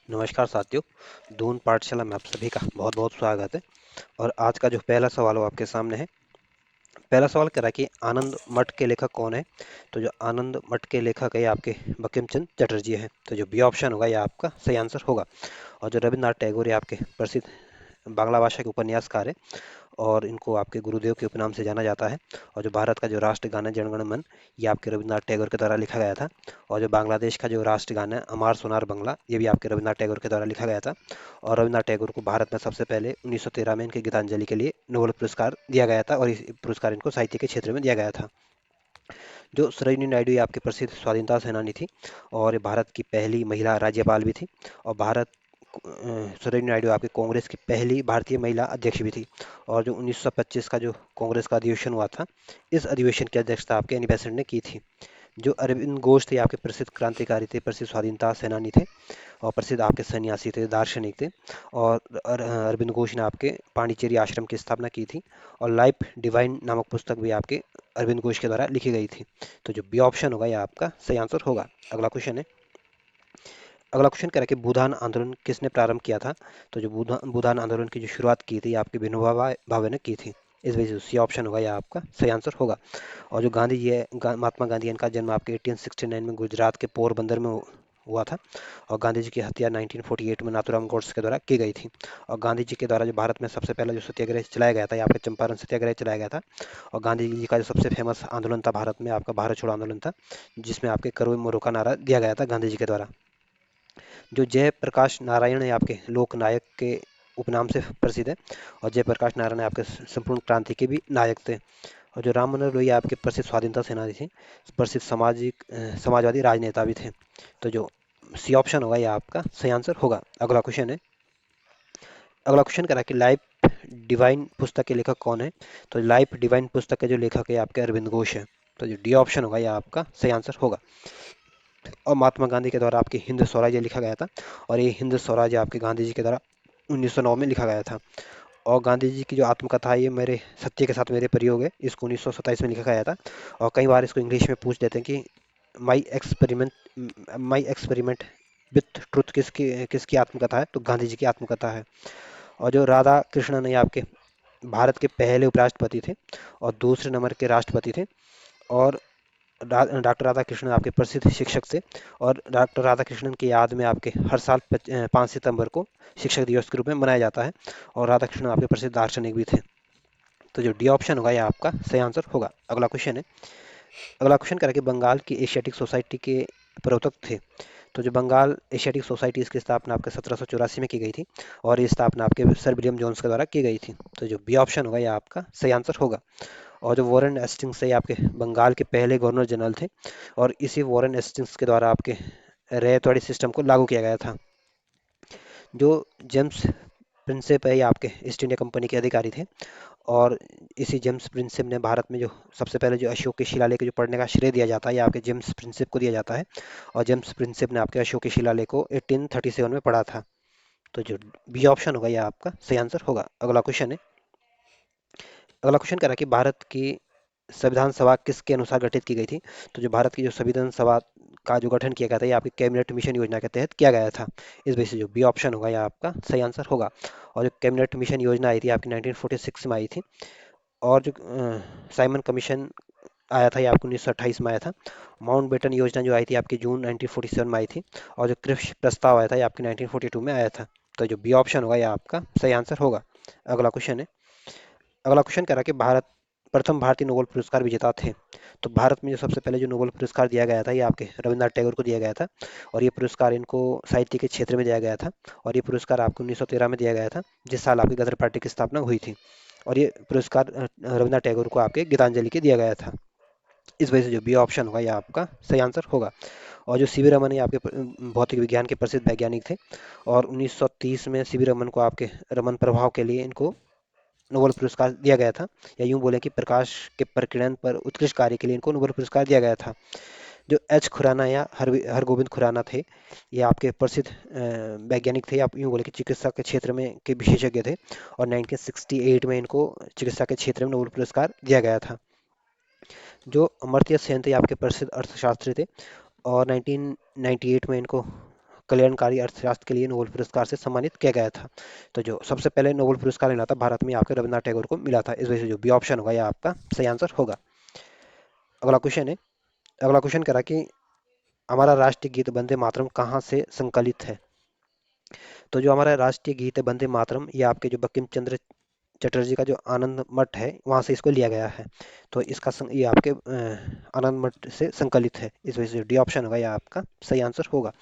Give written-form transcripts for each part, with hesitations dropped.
नमस्कार साथियों। दून पाठशाला में आप सभी का बहुत बहुत स्वागत है। और आज का जो पहला सवाल वो आपके सामने है। पहला सवाल कह रहा है कि आनंद मठ के लेखक कौन है। तो जो आनंद मठ के लेखक है ये आपके बंकिम चंद्र चटर्जी है। तो जो बी ऑप्शन होगा ये आपका सही आंसर होगा। और जो रविन्द्रनाथ टैगोर ये आपके प्रसिद्ध बांग्ला भाषा के उपन्यासकार है और इनको आपके गुरुदेव के उपनाम से जाना जाता है। और जो भारत का जो राष्ट्रगान है जनगण मन, ये आपके रविन्द्रनाथ टैगोर के द्वारा लिखा गया था। और जो बांग्लादेश का जो राष्ट्रगान है अमार सोनार बंगला, ये भी आपके रविन्द्रनाथ टैगोर के द्वारा लिखा गया था। और रविन्द्रनाथ टैगोर को भारत में सबसे पहले 1913 में इनकी गीतांजलि के लिए नोबेल पुरस्कार दिया गया था और इस पुरस्कार इनको साहित्य के क्षेत्र में दिया गया था। जो सरोजिनी नायडू ये आपकी प्रसिद्ध स्वाधीनता सेनानी थी और ये भारत की पहली महिला राज्यपाल भी थी। और सरोजिनी नायडू आपकी कांग्रेस की पहली भारतीय महिला अध्यक्ष भी थी। और जो 1925 का जो कांग्रेस का अधिवेशन हुआ था, इस अधिवेशन की अध्यक्षता आपके एनी बेसेंट ने की थी। जो अरविंद घोष थे आपके प्रसिद्ध क्रांतिकारी थे, प्रसिद्ध स्वाधीनता सेनानी थे और प्रसिद्ध आपके सन्यासी थे, दार्शनिक थे। और अरविंद घोष ने आपके पांडिचेरी आश्रम की स्थापना की थी। और लाइफ डिवाइन नामक पुस्तक भी आपके अरविंद घोष के द्वारा लिखी गई थी। तो जो बी ऑप्शन होगा यह आपका सही आंसर होगा। अगला क्वेश्चन है। अगला क्वेश्चन कह रहा है कि भूदान आंदोलन किसने प्रारंभ किया था। तो जो भूदान आंदोलन की जो शुरुआत की थी आपके विनोबा भावे ने की थी। इस वजह से सी ऑप्शन होगा यह आपका सही आंसर होगा। और जो गांधी जी है, महात्मा गांधी, इनका जन्म आपके 1869 में गुजरात के पोरबंदर में हुआ था। और गांधी जी की हत्या 1948 में नाथूराम गोडसे के द्वारा की गई थी। और गांधी जी के द्वारा जो भारत में सबसे पहला जो सत्याग्रह चलाया गया था, यहाँ पे चंपारण सत्याग्रह चलाया गया था। और गांधी जी का जो सबसे फेमस आंदोलन था भारत में, आपका भारत छोड़ो आंदोलन था, जिसमें आपके करो मोरो का नारा दिया गया था गांधी जी के द्वारा। जो जयप्रकाश नारायण है आपके लोकनायक के उपनाम से प्रसिद्ध है। और जयप्रकाश नारायण आपके संपूर्ण क्रांति के भी नायक थे। और जो राम मनोहर लोहिया आपके प्रसिद्ध स्वाधीनता सेनानी थे, प्रसिद्ध समाजवादी राजनेता भी थे। तो जो सी ऑप्शन होगा यह आपका सही आंसर होगा। अगला क्वेश्चन है। अगला क्वेश्चन करा कि लाइफ डिवाइन पुस्तक के लेखक कौन है। तो लाइफ डिवाइन पुस्तक के जो लेखक है आपके अरविंद घोष है। तो जो डी ऑप्शन होगा यह आपका सही आंसर होगा। और महात्मा गांधी के द्वारा आपके हिंद स्वराज्य लिखा गया था। और ये हिंद स्वराज्य आपके गांधी जी के द्वारा 1909 में लिखा गया था। और गांधी जी की जो आत्मकथा है, ये मेरे सत्य के साथ मेरे प्रयोग है, इसको 1927 में लिखा गया था। और कई बार इसको इंग्लिश में पूछ देते हैं कि माई एक्सपेरिमेंट विथ ट्रुथ किसकी किसकी आत्मकथा है। तो गांधी जी की आत्मकथा है। और जो राधा कृष्णन है आपके भारत के पहले उपराष्ट्रपति थे और दूसरे नंबर के राष्ट्रपति थे। और डॉक्टर राधाकृष्णन आपके प्रसिद्ध शिक्षक थे। और डॉक्टर राधाकृष्णन की याद में आपके हर साल 5 सितंबर को शिक्षक दिवस के रूप में मनाया जाता है। और राधाकृष्णन आपके प्रसिद्ध दार्शनिक भी थे। तो जो डी ऑप्शन होगा ये आपका सही आंसर होगा। अगला क्वेश्चन है। अगला क्वेश्चन करें कि बंगाल की एशियाटिक सोसाइटी के प्रवर्तक थे। तो जो बंगाल एशियाटिक सोसाइटी, इसकी स्थापना आपके 1784 में की गई थी। और ये स्थापना आपके सर विलियम जोन्स के द्वारा की गई थी। तो जो बी ऑप्शन होगा ये आपका सही आंसर होगा। और जो वॉरेन हेस्टिंग्स है ये आपके बंगाल के पहले गवर्नर जनरल थे। और इसी वॉरेन हेस्टिंग्स के द्वारा आपके रैयतवाड़ी सिस्टम को लागू किया गया था। जो जेम्स प्रिंसेप है ये आपके ईस्ट इंडिया कंपनी के अधिकारी थे। और इसी जेम्स प्रिंसेप ने भारत में जो सबसे पहले जो अशोक के शिलालेख जो पढ़ने का श्रेय दिया जाता है, ये आपके जेम्स प्रिंसेप को दिया जाता है। और जेम्स प्रिंसेप ने आपके अशोक के शिलालेख को 1837 में पढ़ा था। तो जो बी ऑप्शन होगा यह आपका सही आंसर होगा। अगला क्वेश्चन है। अगला क्वेश्चन कह रहा है कि भारत की संविधान सभा किसके अनुसार गठित की गई थी। तो जो भारत की जो संविधान सभा का जो गठन किया गया था, ये आपकी कैबिनेट मिशन योजना के तहत किया गया था। इस वजह से जो बी ऑप्शन होगा यह आपका सही आंसर होगा। और जो कैबिनेट मिशन योजना आई थी आपकी 1946 में आई थी। और जो साइमन कमीशन आया था ये आपको 1928 में आया था। माउंट बेटन योजना जो आई थी आपकी जून 1947 में आई थी। और जो क्रिप्स प्रस्ताव आया था ये आपकी 1942 में आया था। तो जो बी ऑप्शन होगा यह आपका सही आंसर होगा। अगला क्वेश्चन है। अगला क्वेश्चन कह रहा है कि भारत प्रथम भारतीय नोबेल पुरस्कार विजेता थे। तो भारत में जो सबसे पहले जो नोबेल पुरस्कार दिया गया था ये आपके रविन्द्रनाथ टैगोर को दिया गया था। और ये पुरस्कार इनको साहित्य के क्षेत्र में दिया गया था। और ये पुरस्कार आपको 1913 में दिया गया था, जिस साल आपकी गदर पार्टी की स्थापना हुई थी। और ये पुरस्कार रविन्द्रनाथ टैगोर को आपके गीतांजलि के दिया गया था। इस वजह से जो बी ऑप्शन होगा ये आपका सही आंसर होगा। और जो सीवी रमन है आपके भौतिक विज्ञान के प्रसिद्ध वैज्ञानिक थे। और 1930 में सीवी रमन को आपके रमन प्रभाव के लिए इनको नोबेल पुरस्कार दिया गया था। या यूं बोले कि प्रकाश के प्रकीर्णन पर उत्कृष्ट कार्य के लिए इनको नोबेल पुरस्कार दिया गया था। जो एच खुराना या हरगोविंद खुराना थे, ये आपके प्रसिद्ध वैज्ञानिक थे। आप यूं बोले कि चिकित्सा के क्षेत्र में के विशेषज्ञ थे। और 1968 में इनको चिकित्सा के क्षेत्र में नोबेल पुरस्कार दिया गया था। जो अमर्त्य सेन थे आपके प्रसिद्ध अर्थशास्त्री थे। और 1998 में इनको कल्याणकारी अर्थशास्त्र के लिए नोबेल पुरस्कार से सम्मानित किया गया था। तो जो सबसे पहले नोबेल पुरस्कार मिला था भारत में आपके रविन्द्रनाथ टैगोर को मिला था। इस वजह से जो बी ऑप्शन होगा यह आपका सही आंसर होगा। अगला क्वेश्चन है, अगला क्वेश्चन कह रहा है कि हमारा राष्ट्रीय गीत वंदे मातरम कहाँ से संकलित है। तो जो हमारा राष्ट्रीय गीत है वंदे मातरम, ये आपके जो बंकिम चंद्र चटर्जी का जो आनंद मठ है वहां से इसको लिया गया है। तो इसका ये आपके आनंद मठ से संकलित है। इस वजह से डी ऑप्शन होगा यह आपका सही आंसर होगा।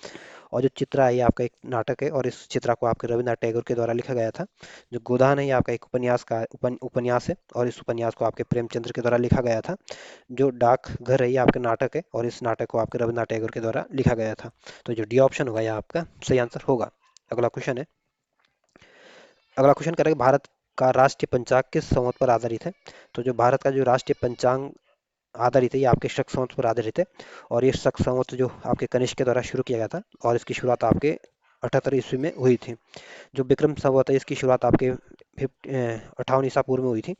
और जो चित्रा है ये आपका एक नाटक है और इस चित्रा को आपके रविन्द्रनाथ टैगोर के द्वारा लिखा गया था। जो गोदान है ये आपका एक उपन्यास का उपन्यास है और इस उपन्यास को आपके प्रेमचंद्र के द्वारा लिखा गया था। जो डाक घर है ये आपका नाटक है और इस नाटक को आपके रविन्द्रनाथ टैगोर के द्वारा लिखा गया था। तो जो डी ऑप्शन होगा यह आपका सही आंसर होगा। अगला क्वेश्चन है, अगला क्वेश्चन करेंगे भारत का राष्ट्रीय पंचांग किस संवत पर आधारित है। तो जो भारत का जो राष्ट्रीय पंचांग आधारित है ये आपके शक संवत पर आधारित है और ये शक संवत जो आपके कनिष्क के द्वारा शुरू किया गया था और इसकी शुरुआत आपके 78 ईस्वी में हुई थी। जो विक्रम संवत है इसकी शुरुआत आपके 58 ईसा पूर्व में हुई थी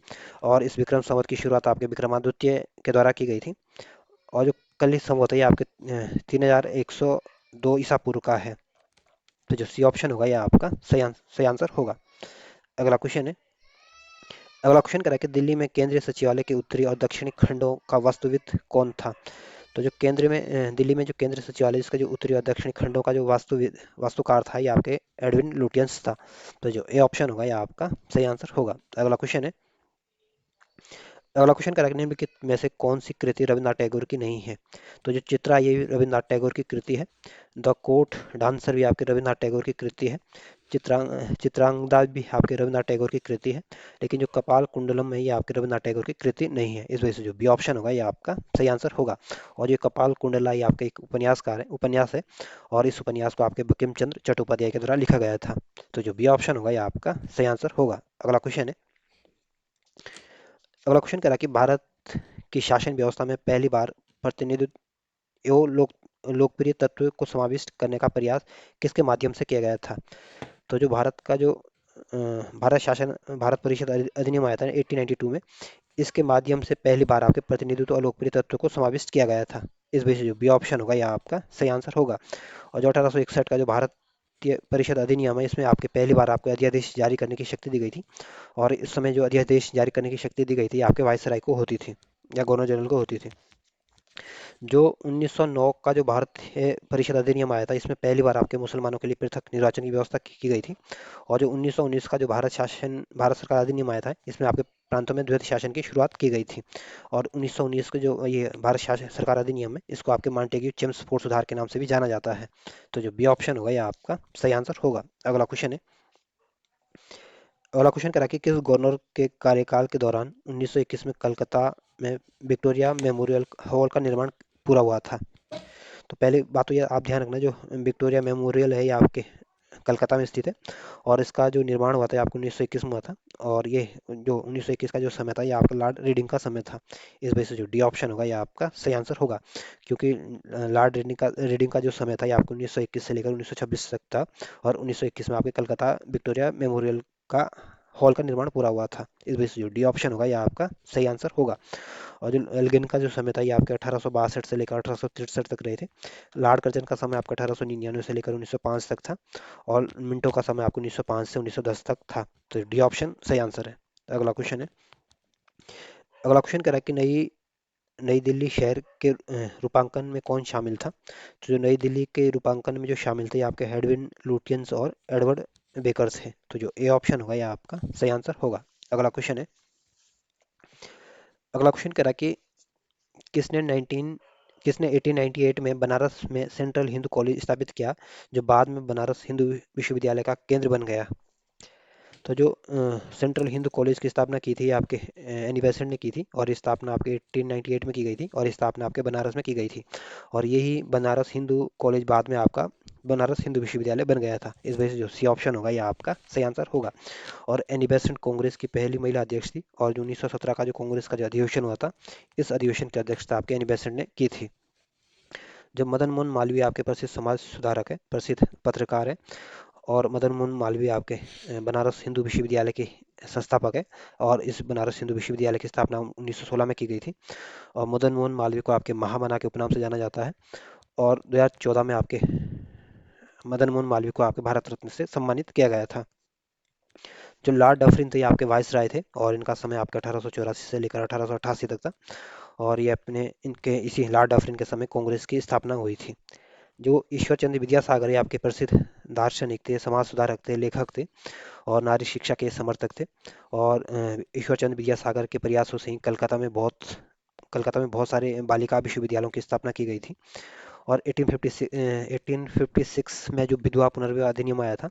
और इस विक्रम संवत की शुरुआत आपके विक्रमादित्य के द्वारा की गई थी। और जो कली संवत है ये आपके 3102 ईसा पूर्व का है। तो जो सी ऑप्शन होगा यह आपका सही आंसर होगा। अगला क्वेश्चन है, अगला क्वेश्चन करा कि दिल्ली में केंद्रीय सचिवालय के उत्तरी और दक्षिणी खंडों का वास्तुविद कौन था। तो जो केंद्र में दिल्ली में जो केंद्रीय सचिवालय इसका जो उत्तरी और दक्षिणी खंडों का जो वास्तुकार था ये आपके एडविन लुटियंस था। तो जो ए ऑप्शन होगा यह आपका सही आंसर होगा। अगला क्वेश्चन है, अगला क्वेश्चन करेक्ट निम्नलिखित में से कौन सी कृति रविन्द्रनाथ टैगोर की नहीं है। तो जो चित्रा ये भी रविन्द्रनाथ टैगोर की कृति है। द कोर्ट डांसर भी आपके रविन्द्रनाथ टैगोर की कृति है। चित्रांगदा भी आपके रविन्द्रनाथ टैगोर की कृति है। लेकिन जो कपाल कुंडलम है ये आपके रविन्द्रनाथ टैगोर की कृति नहीं है। इस वजह से जो बी ऑप्शन होगा ये आपका सही आंसर होगा। और ये कपाल कुंडला ये आपका एक उपन्यास है और इस उपन्यास को आपके बंकिम चंद्र चट्टोपाध्याय के द्वारा लिखा गया था। तो जो बी ऑप्शन होगा ये आपका सही आंसर होगा। अगला क्वेश्चन है, अगला क्वेश्चन करा कि भारत की शासन व्यवस्था में पहली बार प्रतिनिधित्व एवं लोकप्रिय तत्व को समाविष्ट करने का प्रयास किसके माध्यम से किया गया था। तो जो भारत का जो भारत परिषद अधिनियम आया था 1892 में, इसके माध्यम से पहली बार आपके प्रतिनिधित्व और लोकप्रिय तत्व को समाविष्ट किया गया था। इस वजह से जो बी ऑप्शन होगा यह आपका सही आंसर होगा। और जो 1861 का जो भारतीय परिषद अधिनियम है इसमें आपके पहली बार आपको अध्यादेश जारी करने की शक्ति दी गई थी और इस समय जो अध्यादेश जारी करने की शक्ति दी गई थी आपके वायसराय को होती थी या गवर्नर जनरल को होती थी। जो 1909 का जो भारतीय परिषद अधिनियम आया था इसमें पहली बार आपके मुसलमानों के लिए पृथक निर्वाचन की व्यवस्था की गई थी। और जो 1919 का जो भारत सरकार अधिनियम आया था इसमें आपके प्रांतों में द्वैत शासन की शुरुआत की गई थी। और 1919 के जो ये भारत शासन सरकार अधिनियम है इसको आपके मांटेग्यू चेम्सफोर्ड सुधार के नाम से भी जाना जाता है। तो जो बी ऑप्शन होगा यह आपका सही आंसर होगा। अगला क्वेश्चन है, अगला क्वेश्चन करा कि किस गवर्नर के कार्यकाल के दौरान 1921 में कलकत्ता में विक्टोरिया मेमोरियल हॉल का निर्माण पूरा हुआ था। तो पहली बात तो ये आप ध्यान रखना, जो विक्टोरिया मेमोरियल है ये आपके कलकत्ता में स्थित है और इसका जो निर्माण हुआ था आपको 1921 में हुआ था। और ये जो 1921 का जो समय था ये आपका लॉर्ड रीडिंग का समय था। इस वजह से जो डी ऑप्शन होगा ये आपका सही आंसर होगा। क्योंकि लॉर्ड रीडिंग का जो समय था ये आपको 1921 से लेकर 1926 तक था और 1921 में आपके कलकत्ता विक्टोरिया मेमोरियल का हॉल का निर्माण पूरा हुआ था। इस वजह से जो डी ऑप्शन होगा ये आपका सही आंसर होगा। और जो एल्गिन का जो समय था ये आपके 1862 से लेकर 1863 तक रहे थे। लॉर्ड कर्जन का समय आपका 1899 से लेकर 1905 तक था और मिंटो का समय आपको 1905 से 1910 तक था। तो डी ऑप्शन सही आंसर है। अगला क्वेश्चन है, अगला क्वेश्चन कह रहा है कि नई नई दिल्ली शहर के रूपांकन में कौन शामिल था। तो जो नई दिल्ली के रूपांकन में जो शामिल थे ये आपके हेडविन लुटियंस और एडवर्ड बेकर्स है। तो जो ए ऑप्शन होगा यह आपका सही आंसर होगा। अगला क्वेश्चन है, अगला क्वेश्चन कह रहा है कि किसने 1898 में बनारस में सेंट्रल हिंदू कॉलेज स्थापित किया जो बाद में बनारस हिंदू विश्वविद्यालय का केंद्र बन गया। तो जो सेंट्रल हिंदू कॉलेज की स्थापना की थी आपके एनी बेसेंट ने की थी और इस स्थापना आपके 1898 में की गई थी और इस स्थापना आपके बनारस में की गई थी। और यही बनारस हिंदू कॉलेज बाद में आपका बनारस हिंदू विश्वविद्यालय बन गया था। इस वजह से जो सी ऑप्शन होगा यह आपका सही आंसर होगा। और एनी बेसेंट कांग्रेस की पहली महिला अध्यक्ष थी और जो 1917 का जो कांग्रेस का जो अधिवेशन हुआ था इस अधिवेशन की अध्यक्षता आपके एनी बेसेंट ने की थी। जब मदन मोहन मालवीय आपके प्रसिद्ध समाज सुधारक है, प्रसिद्ध पत्रकार है और मदन मोहन मालवीय आपके बनारस हिंदू विश्वविद्यालय के संस्थापक है और इस बनारस हिंदू विश्वविद्यालय की स्थापना 1916 में की गई थी। और मदन मोहन मालवीय को आपके महामना के उपनाम से जाना जाता है। और 2014 में आपके मदन मोहन मालवीय को आपके भारत रत्न से सम्मानित किया गया था। जो लॉर्ड डफरिन थे ये आपके वाइस राय थे और इनका समय आपके 1884 से लेकर 1888 तक था। और ये अपने इनके इसी लॉर्ड डफरिन के समय कांग्रेस की स्थापना हुई थी। जो ईश्वर चंद्र विद्यासागर ये आपके प्रसिद्ध दार्शनिक थे, समाज सुधारक थे, लेखक थे और नारी शिक्षा के समर्थक थे। और ईश्वर चंद्र विद्यासागर के प्रयासों से ही कलकत्ता में बहुत सारे बालिका विश्वविद्यालयों की स्थापना की गई थी। और 1856 में जो विधवा पुनर्विवाह अधिनियम आया था,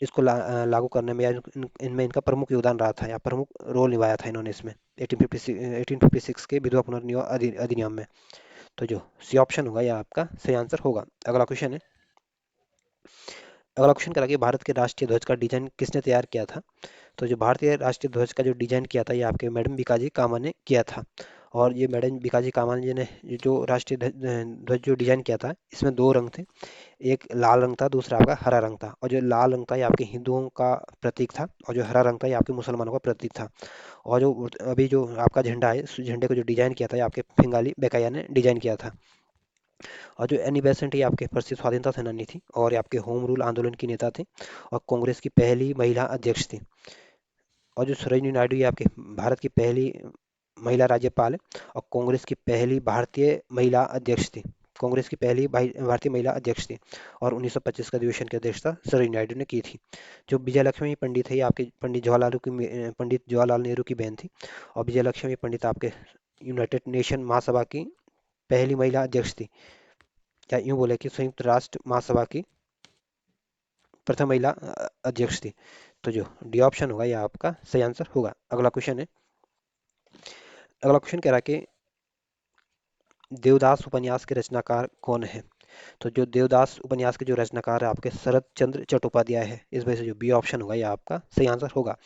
इसको लागू करने में या इनमें इनका प्रमुख योगदान रहा था या प्रमुख रोल निभाया था इन्होंने इसमें 1856 के विधवा पुनर्विवाह अधिनियम में। तो जो सी ऑप्शन होगा यह आपका सही आंसर होगा। अगला क्वेश्चन है। अगला क्वेश्चन करा कि भारत के राष्ट्रीय ध्वज का डिजाइन किसने तैयार किया था। तो जो भारतीय राष्ट्रीय ध्वज का जो डिजाइन किया था ये आपके मैडम बीकाजी कामा ने किया था। और ये मैडम बीकाजी कामा जी ने ये जो राष्ट्रीय ध्वज जो डिजाइन किया था इसमें दो रंग थे। एक लाल रंग था, दूसरा आपका हरा रंग था। और जो लाल रंग था ये आपके हिंदुओं का प्रतीक था और जो हरा रंग था ये आपके मुसलमानों का प्रतीक था। और जो अभी जो आपका झंडा है, इस झंडे को जो डिजाइन किया था ये आपके फिंगाली बेकाया ने डिजाइन किया था। और जो एनी बेसेंट ये आपके प्रसिद्ध स्वतंत्रता सेनानी थी और ये आपके होम रूल आंदोलन की नेता थे और कांग्रेस की पहली महिला अध्यक्ष थी। और जो सरोजिनी नायडू ये आपके भारत की पहली महिला राज्यपाल है और कांग्रेस की पहली भारतीय महिला अध्यक्ष थी। कांग्रेस की पहली भारतीय महिला अध्यक्ष थी और 1925 का अधिवेशन की अध्यक्षता सरोजिनी नायडू ने की थी। जो विजय लक्ष्मी पंडित है ये आपके पंडित जवाहरलाल नेहरू की बहन थी। और विजय लक्ष्मी पंडित आपके यूनाइटेड नेशन महासभा की पहली महिला अध्यक्ष थी, या यूं बोले कि संयुक्त राष्ट्र महासभा की प्रथम महिला अध्यक्ष थी। तो जो डी ऑप्शन होगा यह आपका सही आंसर होगा। अगला क्वेश्चन है। अगला क्वेश्चन कह रहा है कि देवदास उपन्यास के रचनाकार कौन है। तो जो देवदास उपन्यास के जो रचनाकार है आपके शरत चंद्र चट्टोपाध्याय है। इस वजह से जो बी ऑप्शन होगा यह आपका सही आंसर होगा।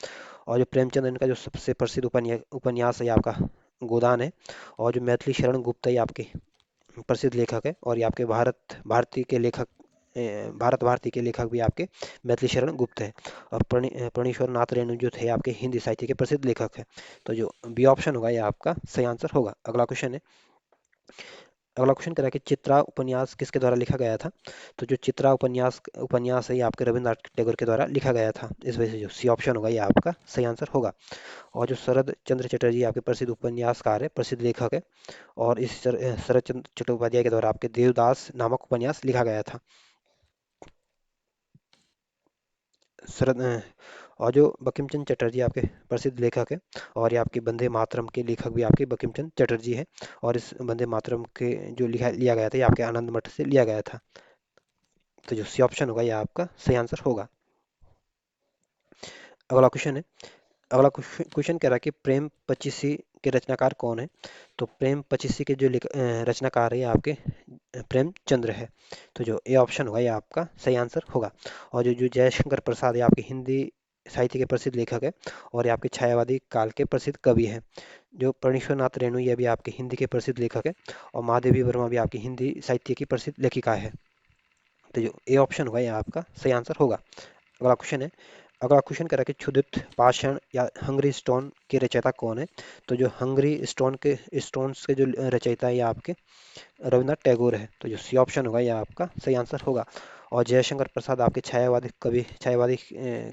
और जो प्रेमचंद इनका जो सबसे प्रसिद्ध उपन्यास है ये आपका गोदान है। और जो मैथिली शरण गुप्त है ये आपके प्रसिद्ध लेखक है और ये आपके भारत भारती के लेखक भी आपके मैथिली शरण गुप्त है। और प्रणेश्वर नाथ रेणु जो थे आपके हिंदी साहित्य के प्रसिद्ध लेखक है। तो जो बी ऑप्शन होगा यह आपका सही आंसर होगा। अगला क्वेश्चन है। अगला क्वेश्चन करा कि चित्रा उपन्यास किसके द्वारा लिखा गया था। तो जो चित्रा उपन्यास उपन्यास है ये आपके रविन्द्रनाथ टैगोर के द्वारा लिखा गया था। इस वजह से जो सी ऑप्शन होगा ये आपका सही आंसर होगा। और जो शरद चंद्र चटर्जी आपके प्रसिद्ध उपन्यासकार है, प्रसिद्ध लेखक है। और इस शरद चंद्र चट्टोपाध्याय के द्वारा आपके देवदास नामक उपन्यास लिखा गया था। शरद और जो बंकिम चंद्र चटर्जी आपके प्रसिद्ध लेखक है और ये आपके वंदे मातरम के लेखक भी आपके बंकिम चंद्र चटर्जी है। और इस वंदे मातरम के जो लिया गया था ये आपके आनंद मठ से लिया गया था। तो जो सी ऑप्शन होगा ये आपका सही आंसर होगा। अगला क्वेश्चन है। अगला क्वेश्चन कह रहा है कि प्रेम पचीसी के रचनाकार कौन है। तो प्रेम पचीसी के जो रचनाकार है ये आपके प्रेमचंद्र है। तो जो ए ऑप्शन होगा ये आपका सही आंसर होगा। और जो जो जयशंकर प्रसाद है आपके हिंदी साहित्य के प्रसिद्ध लेखक है और ये आपके छायावादी काल के प्रसिद्ध कवि हैं। जो प्रणेश्वर नाथ रेणु ये भी आपके हिंदी के प्रसिद्ध लेखक है और महादेवी वर्मा भी आपकी हिंदी साहित्य की प्रसिद्ध लेखिका है। तो जो ए ऑप्शन होगा ये आपका सही आंसर होगा। अगला क्वेश्चन है। अगला क्वेश्चन कह रहा है कि क्षुधित पाषाण या हंगरी स्टोन के रचयिता कौन है। तो जो हंगरी स्टोन्स के जो रचयिता है ये आपके रविन्द्रनाथ टैगोर है। तो जो सी ऑप्शन होगा यह आपका सही आंसर होगा। और जयशंकर प्रसाद आपके छायावादी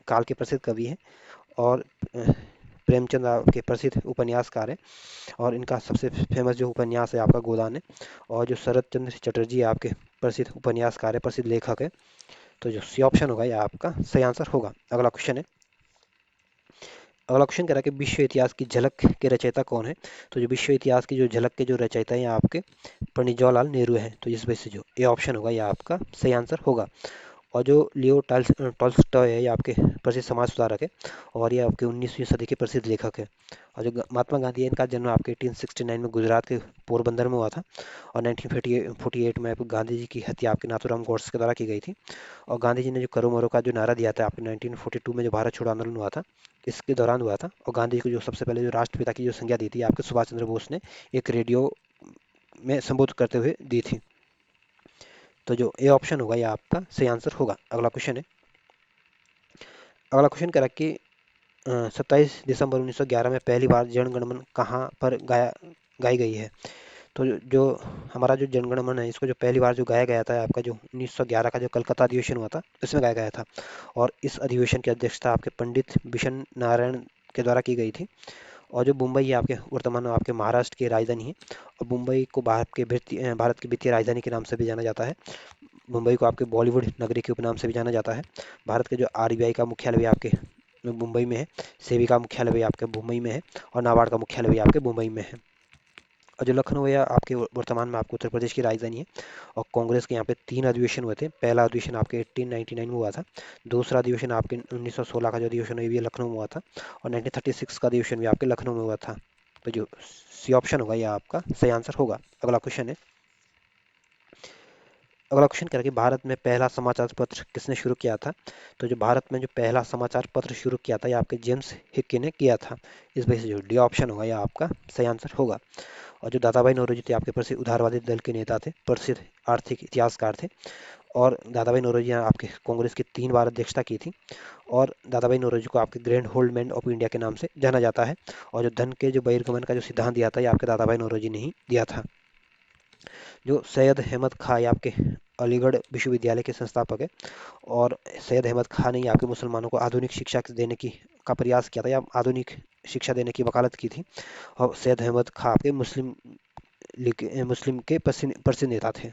काल के प्रसिद्ध कवि हैं। और प्रेमचंद आपके प्रसिद्ध उपन्यासकार हैं और इनका सबसे फेमस जो उपन्यास है आपका गोदान है। और जो शरद चंद्र चटर्जी आपके प्रसिद्ध उपन्यासकार है, प्रसिद्ध लेखक है। तो जो सी ऑप्शन होगा यह आपका सही आंसर होगा। अगला क्वेश्चन है। अगला क्वेश्चन कह रहा है कि विश्व इतिहास की झलक के रचयिता कौन है। तो जो विश्व इतिहास की जो झलक के जो रचयिता है आपके पंडित जवाहरलाल नेहरू हैं। तो इस वजह से जो ए ऑप्शन होगा यह आपका सही आंसर होगा। और जो लियो टॉल्स्टॉय है ये आपके प्रसिद्ध समाज सुधारक है और ये आपके 19वीं सदी के प्रसिद्ध लेखक है। और जो महात्मा गांधी है इनका जन्म आपके 1869 में गुजरात के पोरबंदर में हुआ था। और 1948 में गांधी जी की हत्या आपके नाथूराम गोडसे के द्वारा की गई थी। और गांधी जी ने जो करो मरो का जो नारा दिया था आपके 1942 में जो भारत छोड़ो आंदोलन हुआ था इसके दौरान हुआ था। और गांधी जी को जो सबसे पहले जो राष्ट्रपिता की जो संज्ञा दी थी आपके सुभाष चंद्र बोस ने एक रेडियो में संबोधित करते हुए दी थी। तो जो ए ऑप्शन होगा यह आपका सही आंसर होगा। अगला क्वेश्चन है। अगला क्वेश्चन कह रहा है कि 27 दिसंबर 1911 में पहली बार जन गण मन कहाँ पर गाई गई है। तो जो हमारा जो जनगण मन है, इसको जो पहली बार जो गाया गया था आपका, जो 1911 का जो कलकत्ता अधिवेशन हुआ था, इसमें गाया गया था। और इस अधिवेशन की अध्यक्षता आपके पंडित बिशन नारायण के द्वारा की गई थी। और जो मुंबई है आपके वर्तमान में आपके महाराष्ट्र की राजधानी है। और मुंबई को भारत की वित्तीय राजधानी के नाम से भी जाना जाता है। मुंबई को आपके बॉलीवुड नगरी के उपनाम से भी जाना जाता है। भारत के जो आरबीआई का मुख्यालय भी आपके मुंबई में है। सेबी का मुख्यालय भी आपके मुंबई में है। और नाबार्ड का मुख्यालय भी आपके मुंबई में है। और जो लखनऊ है आपके वर्तमान में आपको उत्तर प्रदेश की राजधानी है। और कांग्रेस के यहाँ पे 3 अधिवेशन हुए थे। पहला अधिवेशन आपके 1899 में हुआ था। दूसरा अधिवेशन आपके 1916 का जो अधिवेशन है, ये लखनऊ में हुआ था। और 1936 का अधिवेशन भी आपके लखनऊ में हुआ था। तो जो सी ऑप्शन होगा, ये आपका सही आंसर होगा। अगला क्वेश्चन है। अगला क्वेश्चन कह रहा है कि भारत में पहला समाचार पत्र किसने शुरू किया था। तो जो भारत में जो पहला समाचार पत्र शुरू किया था, ये आपके जेम्स हिक्के ने किया था। इस वजह से जो डी ऑप्शन होगा, ये आपका सही आंसर होगा। और जो दादाभाई नौरोजी थे आपके प्रसिद्ध उदारवादी दल के नेता थे, प्रसिद्ध आर्थिक इतिहासकार थे। और दादाभाई नौरोजी ने आपके कांग्रेस की 3 बार अध्यक्षता की थी। और दादाभाई नौरोजी को आपके grand hold man of India के नाम से जाना जाता है। और जो धन के जो बहिर्गमन का जो सिद्धांत दिया था, ये आपके दादाभाई नौरोजी ने ही दिया था। जो सैयद अहमद खां, ये आपके अलीगढ़ विश्वविद्यालय के संस्थापक है। और सैयद अहमद खान ने आपके मुसलमानों को आधुनिक शिक्षा देने की का प्रयास किया था, या आधुनिक शिक्षा देने की वकालत की थी। और सैयद अहमद खां आपके मुस्लिम के प्रसिद्ध नेता थे।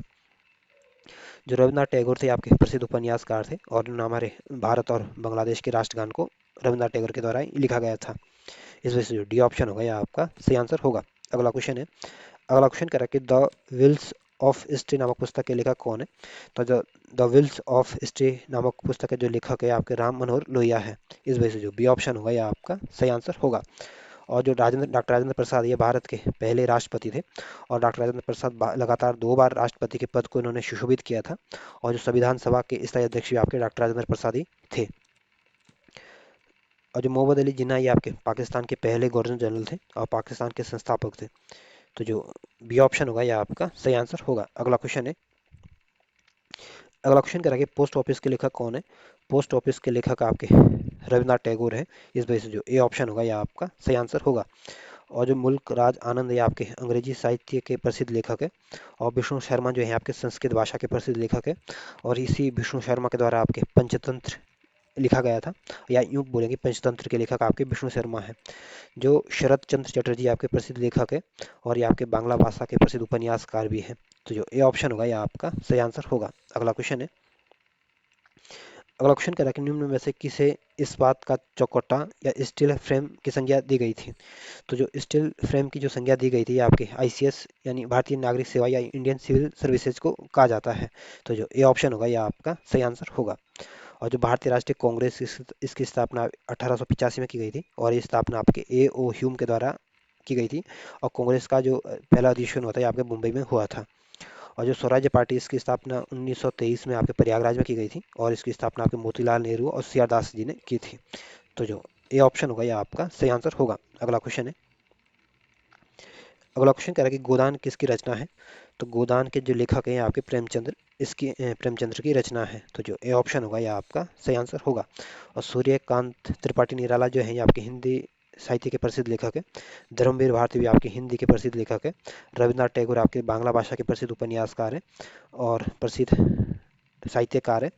जो रविन्द्रनाथ टैगोर थे आपके प्रसिद्ध उपन्यासकार थे। और हमारे भारत और बांग्लादेश के राष्ट्रगान को रविन्द्रनाथ टैगोर के द्वारा ही लिखा गया था। इस वजह से जो डी ऑप्शन होगा, यह आपका सही आंसर होगा। अगला क्वेश्चन है। अगला क्वेश्चन कह रहा है कि द विल्स ऑफ हिस्ट्री नामक पुस्तक के लेखक कौन है। तो जो द विल्स ऑफ हिस्ट्री नामक पुस्तक के जो लेखक है आपके राम मनोहर लोहिया है। इस वजह से जो बी ऑप्शन होगा, यह आपका सही आंसर होगा। और जो डॉक्टर राजेंद्र प्रसाद, ये भारत के पहले राष्ट्रपति थे। और डॉक्टर राजेंद्र प्रसाद लगातार 2 बार राष्ट्रपति के पद को इन्होंने सुशोभित किया था। और जो संविधान सभा के स्थायी अध्यक्ष भी आपके डॉक्टर राजेंद्र प्रसाद ही थे। और जो मोहम्मद अली जिन्ना, ये आपके पाकिस्तान के पहले गवर्नर जनरल थे और पाकिस्तान के संस्थापक थे। तो जो बी ऑप्शन होगा, यह आपका सही आंसर होगा। अगला क्वेश्चन है। अगला क्वेश्चन कह रहा है कि पोस्ट ऑफिस के लेखक कौन है। पोस्ट ऑफिस के लेखक आपके रविन्द्रनाथ टैगोर है। इस वजह से जो ए ऑप्शन होगा, यह आपका सही आंसर होगा। और जो मुल्क राज आनंद है आपके अंग्रेजी साहित्य के प्रसिद्ध लेखक है। और विष्णु शर्मा जो है आपके संस्कृत भाषा के प्रसिद्ध लेखक है। और इसी विष्णु शर्मा के द्वारा आपके पंचतंत्र लिखा गया था। या यूं बोलेंगे, पंचतंत्र के लेखक आपके विष्णु शर्मा है। जो शरत चंद्र चटर्जी आपके प्रसिद्ध लेखक है। और ये आपके बांग्ला भाषा के प्रसिद्ध उपन्यासकार भी हैं। तो जो ए ऑप्शन होगा, यह आपका सही आंसर होगा। अगला क्वेश्चन है। अगला क्वेश्चन कह रहा है कि निम्न में से किसे इस्पात का चौकट्टा या स्टील फ्रेम की संज्ञा दी गई थी। तो जो स्टील फ्रेम की जो संज्ञा दी गई थी, ये आपके आईसीएस यानी भारतीय नागरिक सेवा या इंडियन सिविल सर्विसेज को कहा जाता है। तो जो ए ऑप्शन होगा, यह आपका सही आंसर होगा। और जो भारतीय राष्ट्रीय कांग्रेस, इसकी स्थापना 1885 में की गई थी। और ये स्थापना आपके ए ओ ह्यूम के द्वारा की गई थी। और कांग्रेस का जो पहला अधिवेशन होता है आपके मुंबई में हुआ था। और जो स्वराज्य पार्टी, इसकी स्थापना 1923 में आपके प्रयागराज में की गई थी। और इसकी स्थापना आपके मोतीलाल नेहरू और सी आर दास जी ने की थी। तो जो ए ऑप्शन होगा, यह आपका सही आंसर होगा। अगला क्वेश्चन है। अगला क्वेश्चन कह रहा है कि गोदान किसकी रचना है। तो गोदान के जो लेखक हैं आपके प्रेमचंद्र, इसकी प्रेमचंद्र की रचना है। तो जो ए ऑप्शन होगा, यह आपका सही आंसर होगा। और सूर्यकांत त्रिपाठी निराला जो है, ये आपके हिंदी साहित्य के प्रसिद्ध लेखक है। धर्मवीर भारती भी आपके हिंदी के प्रसिद्ध लेखक है। रविन्द्रनाथ टैगोर आपके बांग्ला भाषा के प्रसिद्ध उपन्यासकार हैं और प्रसिद्ध साहित्यकार है।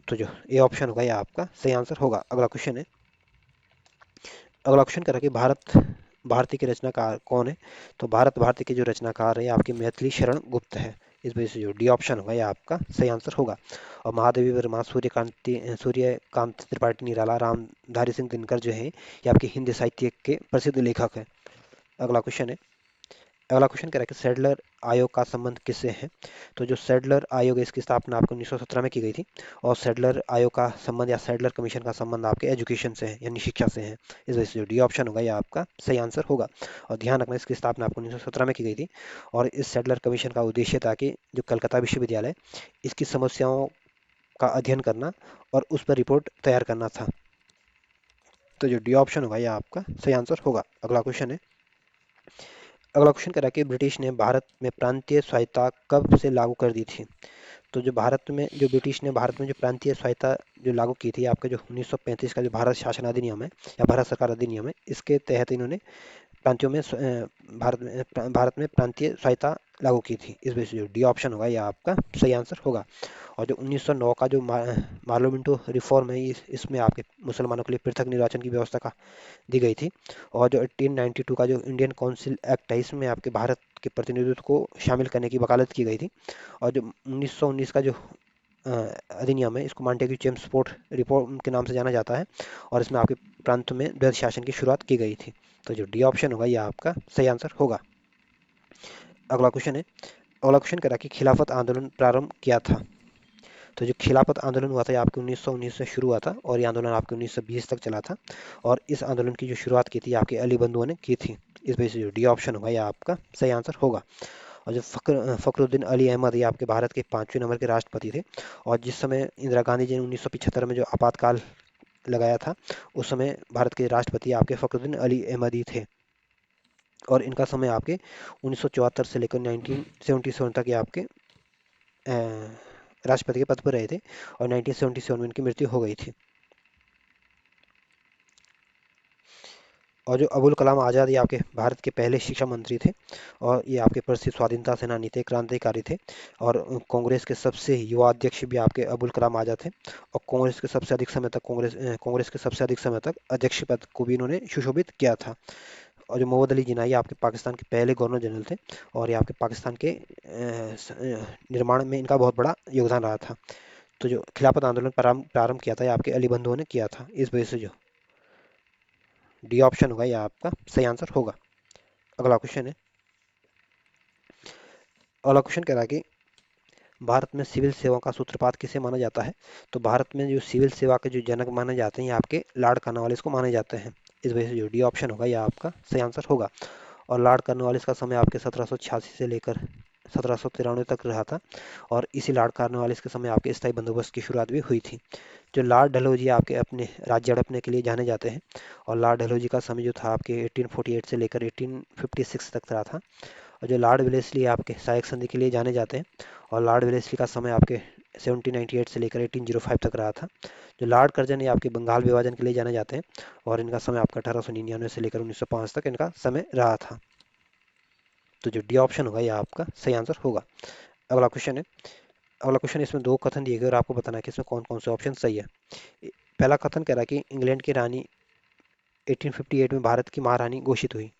तो जो ए ऑप्शन होगा, यह आपका सही आंसर होगा। अगला क्वेश्चन है। अगला क्वेश्चन कर रहा है कि भारती के रचनाकार कौन है। तो भारत भारती के जो रचनाकार है, आपके मैथिली शरण गुप्त है। इस वजह से जो डी ऑप्शन होगा, यह आपका सही आंसर होगा। और महादेवी वर्मा, सूर्यकांत त्रिपाठी निराला, रामधारी सिंह दिनकर जो है, ये आपके हिंदी साहित्य के प्रसिद्ध लेखक हैं। अगला क्वेश्चन है। अगला क्वेश्चन कह रहा है कि सैडलर आयोग का संबंध किससे है। तो जो सैडलर आयोग है, इसकी स्थापना आपको 1917 में की गई थी। और सैडलर आयोग का संबंध या सैडलर कमीशन का संबंध आपके एजुकेशन से है, यानी शिक्षा से है। इस वजह से जो डी ऑप्शन होगा, यह आपका सही आंसर होगा। और ध्यान रखना, इसकी स्थापना आपको 1917 में की गई थी। और इस सैडलर कमीशन का उद्देश्य था कि जो कलकत्ता विश्वविद्यालय, इसकी समस्याओं का अध्ययन करना और उस पर रिपोर्ट तैयार करना था। तो जो डी ऑप्शन होगा, यह आपका सही आंसर होगा। अगला क्वेश्चन है। अगला क्वेश्चन कह रहा है कि ब्रिटिश ने भारत में प्रांतीय स्वायत्तता कब से लागू कर दी थी। तो जो ब्रिटिश ने भारत में जो प्रांतीय स्वायत्तता जो लागू की थी, आपके जो 1935 का जो भारत शासन अधिनियम है या भारत सरकार अधिनियम है, इसके तहत इन्होंने प्रांतियों में भारत में प्रांतीय स्वायत्ता लागू की थी। इस वजह से जो डी ऑप्शन होगा यह आपका सही आंसर होगा। और जो 1909 का जो मार्लो मिंटो रिफॉर्म है, इसमें आपके मुसलमानों के लिए पृथक निर्वाचन की व्यवस्था का दी गई थी। और जो 1892 का जो इंडियन काउंसिल एक्ट है, इसमें आपके भारत के प्रतिनिधित्व को शामिल करने की वकालत की गई थी। और जो 1919 का जो अधिनियम है, इसको मांटेग्यू चेम्सफोर्ड रिपोर्ट के नाम से जाना जाता है। और इसमें आपके प्रांत में द्वैध शासन की शुरुआत की गई थी। तो जो डी ऑप्शन होगा यह आपका सही आंसर होगा। अगला क्वेश्चन है, अगला क्वेश्चन करा कि खिलाफत आंदोलन प्रारंभ किया था। तो जो खिलाफत आंदोलन हुआ था ये आपके 1919 से शुरू हुआ था और ये आंदोलन आपके 1920 तक चला था। और इस आंदोलन की जो शुरुआत की थी आपके अली बंधुओं ने की थी। इस वजह से जो डी ऑप्शन होगा यह आपका सही आंसर होगा। और जो फखरुद्दीन अली अहमद ये आपके भारत के 5वें नंबर के राष्ट्रपति थे। और जिस समय इंदिरा गांधी जी ने 1975 में जो आपातकाल लगाया था, उस समय भारत के राष्ट्रपति आपके फखरुद्दीन अली अहमद ही थे। और इनका समय आपके 1974 से लेकर 1977 तक ये आपके राष्ट्रपति के पद पर रहे थे। और 1977 में इनकी मृत्यु हो गई थी। और जो अबुल कलाम आज़ाद ये आपके भारत के पहले शिक्षा मंत्री थे। और ये आपके प्रसिद्ध स्वाधीनता सेनानी थे, क्रांतिकारी थे। और कांग्रेस के सबसे युवा अध्यक्ष भी आपके अबुल कलाम आज़ाद थे। और कांग्रेस के सबसे अधिक समय तक कांग्रेस के सबसे अधिक समय तक अध्यक्ष पद को भी इन्होंने सुशोभित किया था। और जो मोहम्मद अली जिन्ना ये आपके पाकिस्तान के पहले गवर्नर जनरल थे। और ये आपके पाकिस्तान के निर्माण में इनका बहुत बड़ा योगदान रहा था। तो जो खिलाफत आंदोलन प्रारंभ प्रारंभ किया था ये आपके अली बंधुओं ने किया था। इस वजह से जो डी ऑप्शन होगा यह आपका सही आंसर होगा। अगला क्वेश्चन है, अगला क्वेश्चन कह रहा है कि भारत में सिविल सेवा का सूत्रपात किसे माना जाता है। तो भारत में जो सिविल सेवा के जो जनक माने जाते हैं ये आपके लॉर्ड कॉर्नवालिस को माने जाते हैं। इस वजह से जो डी ऑप्शन होगा यह आपका सही आंसर होगा। और लॉर्ड कॉर्नवालिस का समय आपके 1786 से लेकर 1793 तक रहा था। और इसी लॉर्ड कॉर्नवालिस के समय आपके स्थायी बंदोबस्त की शुरुआत भी हुई थी। जो लॉर्ड डलहौजी आपके अपने राज्य हड़पने के लिए जाने जाते हैं। और लॉर्ड डलहौजी का समय जो था आपके 1848 से लेकर 1856 तक रहा था। और जो लॉर्ड वेलेस्ली आपके सहायक संधि के लिए जाने जाते हैं। और लॉर्ड वेलेस्ली का समय आपके 1798 से लेकर 1805 तक रहा था। जो लॉर्ड कर्जन ये आपके बंगाल विभाजन के लिए जाने जाते हैं। और इनका समय आपका 1899 से लेकर 1905 तक इनका समय रहा था। तो जो डी ऑप्शन होगा यह आपका सही आंसर होगा। अगला क्वेश्चन है, अगला क्वेश्चन इसमें दो कथन दिए गए और आपको बताना है कि इसमें कौन कौन से ऑप्शन सही है। पहला कथन कह रहा है कि इंग्लैंड की रानी 1858 में भारत की महारानी घोषित हुई।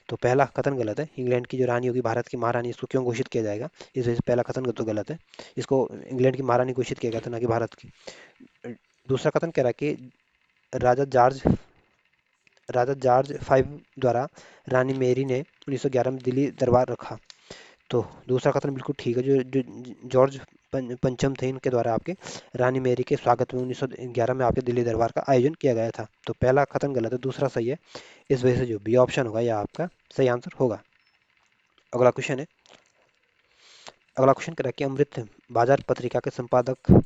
तो पहला कथन गलत है। इंग्लैंड की जो रानी होगी भारत की महारानी, इसको क्यों घोषित किया जाएगा, इस वजह से पहला कथन तो गलत है। इसको इंग्लैंड की महारानी घोषित किया गया था, ना कि भारत की। दूसरा कथन कह रहा है कि राजा जॉर्ज राजा जॉर्ज फाइव द्वारा रानी मेरी ने 1911 में दिल्ली दरबार रखा। तो दूसरा कथन बिल्कुल ठीक है। जो जॉर्ज पंचम थे, इनके द्वारा आपके रानी मेरी के स्वागत में 1911 में आपके दिल्ली दरबार का आयोजन किया गया था। तो पहला कथन गलत है, दूसरा सही है। इस वजह से जो बी ऑप्शन होगा यह आपका सही आंसर होगा। अगला क्वेश्चन है, अगला क्वेश्चन कह रहा है कि अमृत बाजार पत्रिका के संपादक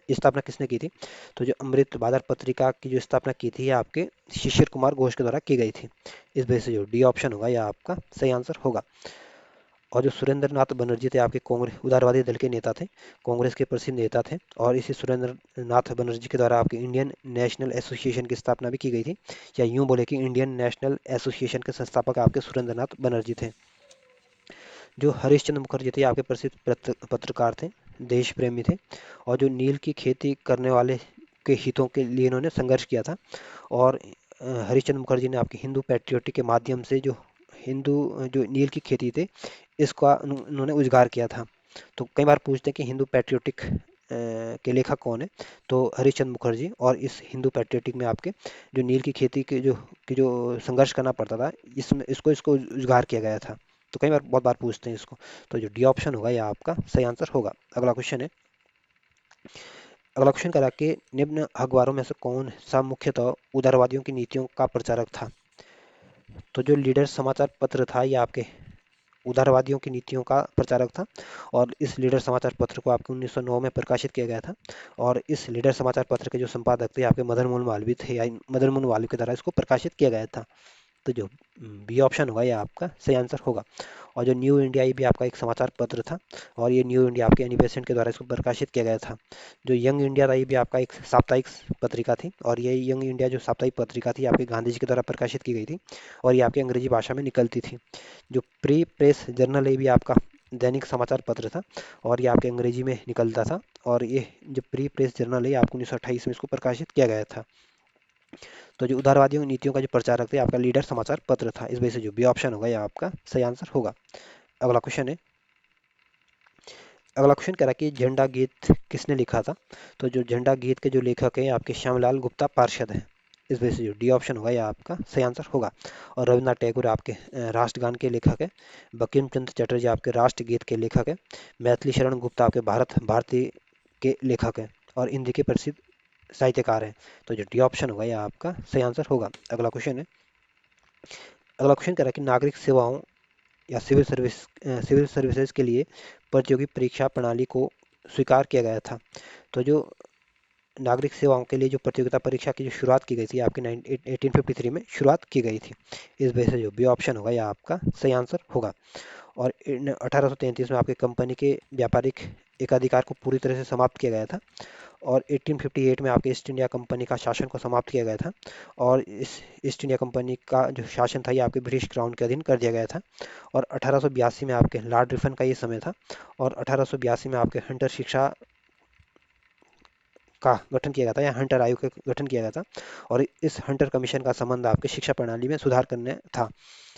की स्थापना किसने की थी। तो जो अमृत बाजार पत्रिका की जो स्थापना की थी, यह आपके शिशिर कुमार घोष के द्वारा की गई थी। इस वजह से जो डी ऑप्शन होगा यह आपका सही आंसर होगा। और जो सुरेंद्र नाथ बनर्जी थे आपके कांग्रेस उदारवादी दल के नेता थे, कांग्रेस के प्रसिद्ध नेता थे। और इसी सुरेंद्र नाथ बनर्जी के द्वारा आपके इंडियन नेशनल एसोसिएशन की स्थापना भी की गई थी। या यूं बोले कि इंडियन नेशनल एसोसिएशन के संस्थापक आपके सुरेंद्र नाथ बनर्जी थे। जो हरीश चंद्र मुखर्जी थे आपके प्रसिद्ध पत्रकार थे, देश प्रेमी थे। और जो नील की खेती करने वाले के हितों के लिए इन्होंने संघर्ष किया था। और हरीश चंद्र मुखर्जी ने आपके हिंदू पैट्रियोटिक के माध्यम से जो हिंदू जो नील की खेती थे, इसका उन्होंने उजागर किया था। तो कई बार पूछते हैं कि हिंदू पैट्रियोटिक के लेखक कौन है। तो हरिश्चंद्र मुखर्जी। और इस हिंदू पैट्रियोटिक में आपके जो नील की खेती के जो संघर्ष करना पड़ता था, इसमें इसको इसको उजागर किया गया था। तो कई बार बहुत बार पूछते हैं इसको। तो जो डी ऑप्शन होगा यह आपका सही आंसर होगा। अगला क्वेश्चन है, अगला क्वेश्चन करा कि निम्न अखबारों में से कौन सा मुख्यतः उदारवादियों की नीतियों का प्रचारक था। तो जो लीडर समाचार पत्र था ये आपके उदारवादियों की नीतियों का प्रचारक था। और इस लीडर समाचार पत्र को आपके 1909 में प्रकाशित किया गया था। और इस लीडर समाचार पत्र के जो संपादक थे आपके मदन मोहन मालवीय थे, या मदन मोहन मालवीय के द्वारा इसको प्रकाशित किया गया था। तो जो बी ऑप्शन होगा ये आपका सही आंसर होगा। और जो न्यू इंडिया ये भी आपका एक समाचार पत्र था, और ये न्यू इंडिया आपके एनी बेसेंट के द्वारा इसको प्रकाशित किया गया था। जो यंग इंडिया था ये भी आपका एक साप्ताहिक पत्रिका थी, और ये यंग इंडिया जो साप्ताहिक पत्रिका थी आपके गांधी जी के द्वारा प्रकाशित की गई थी, और ये आपकी अंग्रेजी भाषा में निकलती थी। जो प्री प्रेस जर्नल ये भी आपका दैनिक समाचार पत्र था, और ये आपके अंग्रेजी में निकलता था, और ये जो प्री प्रेस जर्नल है ये आपको 1928 में इसको प्रकाशित किया गया था। तो जो उदारवादियों की नीतियों का जो प्रचारक थे आपका लीडर समाचार पत्र था। इस वजह से जो बी ऑप्शन होगा ये आपका सही आंसर होगा। अगला क्वेश्चन है, अगला क्वेश्चन कह रहा है कि झंडा गीत किसने लिखा था? तो जो झंडा गीत के जो लेखक हैं आपके श्यामलाल गुप्ता पार्षद हैं। इस वजह से जो डी ऑप्शन होगा यह आपका सही आंसर होगा। और रविन्द्रनाथ टैगोर आपके राष्ट्रगान के लेखक है। बंकिम चंद्र चटर्जी आपके राष्ट्रगीत के लेखक है। मैथिली शरण गुप्ता आपके भारत भारती के लेखक हैं, और हिंदी के प्रसिद्ध साहित्यकार हैं। तो जो डी ऑप्शन होगा यह आपका सही आंसर होगा। अगला क्वेश्चन है, अगला क्वेश्चन कह रहा है कि नागरिक सेवाओं या सिविल सर्विसेज के लिए प्रतियोगी परीक्षा प्रणाली को स्वीकार किया गया था। तो जो नागरिक सेवाओं के लिए जो प्रतियोगिता परीक्षा की जो शुरुआत की गई थी आपके 1853 में शुरुआत की गई थी। इस वजह से जो बी ऑप्शन होगा यह आपका सही आंसर होगा। और 1833 में आपके कंपनी के व्यापारिक एकाधिकार को पूरी तरह से समाप्त किया गया था। और 1858 में आपके ईस्ट इंडिया कंपनी का शासन को समाप्त किया गया था। और इस ईस्ट इंडिया कंपनी का जो शासन था ये आपके ब्रिटिश क्राउन के अधीन कर दिया गया था। और 1882 में आपके लॉर्ड रिफन का ये समय था। और 1882 में आपके हंटर शिक्षा का गठन किया गया था, या हंटर आयोग का गठन किया गया था। और इस हंटर कमीशन का संबंध आपके शिक्षा प्रणाली में सुधार करने था।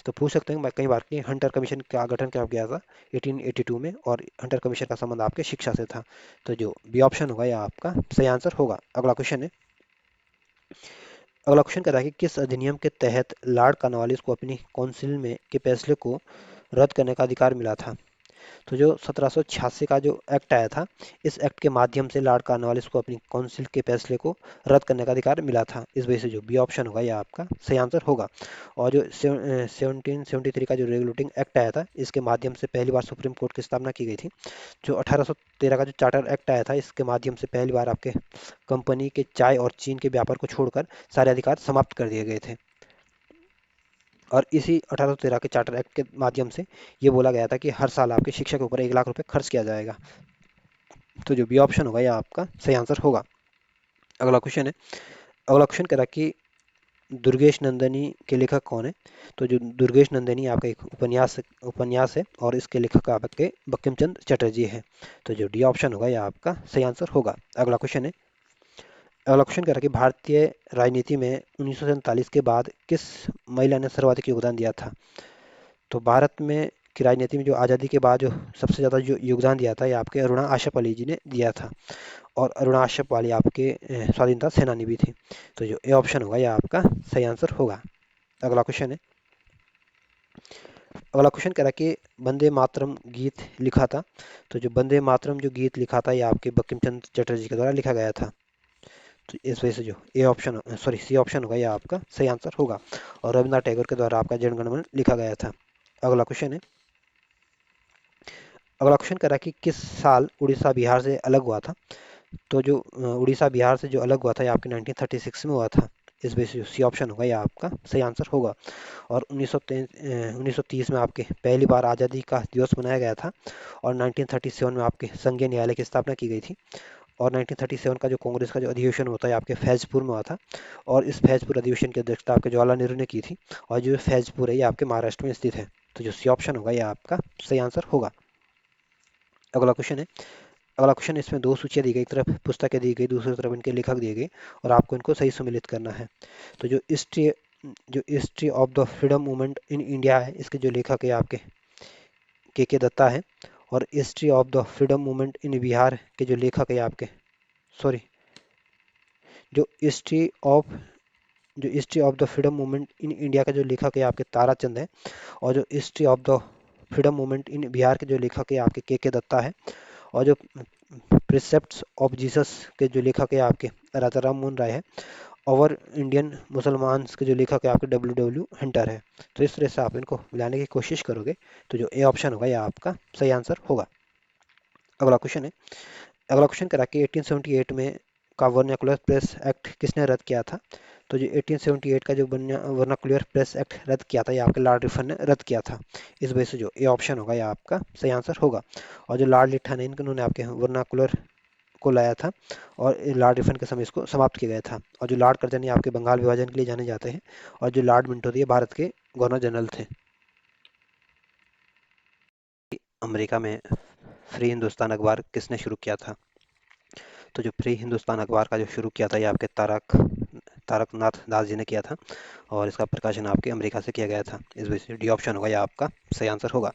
तो पूछ सकते हैं कई बार कि हंटर कमीशन का गठन कब किया था? 1882 में, और हंटर कमीशन का संबंध आपके शिक्षा से था। तो जो बी ऑप्शन होगा यह आपका सही आंसर होगा। अगला क्वेश्चन है, अगला क्वेश्चन कह रहा है कि किस अधिनियम के तहत लॉर्ड कॉर्नवालिस को अपनी काउंसिल में के फैसले को रद्द करने का अधिकार मिला था? तो जो 1786 का जो एक्ट आया था, इस एक्ट के माध्यम से लॉर्ड कॉर्नवालिस को अपनी काउंसिल के फैसले को रद्द करने का अधिकार मिला था। इस वजह से जो बी ऑप्शन होगा यह आपका सही आंसर होगा। और जो 1773 का जो रेगुलेटिंग एक्ट आया था, इसके माध्यम से पहली बार सुप्रीम कोर्ट की स्थापना की गई थी। जो 1813 का जो चार्टर एक्ट आया था, इसके माध्यम से पहली बार आपके कंपनी के चाय और चीन के व्यापार को छोड़कर सारे अधिकार समाप्त कर दिए गए थे। और इसी 1813 के चार्टर एक्ट के माध्यम से ये बोला गया था कि हर साल आपकी शिक्षा के ऊपर 1 लाख रुपए खर्च किया जाएगा। तो जो बी ऑप्शन होगा यह आपका सही आंसर होगा। अगला क्वेश्चन है, अगला क्वेश्चन कह रहा है कि दुर्गेश नंदिनी के लेखक कौन है? तो जो दुर्गेश नंदिनी आपका एक उपन्यास है, और इसके लेखक आपके बंकिम चंद्र चटर्जी है। तो जो डी ऑप्शन होगा यह आपका सही आंसर होगा। अगला क्वेश्चन है, अगला क्वेश्चन कह रहा है कि भारतीय राजनीति में 1947 के बाद किस महिला ने सर्वाधिक योगदान दिया था? तो भारत में की राजनीति में जो आज़ादी के बाद जो सबसे ज़्यादा जो योगदान दिया था ये आपके अरुणा आशा पाली जी ने दिया था। और अरुणा आशा पाली आपके स्वाधीनता सेनानी भी थी। तो जो ए ऑप्शन होगा यह आपका सही आंसर होगा। अगला क्वेश्चन है, अगला क्वेश्चन कह रहा है कि वंदे मातरम गीत लिखा था। तो जो वंदे मातरम जो गीत लिखा था ये आपके बंकिम चंद्र चटर्जी के द्वारा लिखा गया था। तो इस वजह से जो A option sorry C option होगा यह आपका सही आंसर होगा। और रविन्द्रनाथ टैगोर के द्वारा आपका जनगण मन लिखा गया था। अगला क्वेश्चन है, अगला क्वेश्चन कर रहा है कि किस साल उड़ीसा बिहार से अलग हुआ था? तो जो उड़ीसा बिहार से जो अलग हुआ था ये आपके 1936 में हुआ था। इस वजह से सी ऑप्शन होगा यह आपका सही आंसर होगा। और 1930 में आपके पहली बार आज़ादी का दिवस मनाया गया था। और 1937 में आपके संघीय न्यायालय की स्थापना की गई थी। और 1937 का जो कांग्रेस का जो अधिवेशन होता है आपके फैजपुर में हुआ था। और इस फैजपुर अधिवेशन की अध्यक्षता आपके जवाहरलाल नेहरू ने की थी। और जो फैजपुर है ये आपके महाराष्ट्र में स्थित है। तो जो सी ऑप्शन होगा यह आपका सही आंसर होगा। अगला क्वेश्चन है, अगला क्वेश्चन इसमें दो सूचियाँ दी गई, एक तरफ पुस्तकें दी गई, दूसरी तरफ इनके लेखक दिए गए, और आपको इनको सही सम्मिलित करना है। तो जो history of the freedom movement in India है, इसके जो लेखक है आपके के दत्ता है। और history of the freedom movement in Bihar के जो लेखक है आपके सॉरी जो history of the freedom movement in India का जो लेखक है आपके ताराचंद है। और जो history of the freedom movement in Bihar के जो लेखक है आपके के दत्ता है। और जो प्रिसेप्ट्स ऑफ जीसस के जो लेखक है आपके राजा राम मोहन राय है। और इंडियन मुसलमान के जो लेखक है आपके डब्ल्यू डब्ल्यू हंटर है। तो इस तरह से आप इनको मिलाने की कोशिश करोगे तो जो ए ऑप्शन होगा यह आपका सही आंसर होगा। अगला क्वेश्चन है, अगला क्वेश्चन करा कि 1878 में का वर्नाकुलर प्रेस एक्ट किसने रद्द किया था? तो जो 1878 का जो वर्नाकुलर प्रेस एक्ट रद्द किया था, ये आपके लॉर्ड रिफन ने रद्द किया था। इस वजह से जो ए ऑप्शन होगा ये आपका सही आंसर होगा। और जो लॉर्ड लिट्टन है, इन्होंने आपके वर्नाकुलर को लाया था और लॉर्ड रिफन के समय इसको समाप्त किया गया था। और जो लॉर्ड कर्जन ये आपके बंगाल विभाजन के लिए जाने जाते हैं। और जो लॉर्ड मिंटो थे ये भारत के गवर्नर जनरल थे। अमेरिका में फ्री हिंदुस्तान अखबार किसने शुरू किया था? तो जो फ्री हिंदुस्तान अखबार का जो शुरू किया था ये आपके तारकनाथ दास जी ने किया था। और इसका प्रकाशन आपके अमेरिका से किया गया था। इस वजह से डी ऑप्शन होगा या आपका सही आंसर होगा।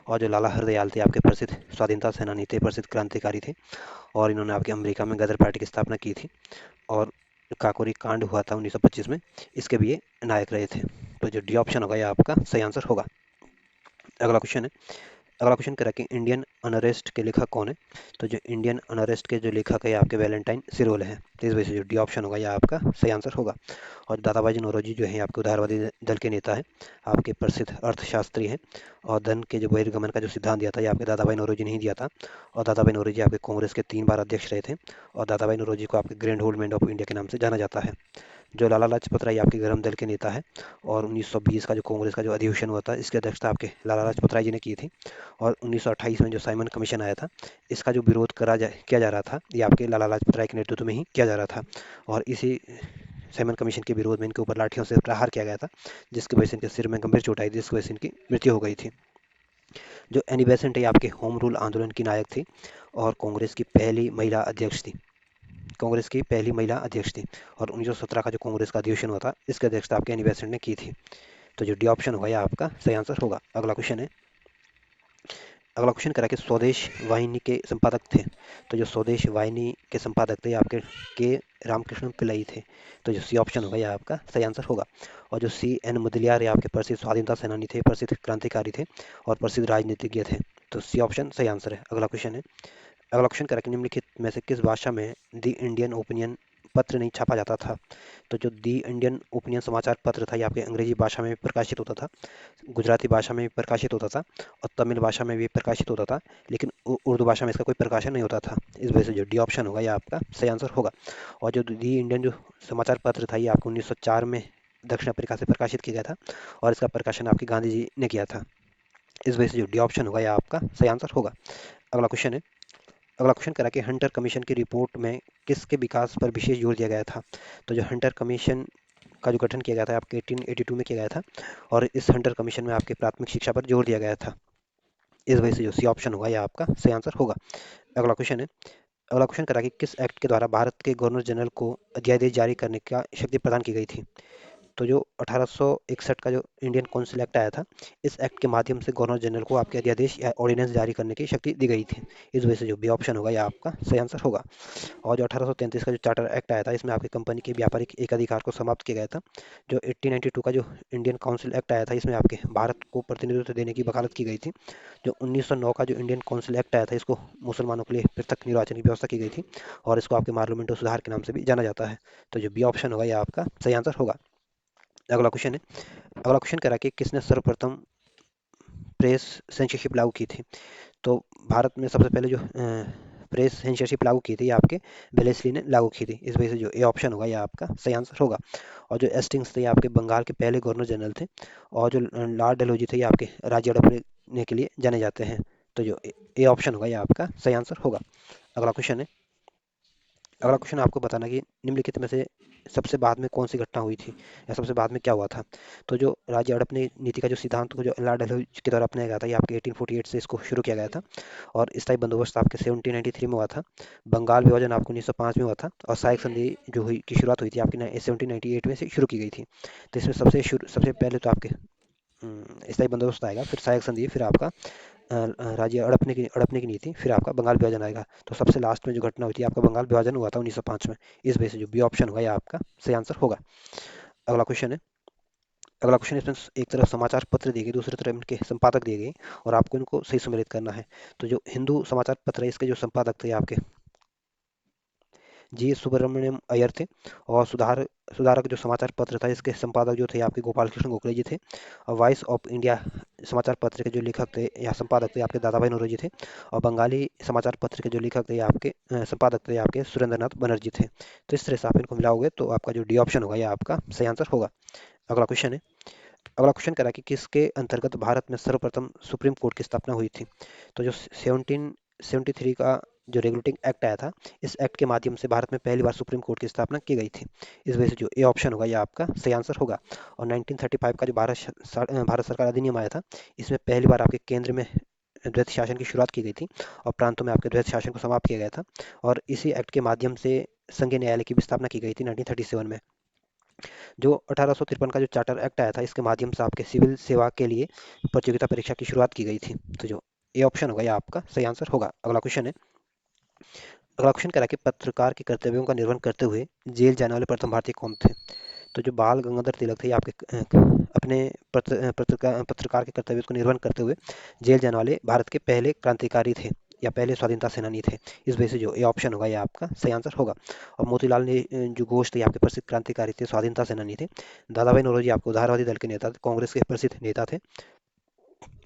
और जो लाला हरदयाल थे आपके प्रसिद्ध स्वाधीनता सेनानी थे, प्रसिद्ध क्रांतिकारी थे। और इन्होंने आपके अमेरिका में गदर पार्टी की स्थापना की थी। और काकोरी कांड हुआ था 1925 में, इसके भी ये नायक रहे थे। तो जो डी ऑप्शन होगा ये आपका सही आंसर होगा। अगला क्वेश्चन है। अगला क्वेश्चन कह रहा है कि इंडियन अनरेस्ट के लेखक कौन है? तो जो इंडियन अनरेस्ट के जो लेखक है आपके वैलेंटाइन सिरोल है। तो इस वजह से जो डी ऑप्शन होगा यह आपका सही आंसर होगा। और दादाभाई नौरोजी जो है आपके उदारवादी दल के नेता है, आपके प्रसिद्ध अर्थशास्त्री हैं। और धन के जो बहिर्गमन का जो सिद्धांत दिया था ये आपके दादाभाई नौरोजी ने ही दिया था। और दादाभाई नौरोजी आपके कांग्रेस के 3 बार अध्यक्ष रहे थे। और दादाभाई नौरोजी को आपके grand old man of India के नाम से जाना जाता है। जो लाला लाजपत राय आपके गरम दल के नेता है। और 1920 का जो कांग्रेस का जो अधिवेशन हुआ था इसकी अध्यक्षता आपके लाला लाजपत राय जी ने की थी। और 1928 में जो साइमन कमीशन आया था, इसका जो विरोध किया जा रहा था, ये आपके लाला लाजपत राय के नेतृत्व में ही किया जा रहा था। और इसी साइमन कमीशन के विरोध में इनके ऊपर लाठियों से प्रहार किया गया था, जिसकी वजह से इनके सिर में गंभीर चोट आई थी, जिसकी वजह से इनकी मृत्यु हो गई थी। जो एनी बेसेंट है ये आपके होम रूल आंदोलन की नायक थी। और कांग्रेस की पहली महिला अध्यक्ष थी। कांग्रेस की पहली महिला अध्यक्ष थी। और 1917 का जो कांग्रेस का अधिवेशन हुआ था इसकी अध्यक्षता आपके एनी बेसेंट ने की थी। तो जो डी ऑप्शन होगा यह आपका सही आंसर होगा। अगला क्वेश्चन है। अगला क्वेश्चन करा कि स्वदेश वाहिनी के संपादक थे। तो जो स्वदेश वाहिनी के संपादक थे आपके के रामकृष्ण पिल्लई थे। तो जो सी ऑप्शन होगा यह आपका सही आंसर होगा। और जो सी एन मुदलियार ये आपके प्रसिद्ध स्वाधीनता सेनानी थे, प्रसिद्ध क्रांतिकारी थे। और प्रसिद्ध राजनीतिज्ञ थे। तो सी ऑप्शन सही आंसर है। अगला क्वेश्चन है। अगला क्वेश्चन करा कि निम्नलिखित में से किस भाषा में द इंडियन ओपिनियन पत्र नहीं छापा जाता था? तो जो दी इंडियन ओपिनियन समाचार पत्र था ये आपके अंग्रेजी भाषा में भी प्रकाशित होता था, गुजराती भाषा में भी प्रकाशित होता था, और तमिल भाषा में भी प्रकाशित होता था। लेकिन उर्दू भाषा में इसका कोई प्रकाशन नहीं होता था। इस वजह से जो डी ऑप्शन होगा ये आपका सही आंसर होगा। और जो दी इंडियन जो समाचार पत्र था ये आपको 1904 में दक्षिण अफ्रीका से प्रकाशित किया गया था। और इसका प्रकाशन आपके गांधी जी ने किया था। इस वजह से जो डी ऑप्शन होगा ये आपका सही आंसर होगा। अगला क्वेश्चन है। अगला क्वेश्चन करा कि हंटर कमीशन की रिपोर्ट में किसके विकास पर विशेष जोर दिया गया था? तो जो हंटर कमीशन का जो गठन किया गया था आपके 1882 में किया गया था। और इस हंटर कमीशन में आपके प्राथमिक शिक्षा पर जोर दिया गया था। इस वजह से जो सी ऑप्शन होगा यह आपका सही आंसर होगा। अगला क्वेश्चन है। अगला क्वेश्चन करा कि किस एक्ट के द्वारा भारत के गवर्नर जनरल को अध्यादेश जारी करने का शक्ति प्रदान की गई थी? तो जो 1861 का जो इंडियन काउंसिल एक्ट आया था, इस एक्ट के माध्यम से गवर्नर जनरल को आपके अध्यादेश या ऑर्डिनेंस जारी करने की शक्ति दी गई थी। इस वजह से जो बी ऑप्शन होगा यह आपका सही आंसर होगा। और जो 1833 का जो चार्टर एक्ट आया था, इसमें आपकी कंपनी के व्यापारिक एकाधिकार को समाप्त किया गया था। जो 1892 का जो इंडियन काउंसिल एक्ट आया था, इसमें आपके भारत को प्रतिनिधित्व देने की वकालत की गई थी। जो 1909 का जो इंडियन काउंसिल एक्ट आया था, इसको मुसलमानों के लिए पृथक निर्वाचन की व्यवस्था की गई थी। और इसको आपके पार्लियामेंट सुधार के नाम से भी जाना जाता है। तो जो बी ऑप्शन होगा यह आपका सही आंसर होगा। अगला क्वेश्चन है। अगला क्वेश्चन करा कि किसने सर्वप्रथम प्रेस सेंसरशिप लागू की थी? तो भारत में सबसे पहले जो प्रेस सेंसरशिप लागू की थी ये आपके वेलेस्ली ने लागू की थी। इस वजह से जो ए ऑप्शन होगा ये आपका सही आंसर होगा। और जो एस्टिंग्स थे ये आपके बंगाल के पहले गवर्नर जनरल थे। और जो लॉर्ड डलहौजी थे ये आपके राज्य हड़पने के लिए जाने जाते हैं। तो जो ए ऑप्शन होगा ये आपका सही आंसर होगा। अगला क्वेश्चन है। अगला क्वेश्चन आपको बताना कि निम्नलिखित में से सबसे बाद में कौन सी घटना हुई थी, या सबसे बाद में क्या हुआ था? तो जो राज्य हड़पने नीति का जो सिद्धांत को जो लॉर्ड डलहौजी के द्वारा अपनाया गया था, ये आपके 1848 से इसको शुरू किया गया था। और स्थायी बंदोबस्त आपके 1793 में हुआ था। बंगाल विभाजन आपको 1905 में हुआ था। और सहायक संधि जो हुई की शुरुआत हुई थी आपकी 1798 में से शुरू की गई थी। तो इसमें सबसे पहले तो आपके स्थायी बंदोबस्त आएगा, फिर सहायक संधि, फिर आपका राज्य अड़पने की नीति, फिर आपका बंगाल विभाजन आएगा। तो सबसे लास्ट में जो घटना हुई थी आपका बंगाल विभाजन हुआ था 1905 में। इस वजह से जो बी ऑप्शन होगा यह आपका सही आंसर होगा। अगला क्वेश्चन है। अगला क्वेश्चन इसमें एक तरफ समाचार पत्र दिए गए, दूसरी तरफ इनके संपादक दिए गए, और आपको इनको सही सम्मिलित करना है। तो जो हिंदू समाचार पत्र है इसके जो संपादक थे आपके जी सुब्रमण्यम अय्यर थे। और सुधारक जो समाचार पत्र था इसके संपादक जो थे आपके गोपाल कृष्ण गोखले जी थे। और वॉइस ऑफ इंडिया समाचार पत्र के जो लेखक थे या संपादक थे आपके दादा भाई नौरोजी थे। और बंगाली समाचार पत्र के जो लेखक थे आपके संपादक थे आपके सुरेंद्र नाथ बनर्जी थे। तो इस तरह से आप इनको मिलाओगे तो आपका जो डी ऑप्शन होगा यह आपका सही आंसर होगा। अगला क्वेश्चन है। अगला क्वेश्चन कह रहा है कि किसके अंतर्गत भारत में सर्वप्रथम सुप्रीम कोर्ट की स्थापना हुई थी। तो जो 1773 का जो रेगुलेटिंग एक्ट आया था, इस एक्ट के माध्यम से भारत में पहली बार सुप्रीम कोर्ट की स्थापना की गई थी। इस वजह से जो ए ऑप्शन होगा यह आपका सही आंसर होगा। और 1935 का जो भारत सरकार अधिनियम आया था, इसमें पहली बार आपके केंद्र में द्वैत शासन की शुरुआत की गई थी और प्रांतों में आपके द्वैत शासन को समाप्त किया गया था। और इसी एक्ट के माध्यम से संघीय न्यायालय की भी स्थापना की गई थी 1937 में। जो 1853 का जो चार्टर एक्ट आया था, इसके माध्यम से आपके सिविल सेवा के लिए प्रतियोगिता परीक्षा की शुरुआत की गई थी। तो जो ए ऑप्शन होगा यह आपका सही आंसर होगा। अगला क्वेश्चन है। अगला क्वेश्चन कह रहा है कि पत्रकार के कर्तव्यों का निर्वहन करते हुए जेल जाने वाले प्रथम भारतीय कौन थे। तो जो बाल गंगाधर तिलक थे ये आपके अपने पत्रकार के कर्तव्य को निर्वहन करते हुए जेल जाने वाले भारत के पहले क्रांतिकारी थे या पहले स्वाधीनता सेनानी थे। इस वजह से जो ये ऑप्शन होगा ये आपका सही आंसर होगा। और मोतीलाल ने जो घोष थे ये आपके प्रसिद्ध क्रांतिकारी थे, स्वाधीनता सेनानी थे। दादा भाई नौरोजी आपको उदारवादी दल के नेता थे, कांग्रेस के प्रसिद्ध नेता थे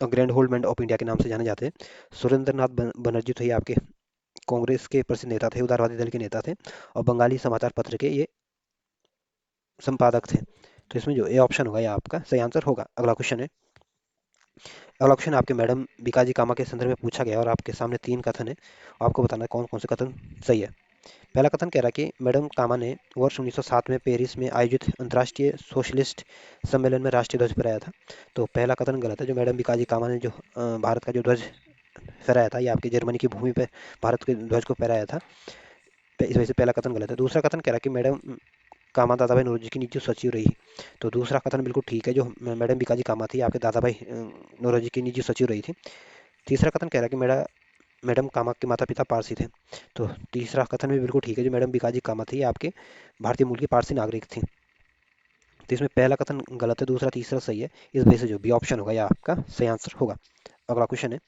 और ग्रैंड होल्डमैन ऑफ इंडिया के नाम से जाने जाते हैं। सुरेंद्र नाथ बनर्जी थे ये आपके कांग्रेस के प्रसिद्ध नेता थे, उदारवादी दल के नेता थे और बंगाली समाचार पत्र के ये संपादक थे। तो इसमें जो ए ऑप्शन होगा ये आपका सही आंसर होगा। अगला क्वेश्चन है। अगला क्वेश्चन आपके मैडम बीकाजी कामा के संदर्भ में पूछा गया और आपके सामने 3 कथन है। आपको बताना है कौन कौन से कथन सही है। पहला कथन कह रहा है कि मैडम कामा ने वर्ष 1907 में पेरिस में आयोजित अंतर्राष्ट्रीय सोशलिस्ट सम्मेलन में राष्ट्रीय ध्वज फहराया था। तो पहला कथन गलत है। जो मैडम बीकाजी कामा ने जो भारत का जो ध्वज फहराया था, ये आपकी जर्मनी की भूमि पे भारत के ध्वज को फहराया था। इस वजह से पहला कथन गलत है। दूसरा कथन कह रहा है कि मैडम कामा दादा भाई नौरोजी की निजी सचिव रही। तो दूसरा कथन बिल्कुल ठीक है। जो मैडम बीकाजी कामा थी आपके दादा भाई नौरोजी की निजी सचिव रही थी। तीसरा कथन कह रहा है कि मैडम कामा के माता पिता पारसी थे। तो तीसरा कथन भी बिल्कुल ठीक है। जो मैडम बीकाजी कामा थी आपके भारतीय मूल की पारसी नागरिक थी। तो इसमें पहला कथन गलत है, दूसरा तीसरा सही है। इस वजह से जो बी ऑप्शन होगा यह आपका सही आंसर होगा। अगला क्वेश्चन है।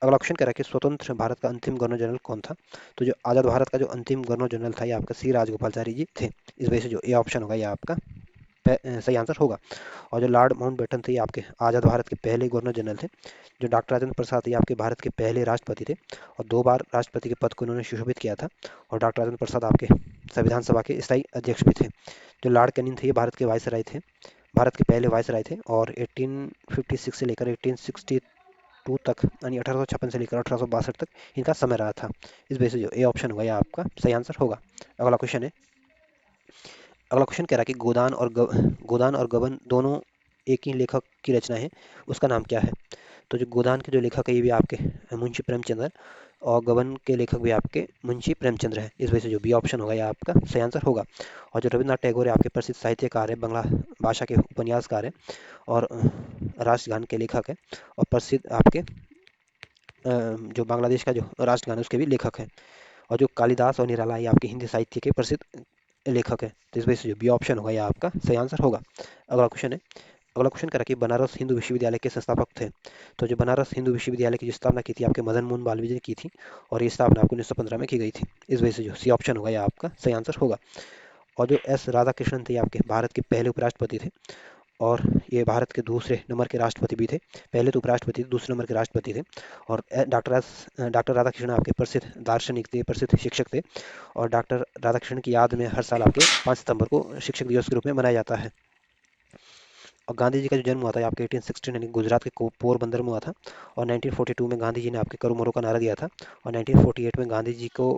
अगला क्वेश्चन कह रहा है कि स्वतंत्र भारत का अंतिम गवर्नर जनरल कौन था। तो जो आज़ाद भारत का जो अंतिम गवर्नर जनरल था ये आपका सी राजगोपालचारी जी थे। इस वजह से जो ए ऑप्शन होगा ये आपका सही आंसर होगा। और जो लॉर्ड माउंटबेटन थे ये आपके आज़ाद भारत के पहले गवर्नर जनरल थे। जो डॉक्टर राजेंद्र प्रसाद ये आपके भारत के पहले राष्ट्रपति थे और 2 बार राष्ट्रपति के पद को उन्होंने सुशोभित किया था। और डॉक्टर राजेंद्र प्रसाद आपके संविधान सभा के स्थायी अध्यक्ष भी थे। जो लॉर्ड कैनिंग थे ये भारत के वायसराय थे, भारत के पहले वायसराय थे और 1856 से लेकर 1862 तक यानी 1856 से लेकर 1862 तक इनका समय रहा था। इस वजह से जो ए ऑप्शन होगा यह आपका सही आंसर होगा। अगला क्वेश्चन है। अगला क्वेश्चन कह रहा है कि गोदान और गबन दोनों एक ही लेखक की रचना है, उसका नाम क्या है। तो जो गोदान के जो लेखक है ये भी आपके मुंशी प्रेमचंद्र है और गबन के लेखक भी आपके मुंशी प्रेमचंद्र है। इस वजह से जो बी ऑप्शन होगा यह आपका सही आंसर होगा। और जो रविन्द्रनाथ टैगोर है आपके प्रसिद्ध साहित्यकार है, बांग्ला भाषा के उपन्यासकार है और राष्ट्रगान के लेखक है और प्रसिद्ध आपके जो बांग्लादेश का जो राष्ट्रगान है उसके भी लेखक हैं। और जो कालिदास और निराला ये आपके हिंदी साहित्य के प्रसिद्ध लेखक है। तो इस वजह से जो बी ऑप्शन होगा यह आपका सही आंसर होगा। अगला क्वेश्चन है। अगला क्वेश्चन करा कि बनारस हिंदू विश्वविद्यालय के संस्थापक थे। तो जो बनारस हिंदू विश्वविद्यालय की जो स्थापना की थी आपके मदन मोहन मालवीय ने की थी और ये स्थापना आपको 1915 में की गई थी। इस वजह से जो सी ऑप्शन होगा यह आपका सही आंसर होगा। और जो एस राधाकृष्णन थे ये आपके भारत के पहले उपराष्ट्रपति थे और ये भारत के दूसरे नंबर के राष्ट्रपति भी थे। पहले तो उपराष्ट्रपति थे, दूसरे नंबर के राष्ट्रपति थे। और डॉक्टर राधाकृष्णन आपके प्रसिद्ध दार्शनिक थे, प्रसिद्ध शिक्षक थे और डॉक्टर राधाकृष्णन की याद में हर साल आपके 5 सितंबर को शिक्षक दिवस के रूप में मनाया जाता है। और गांधी जी का जो जन्म हुआ था आपके 1816 यानी गुजरात के पोरबंदर में हुआ था और 1942 में गांधी जी ने आपके करो मरो का नारा दिया था और 1948 में गांधी जी को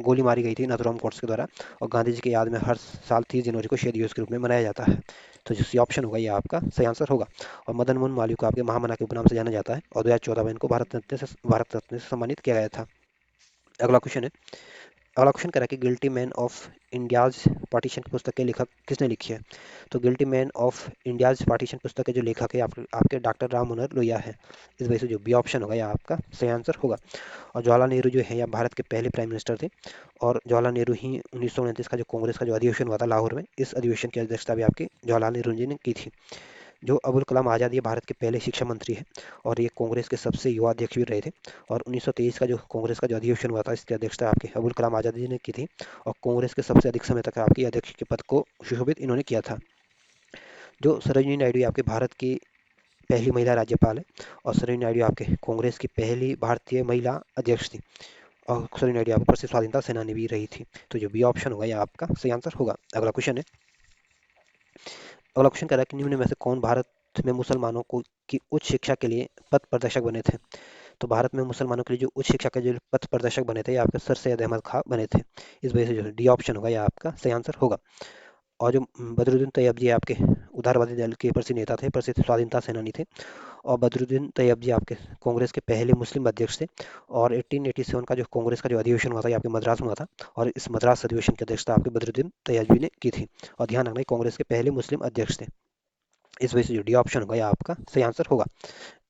गोली मारी गई थी नाथुराम गोडसे के द्वारा। और गांधी जी की याद में हर साल 30 जनवरी को शहीद दिवस के रूप में मनाया जाता है। तो जो सी ऑप्शन होगा ये आपका सही आंसर होगा। और मदन मोहन मालवीय को आपके महामना के उपनाम से जाना जाता है और 2014 में इनको भारत रत्न से सम्मानित किया गया था। अगला क्वेश्चन है। अगला क्वेश्चन कह रहा है कि guilty man of India's partition की पुस्तक के लेखक किसने लिखी है। तो guilty man of India's partition पुस्तक के जो लेखक है आपके डॉक्टर राम मनोहर लोहिया है। इस वजह से जो बी ऑप्शन होगा यह आपका सही आंसर होगा। और जवाहरलाल नेहरू जो है यह भारत के पहले प्राइम मिनिस्टर थे और जवाहरलाल नेहरू ही 1929 का जो कांग्रेस का जो अधिवेशन हुआ था लाहौर में, इस अधिवेशन की अध्यक्षता भी आपके जवाहरलाल नेहरू जी ने की थी। जो अबुल कलाम आज़ाद ये भारत के पहले शिक्षा मंत्री हैं और ये कांग्रेस के सबसे युवा अध्यक्ष भी रहे थे। और 1923 का जो कांग्रेस का जो अधिवेशन हुआ था इसकी अध्यक्षता आपके अबुल कलाम आज़ाद जी ने की थी। और कांग्रेस के सबसे अधिक समय तक आपके अध्यक्ष के पद को सुशोभित इन्होंने किया था। जो सरोजिनी नायडू ये आपके भारत की पहली महिला राज्यपाल है। और सरोजिनी नायडू आपके कांग्रेस की पहली भारतीय महिला अध्यक्ष थी। और सरोजिनी नायडू आपकी प्रसिद्ध स्वाधीनता सेनानी भी रही थी। तो जो बी ऑप्शन होगा ये आपका सही आंसर होगा। अगला क्वेश्चन है। अगला क्वेश्चन कह रहा है कि निम्न में से कौन भारत में मुसलमानों को की उच्च शिक्षा के लिए पथ प्रदर्शक बने थे। तो भारत में मुसलमानों के लिए जो उच्च शिक्षा के जो पथ प्रदर्शक बने थे ये आपके सर सैयद अहमद खां बने थे। इस वजह से जो डी ऑप्शन होगा ये आपका सही आंसर होगा। और जो बदरुद्दीन तैयब जी आपके उदारवादी दल के प्रसिद्ध नेता थे, प्रसिद्ध स्वाधीनता सेनानी थे। और बदरुद्दीन तैयब जी आपके कांग्रेस के पहले मुस्लिम अध्यक्ष थे। और 1887 का जो कांग्रेस का जो अधिवेशन हुआ था ये आपके मद्रास में हुआ था। और इस मद्रास अधिवेशन की अध्यक्षता आपके बदरुद्दीन तैयब जी ने की थी। और ध्यान रखना ये कांग्रेस के पहले मुस्लिम अध्यक्ष थे। इस वजह से जो डी ऑप्शन होगा ये आपका सही आंसर होगा।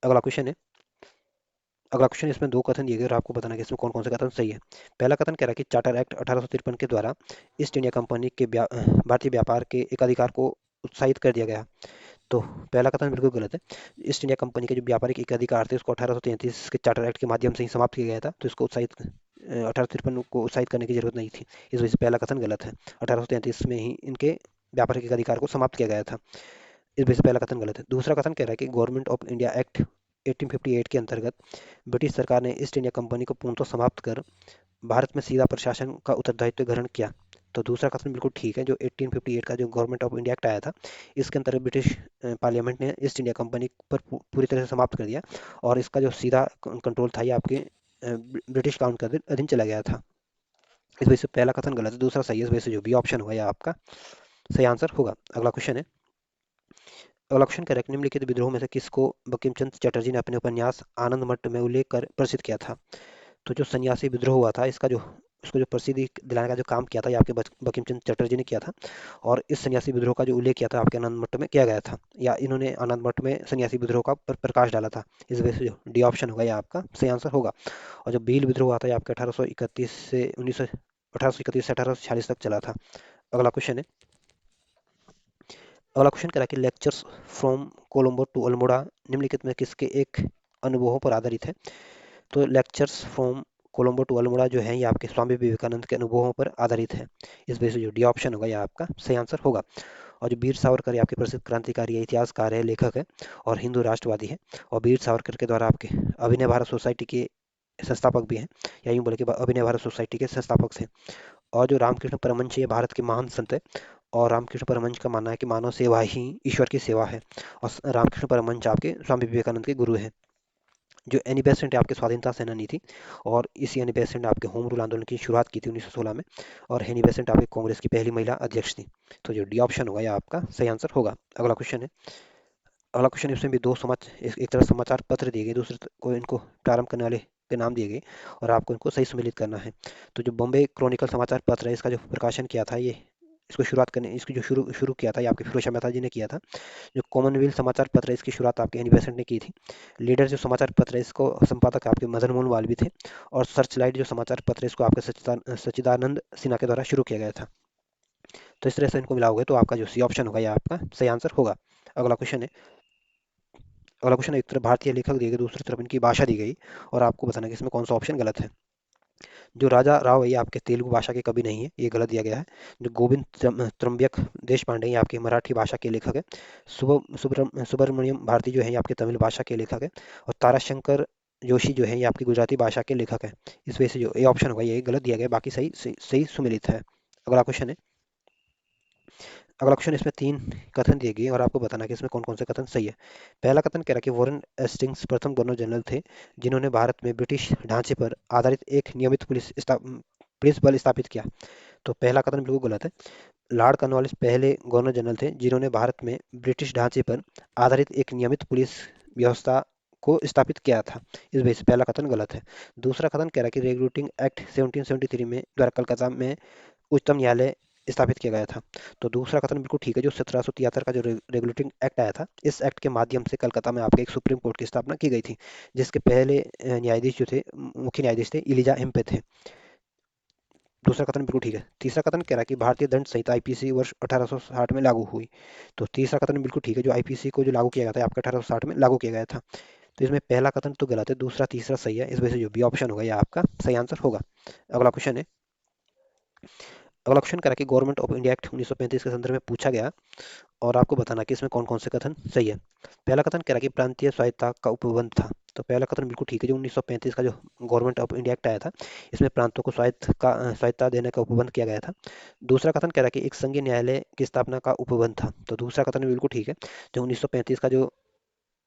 अगला क्वेश्चन है। अगला क्वेश्चन इसमें दो कथन दिए गए और आपको बताना है कि इसमें कौन कौन से कथन सही है। पहला कथन कह रहा है कि चार्टर एक्ट 1853 के द्वारा ईस्ट इंडिया कंपनी के भारतीय व्यापार के एक अधिकार को उत्साहित कर दिया गया। तो पहला कथन बिल्कुल गलत है। ईस्ट इंडिया कंपनी के जो व्यापारिक एक अधिकार थे उसको 1833 के चार्टर एक्ट के माध्यम से ही समाप्त किया गया था। तो इसको उत्साहित 1853 को उत्साहित करने की जरूरत नहीं थी। इस वजह से पहला कथन गलत है। 1833 में ही इनके व्यापारिक अधिकार को समाप्त किया गया था। इस वजह से पहला कथन गलत है। दूसरा कथन कह रहा है कि गवर्नमेंट ऑफ इंडिया एक्ट 1858 के अंतर्गत ब्रिटिश सरकार ने ईस्ट इंडिया कंपनी को पूर्णतः समाप्त कर भारत में सीधा प्रशासन का उत्तरदायित्व ग्रहण किया। तो दूसरा कथन बिल्कुल ठीक है। जो 1858 का जो गवर्नमेंट ऑफ इंडिया एक्ट आया था इसके अंतर्गत ब्रिटिश पार्लियामेंट ने ईस्ट इंडिया कंपनी पर पूरी तरह से समाप्त कर दिया। और इसका जो सीधा कंट्रोल था ये आपके ब्रिटिश काउंट के अधीन चला गया था। इस वजह से पहला कथन गलत है, दूसरा सही है। इस वजह से जो बी ऑप्शन होगा यह आपका सही आंसर होगा। अगला क्वेश्चन है। अगला क्वेश्चन करेक्ट निम्नलिखित विद्रोह में से किसको बंकिम चंद्र चटर्जी ने अपने उपन्यास आनंद मठ में उल्लेख कर प्रसिद्ध किया था। तो जो सन्यासी विद्रोह हुआ था इसका जो उसको जो प्रसिद्धि दिलाने का जो काम किया था ये आपके बंकिम चंद्र चटर्जी ने किया था। और इस सन्यासी विद्रोह का जो उल्लेख किया था आपके आनंद मठ में किया गया था, या इन्होंने आनंद मठ में सन्यासी विद्रोह का प्रकाश डाला था। इस वजह से जो डी ऑप्शन होगा ये आपका सही आंसर होगा। और जो भील विद्रोह हुआ था ये आपके 1831 से 1846 तक चला था। अगला क्वेश्चन है। अगला क्वेश्चन करा कि lectures from Colombo to Almora निम्नलिखित में किसके एक अनुभवों पर आधारित है। तो lectures from Colombo to Almora जो है ये आपके स्वामी विवेकानंद के अनुभवों पर आधारित है। इस वजह से जो डी ऑप्शन होगा ये आपका सही आंसर होगा। और जो वीर सावरकर ये आपके प्रसिद्ध क्रांतिकारी है, इतिहासकार है, लेखक है और हिंदू राष्ट्रवादी है। और वीर सावरकर के द्वारा आपके अभिनय भारत सोसाइटी के संस्थापक भी हैं, या यूं बोले कि अभिनय भारत सोसाइटी के संस्थापक हैं। और जो रामकृष्ण परमहंस ये भारत के महान संत है। और रामकृष्ण परमहंस का मानना है कि मानव सेवा ही ईश्वर की सेवा है। और रामकृष्ण परमहंस आपके स्वामी विवेकानंद के गुरु हैं। जो एनी बेसेंट आपके स्वाधीनता सेनानी थी। और इसी एनी बेसेंट आपके होम रूल आंदोलन की शुरुआत की थी 1916 में। और एनी बेसेंट आपके कांग्रेस की पहली महिला अध्यक्ष थी। तो जो डी ऑप्शन होगा यह आपका सही आंसर होगा। अगला क्वेश्चन है। अगला क्वेश्चन इसमें भी दो एक तरह समाचार पत्र दिए गए, दूसरे को इनको प्रारंभ करने वाले के नाम दिए गए और आपको इनको सही सम्मिलित करना है। तो जो बॉम्बे क्रॉनिकल समाचार पत्र है इसका जो प्रकाशन किया था ये इसको शुरुआत करने इसकी जो शुरू शुरू किया था ये आपके फिरोज शाह मेहता जी ने किया था। जो कॉमनवेल्थ समाचार पत्र है इसकी शुरुआत आपके एनी बेसेंट ने की थी। लीडर जो समाचार पत्र है इसको संपादक आपके मदन मोहन मालवीय थे। और सर्च लाइट जो समाचार पत्र है इसको आपके सच्चिदानंद सिन्हा के द्वारा शुरू किया गया था। तो इस तरह से इनको मिलाओगे तो आपका जो सी ऑप्शन होगा ये आपका सही आंसर होगा। अगला क्वेश्चन है। अगला क्वेश्चन एक तरफ भारतीय लेखक दिए गए, दूसरी तरफ इनकी भाषा दी गई और आपको बताना है कि इसमें कौन सा ऑप्शन गलत है। जो राजा राव है ये आपके तेलुगु भाषा के कवि नहीं है, ये गलत दिया गया है। जो गोविंद त्रम्यक देश पांडे ये आपके मराठी भाषा के लेखक है। सुब्रमण्यम भारती जो है ये आपके तमिल भाषा के लेखक है। और ताराशंकर जोशी जो है ये आपकी गुजराती भाषा के लेखक है। इस वजह से जो ए ऑप्शन होगा ये गलत दिया गया, बाकी सही सही, सही सुमिलित है। अगला क्वेश्चन है। अगला क्वेश्चन इसमें तीन कथन दिए गए और आपको बताना है कि इसमें कौन कौन से कथन सही है। पहला कथन कह रहा है कि वॉरेन हेस्टिंग्स प्रथम गवर्नर जनरल थे जिन्होंने भारत में ब्रिटिश ढांचे पर आधारित एक नियमित पुलिस बल स्थापित किया। तो पहला कथन बिल्कुल गलत है। लॉर्ड कॉर्नवालिस पहले गवर्नर जनरल थे जिन्होंने भारत में ब्रिटिश ढांचे पर आधारित एक नियमित पुलिस व्यवस्था को स्थापित किया था। इस वजह से पहला कथन गलत है। दूसरा कथन कह रहा है कि रेगुलेटिंग एक्ट 1773 में द्वारा कलकत्ता में उच्चतम न्यायालय स्थापित किया गया था। तो दूसरा कथन बिल्कुल ठीक है। जो 1773 का जो रेगुलेटिंग एक्ट आया था इस एक्ट के माध्यम से कलकत्ता में आपके एक सुप्रीम कोर्ट की स्थापना की गई थी, जिसके पहले न्यायाधीश जो थे मुख्य न्यायाधीश थे इलिजा हेम्पे थे। दूसरा कथन बिल्कुल ठीक है। तीसरा कथन कह रहा है कि भारतीय दंड संहिता आईपीसी वर्ष 1860 में लागू हुई। तो तीसरा कथन बिल्कुल ठीक है, जो आईपीसी को जो लागू किया गया था आपका 1860 में लागू किया गया था। तो इसमें पहला कथन तो गलत है, दूसरा तीसरा सही है, इस वजह से जो बी ऑप्शन होगा यह आपका सही आंसर होगा। अगला क्वेश्चन है, अगला क्वेश्चन कह रहा है कि गवर्नमेंट ऑफ इंडिया एक्ट 1935 के संदर्भ में पूछा गया और आपको बताना कि इसमें कौन कौन से कथन सही है। पहला कथन कह रहा है कि प्रांतीय स्वायत्तता का उपबंध था। तो पहला कथन बिल्कुल ठीक है, जो 1935 का जो गवर्नमेंट ऑफ इंडिया एक्ट आया था, इसमें प्रांतों को स्वायत्तता देने का उपबंध किया गया था। दूसरा कथन कह रहा है कि एक संघीय न्यायालय की स्थापना का उपबंध था। तो दूसरा कथन बिल्कुल ठीक है, जो 1935 का जो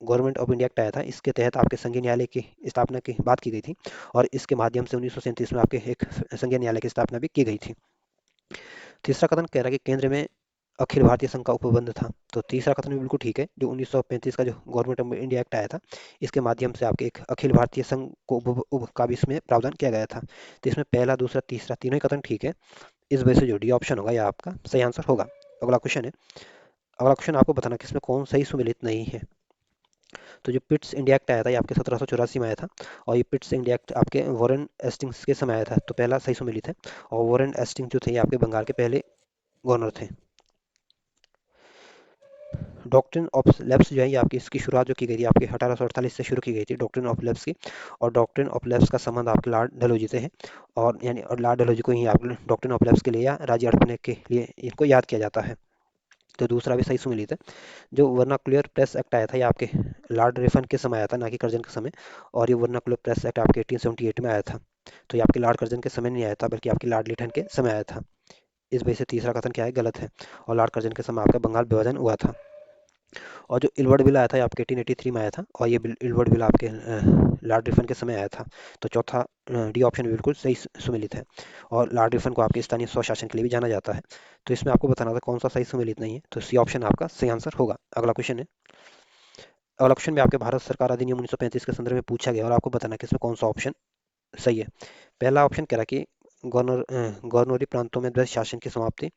गवर्नमेंट ऑफ इंडिया एक्ट आया था, इसके तहत आपके संघीय न्यायालय की स्थापना की बात की गई थी और इसके माध्यम से 1937 में आपके एक संघीय न्यायालय की स्थापना भी की गई थी। तीसरा कथन कह रहा है कि केंद्र में अखिल भारतीय संघ का उपबंध था। तो तीसरा कथन भी बिल्कुल ठीक है, जो 1935 का जो गवर्नमेंट ऑफ इंडिया एक्ट आया था, इसके माध्यम से आपके एक अखिल भारतीय संघ को का भी इसमें प्रावधान किया गया था। तो इसमें पहला दूसरा तीसरा तीनों ही कथन ठीक है, इस वजह से जो डी ऑप्शन होगा यह आपका सही आंसर होगा। अगला क्वेश्चन है, अगला क्वेश्चन आपको बताना कि इसमें कौन सही सुमेलित नहीं है। तो जो पिट्स इंडिया एक्ट आया था ये आपके 1784 में आया था और ये पिट्स इंडिया एक्ट आपके वॉरेन एस्टिंग्स के समय आया था। तो पहला सही सुमेलित है और वॉरेन एस्टिंग्स जो थे ये आपके बंगाल के पहले गवर्नर थे। डॉक्ट्रिन ऑफ लेब्स जो है ये आपकी इसकी शुरुआत जो की गई थी आपकी 1848 से शुरू की गई थी डॉक्ट्रिन ऑफ लेब्स की। और डॉक्ट्रिन ऑफ लेब्स का संबंध आपके लॉर्ड डलहौजी से है और यानी और लॉर्ड डलहौजी को ही आप डॉक्ट्रिन ऑफ लेब्स के लिए या राज्य अड़पने के लिए इनको याद किया जाता है। तो दूसरा भी सही सुमेलित है। जो वर्नाकुलर प्रेस एक्ट आया था ये आपके लॉर्ड रिफन के समय आया था, ना कि कर्जन के समय। और ये वर्नाकुलर प्रेस एक्ट आपके 1878 में आया था। तो ये आपके लॉर्ड कर्जन के समय नहीं आया था, बल्कि आपके लॉर्ड लिटन के समय आया था। इस वजह से तीसरा कथन क्या है, गलत है। और लॉर्ड कर्जन के समय आपका बंगाल विभाजन हुआ था। और जो इलवर्ड बिल आया था ये आपके 1883 में आया था और ये इलवर्ड बिल आपके लॉर्ड रिफन के समय आया था। तो चौथा डी ऑप्शन बिल्कुल सही सुमेलित है। और लॉर्ड रिफन को आपके स्थानीय स्वशासन के लिए भी जाना जाता है। तो इसमें आपको बताना था कौन सा सही सुमेलित नहीं है, तो सी ऑप्शन आपका सही आंसर होगा। अगला क्वेश्चन है, अगला क्वेश्चन में आपके भारत सरकार अधिनियम 1935 के संदर्भ में पूछा गया और आपको बताना है कि इसमें कौन सा ऑप्शन सही है। पहला ऑप्शन कह रहा है कि गवर्नरी प्रांतों में द्वैध शासन की समाप्ति।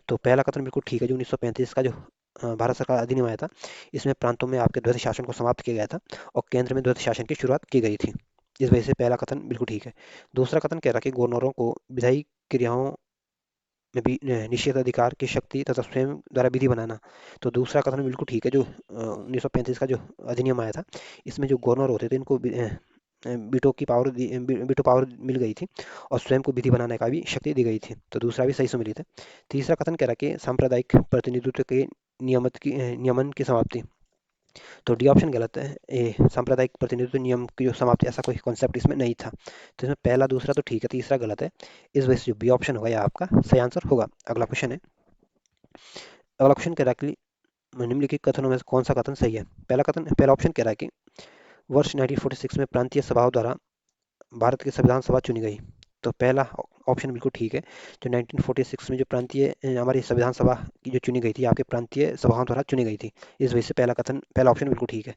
तो पहला कथन बिल्कुल ठीक है, जो 1935 का जो भारत सरकार अधिनियम आया था, इसमें प्रांतों में आपके द्वैध शासन को समाप्त किया गया था और केंद्र में द्वैध शासन की शुरुआत की गई थी। इस वजह से पहला कथन बिल्कुल ठीक है। दूसरा कथन कह रहा है कि गवर्नरों को विधायी क्रियाओं में भी निषेधाधिकार की शक्ति तथा स्वयं द्वारा विधि बनाना। तो दूसरा कथन बिल्कुल ठीक है, जो 1935 का जो अधिनियम आया था, इसमें जो गवर्नर होते थे इनको बीटो की पावर बीटो पावर मिल गई थी और स्वयं को विधि बनाने का भी शक्ति दी गई थी। तो दूसरा भी सही सुमेलित है। तीसरा कथन कह रहा है कि सांप्रदायिक प्रतिनिधित्व के नियमन की समाप्ति। तो डी ऑप्शन गलत है, ये सांप्रदायिक प्रतिनिधित्व नियम की जो समाप्ति ऐसा कोई कॉन्सेप्ट इसमें नहीं था। तो इसमें पहला दूसरा तो ठीक है, तीसरा गलत है। इस वजह से जो बी ऑप्शन होगा यह आपका सही आंसर होगा। अगला क्वेश्चन है, अगला क्वेश्चन कह रहा है कि निम्नलिखित कथनों में से कौन सा कथन सही है। पहला ऑप्शन कह रहा है कि वर्ष 1946 में प्रांतीय सभाओं द्वारा भारत की संविधान सभा चुनी गई। तो पहला ऑप्शन बिल्कुल ठीक है, जो 1946 में जो प्रांतीय हमारी संविधान सभा की जो चुनी गई थी आपके प्रांतीय सभाओं द्वारा चुनी गई थी। इस वजह से पहला ऑप्शन बिल्कुल ठीक है।